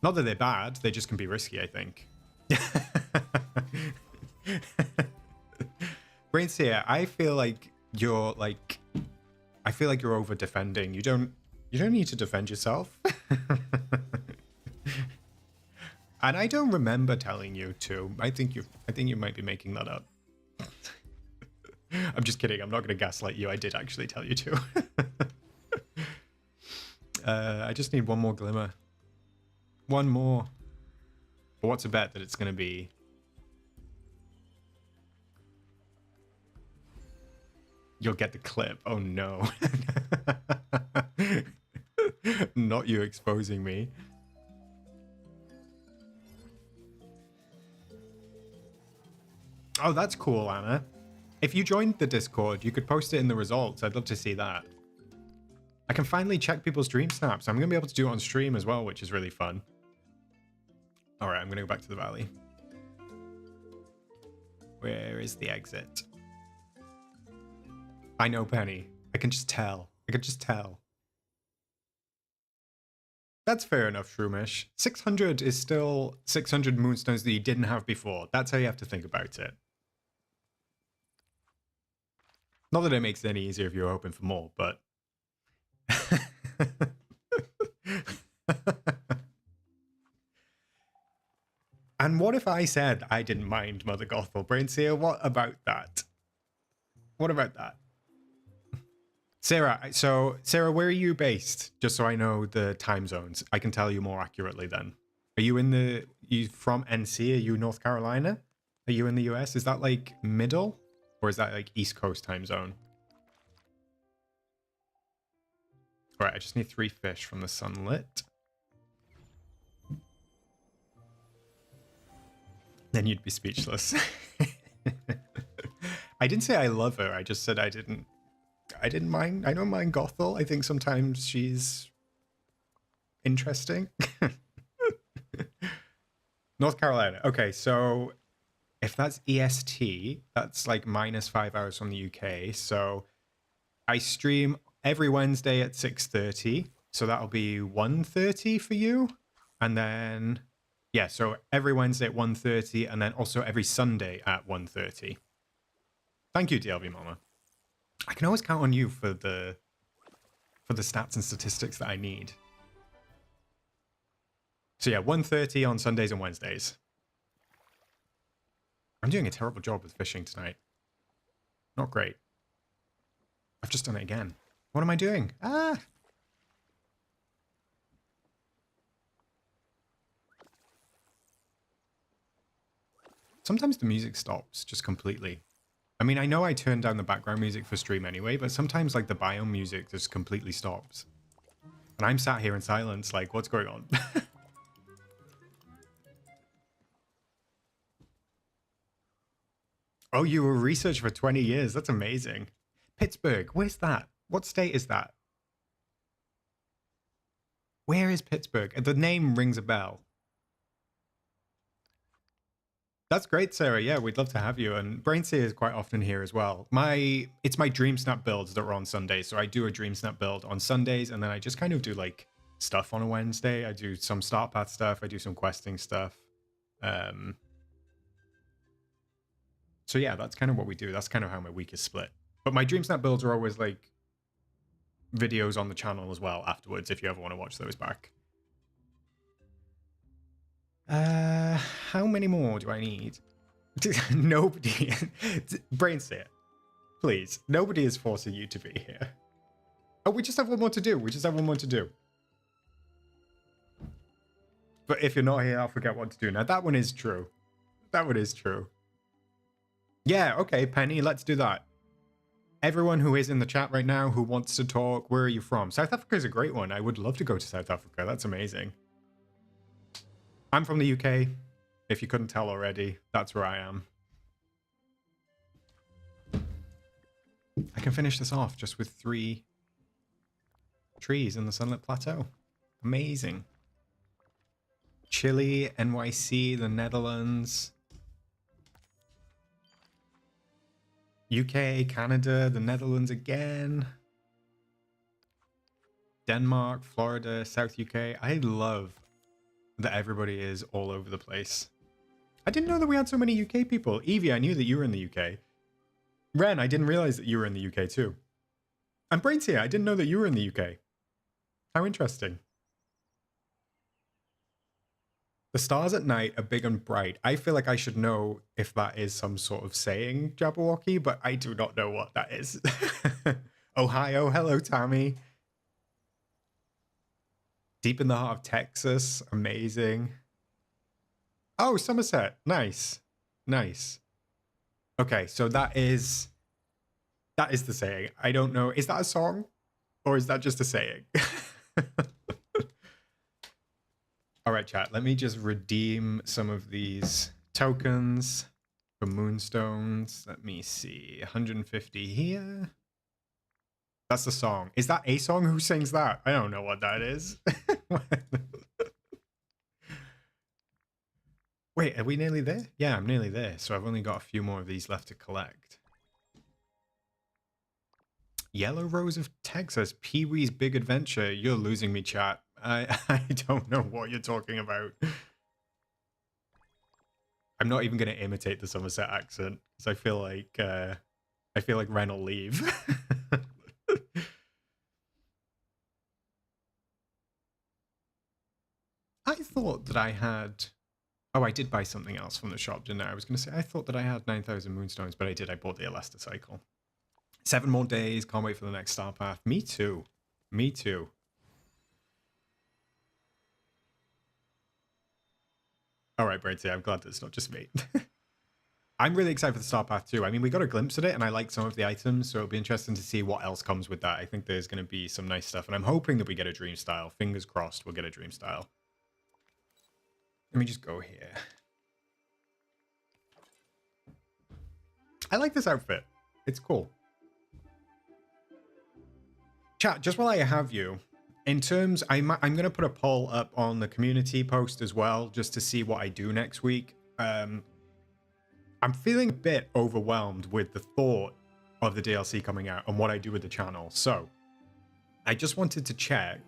Not that they're bad, they just can be risky, I think. Brainseer, I feel like you're over defending. You don't need to defend yourself. And I don't remember telling you to. I think you might be making that up. I'm just kidding. I'm not going to gaslight you. I did actually tell you to. I just need one more glimmer. One more. But what's a bet that it's going to be? You'll get the clip. Oh no. Not you exposing me. Oh, that's cool, Anna. If you joined the Discord, you could post it in the results. I'd love to see that. I can finally check people's dream snaps. I'm going to be able to do it on stream as well, which is really fun. All right, I'm going to go back to the valley. Where is the exit? I know, Penny. I can just tell. I can just tell. That's fair enough, Shroomish. 600 is still 600 moonstones that you didn't have before. That's how you have to think about it. Not that it makes it any easier if you're hoping for more, but... And what if I said I didn't mind Mother Gothel? Brainseer, what about that? What about that? Sarah, so Sarah, where are you based? Just so I know the time zones. I can tell you more accurately then. Are you you from NC? Are you North Carolina? Are you in the US? Is that like middle? Or is that like East Coast time zone? All right, I just need 3 fish from the sunlit. Then you'd be speechless. I didn't say I love her. I just said I didn't mind. I don't mind Gothel. I think sometimes she's interesting. North Carolina. Okay, so if that's EST, that's like -5 hours from the UK. So I stream every Wednesday at 6:30. So that'll be 1:30 for you. And then... yeah, so every Wednesday at 1:30 and then also every Sunday at 1:30. Thank you, DLV Mama. I can always count on you for the stats and statistics that I need. So yeah, 1:30 on Sundays and Wednesdays. I'm doing a terrible job with fishing tonight. Not great. I've just done it again. What am I doing? Ah! Sometimes the music stops just completely. I mean, I know I turned down the background music for stream anyway, but sometimes like the biome music just completely stops. And I'm sat here in silence like, what's going on? Oh, you were research for 20 years. That's amazing. Pittsburgh, where's that? What state is that? Where is Pittsburgh? The name rings a bell. That's great, Sarah. Yeah, we'd love to have you. And Brainseer is quite often here as well. It's my DreamSnap builds that are on Sundays. So I do a DreamSnap build on Sundays, and then I just kind of do like stuff on a Wednesday. I do some start path stuff. I do some questing stuff. So yeah, that's kind of what we do. That's kind of how my week is split. But my DreamSnap builds are always like videos on the channel as well afterwards, if you ever want to watch those back. How many more do I need? Nobody. Brainseer, please. Nobody is forcing you to be here. Oh, we just have one more to do. We just have one more to do. But if you're not here, I'll forget what to do. Now, that one is true. That one is true. Yeah, okay, Penny, let's do that. Everyone who is in the chat right now who wants to talk, where are you from? South Africa is a great one. I would love to go to South Africa. That's amazing. I'm from the UK. If you couldn't tell already, that's where I am. I can finish this off just with 3 trees in the Sunlit Plateau. Amazing. Chile, NYC, the Netherlands, UK, Canada, the Netherlands again, Denmark, Florida, South UK. I love that everybody is all over the place. I didn't know that we had so many UK people. Evie, I knew that you were in the UK. Ren, I didn't realize that you were in the UK too. And Brainseer, I didn't know that you were in the UK. How interesting. The stars at night are big and bright. I feel like I should know if that is some sort of saying, Jabberwocky, but I do not know what that is. Ohio, hello, Tammy. Deep in the heart of Texas, amazing. Oh, Somerset, nice, nice. Okay, so that is the saying. I don't know, is that a song? Or is that just a saying? All right, chat. Let me just redeem some of these tokens for moonstones. Let me see. 150 here. That's the song. Is that a song? Who sings that? I don't know what that is. Wait, are we nearly there? Yeah, I'm nearly there. So I've only got a few more of these left to collect. Yellow Rose of Texas, Pee-wee's Big Adventure. You're losing me, chat. I don't know what you're talking about. I'm not even going to imitate the Somerset accent because I feel like Ren will leave. I thought that I had. Oh, I did buy something else from the shop, didn't I? I was going to say I thought that I had 9,000 moonstones, but I did. I bought the Elasticycle. 7 more days. Can't wait for the next star path. Me too. Me too. All right, Brady. I'm glad that it's not just me. I'm really excited for the Star Path too. I mean, we got a glimpse at it, and I like some of the items, so it'll be interesting to see what else comes with that. I think there's going to be some nice stuff, and I'm hoping that we get a Dream Style. Fingers crossed we'll get a Dream Style. Let me just go here. I like this outfit. It's cool. Chat, just while I have you, in terms, I'm going to put a poll up on the community post as well, just to see what I do next week. I'm feeling a bit overwhelmed with the thought of the DLC coming out and what I do with the channel. So I just wanted to check.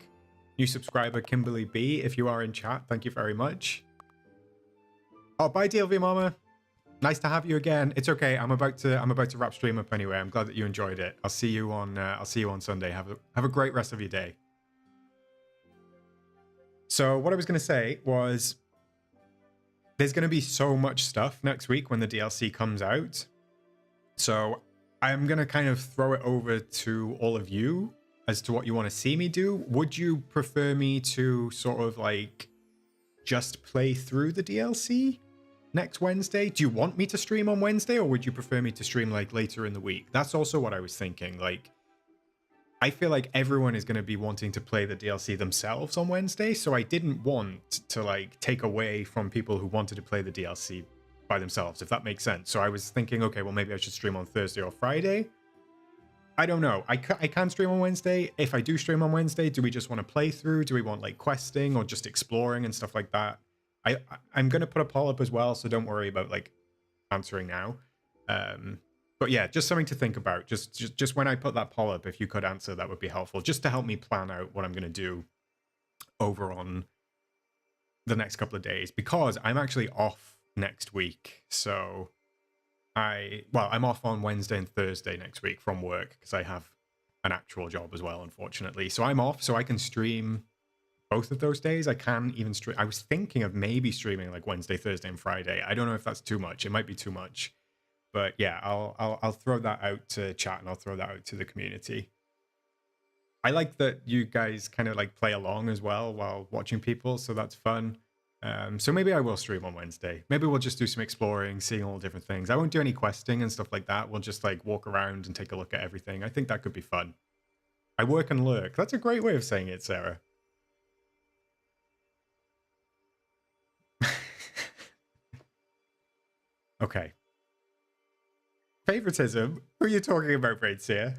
New subscriber Kimberly B, if you are in chat, thank you very much. Oh, bye DLV Mama. Nice to have you again. It's okay. I'm about to wrap stream up anyway. I'm glad that you enjoyed it. I'll see you on Sunday. Have a great rest of your day. So what I was going to say was there's going to be so much stuff next week when the DLC comes out. So I'm going to kind of throw it over to all of you as to what you want to see me do. Would you prefer me to sort of like just play through the DLC next Wednesday? Do you want me to stream on Wednesday, or would you prefer me to stream like later in the week? That's also what I was thinking. Like, I feel like everyone is going to be wanting to play the DLC themselves on Wednesday, so I didn't want to like take away from people who wanted to play the DLC by themselves, if that makes sense. So I was thinking, okay, well, maybe I should stream on Thursday or Friday. I don't know. I can stream on Wednesday. If I do stream on Wednesday, do we just want to play through? Do we want like questing or just exploring and stuff like that? I'm going to put a poll up as well, so don't worry about like answering now. But yeah, just something to think about. Just when I put that poll up, if you could answer, that would be helpful, just to help me plan out what I'm going to do over on the next couple of days, because I'm actually off next week. So I'm off on Wednesday and Thursday next week from work because I have an actual job as well, unfortunately. So I'm off, so I can stream both of those days. I can even stream. I was thinking of maybe streaming like Wednesday, Thursday, and Friday. I don't know if that's too much. It might be too much. But yeah, I'll throw that out to chat, and I'll throw that out to the community. I like that you guys kind of like play along as well while watching people, so that's fun. So maybe I will stream on Wednesday. Maybe we'll just do some exploring, seeing all different things. I won't do any questing and stuff like that. We'll just like walk around and take a look at everything. I think that could be fun. I work and lurk. That's a great way of saying it, Sarah. Okay. Favoritism? Who are you talking about, Braidseer?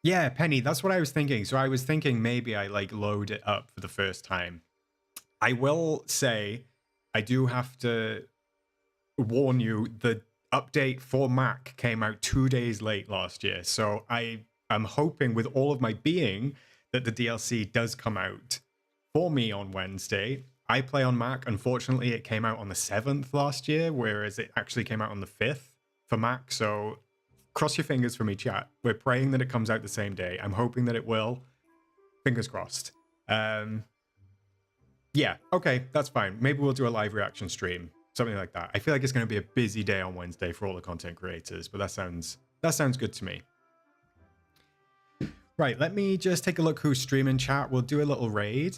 Yeah, Penny, that's what I was thinking. So I was thinking maybe I like load it up for the first time. I will say I do have to warn you, the update for Mac came out 2 days late last year. So I am hoping with all of my being that the DLC does come out for me on Wednesday. I play on Mac. Unfortunately, it came out on the 7th last year, whereas it actually came out on the 5th for Mac. So cross your fingers for me, chat. We're praying that it comes out the same day. I'm hoping that it will. Fingers crossed. Yeah, okay, that's fine. Maybe we'll do a live reaction stream, something like that. I feel like it's going to be a busy day on Wednesday for all the content creators, but that sounds good to me. Right, let me just take a look who's streaming, chat. We'll do a little raid.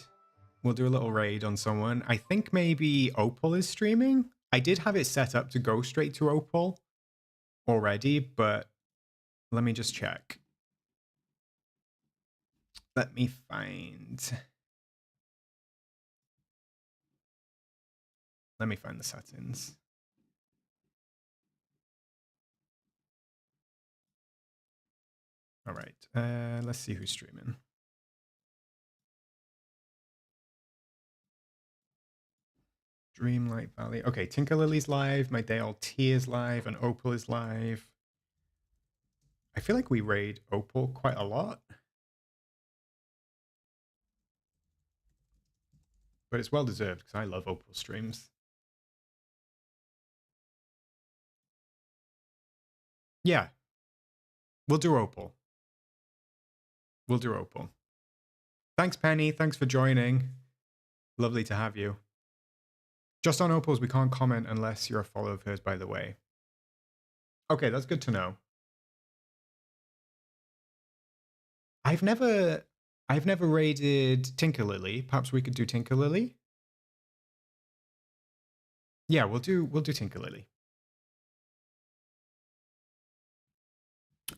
We'll do a little raid on someone. I think maybe Opal is streaming. I did have it set up to go straight to Opal already, but let me just check. Let me find Let me find the settings. All right. Let's see who's streaming. Dreamlight Valley. Okay, Tinker Lily's live. My Dale T is live, and Opal is live. I feel like we raid Opal quite a lot. But it's well deserved because I love Opal streams. Yeah. We'll do Opal. We'll do Opal. Thanks, Penny. Thanks for joining. Lovely to have you. Just on Opals, we can't comment unless you're a follower of hers, by the way. Okay, that's good to know. I've never raided Tinker Lily. Perhaps we could do Tinker Lily. Yeah, we'll do Tinker Lily.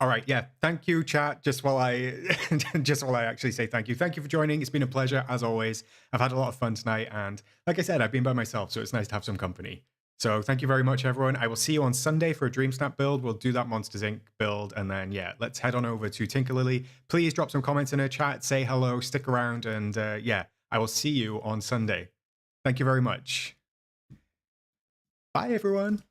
All right, yeah. Thank you, chat. Just while I actually say thank you. Thank you for joining. It's been a pleasure as always. I've had a lot of fun tonight, and like I said, I've been by myself, so it's nice to have some company. So thank you very much, everyone. I will see you on Sunday for a DreamSnap build. We'll do that Monsters Inc. build, and then yeah, let's head on over to Tinker Lily. Please drop some comments in her chat, say hello, stick around, and yeah, I will see you on Sunday. Thank you very much. Bye, everyone.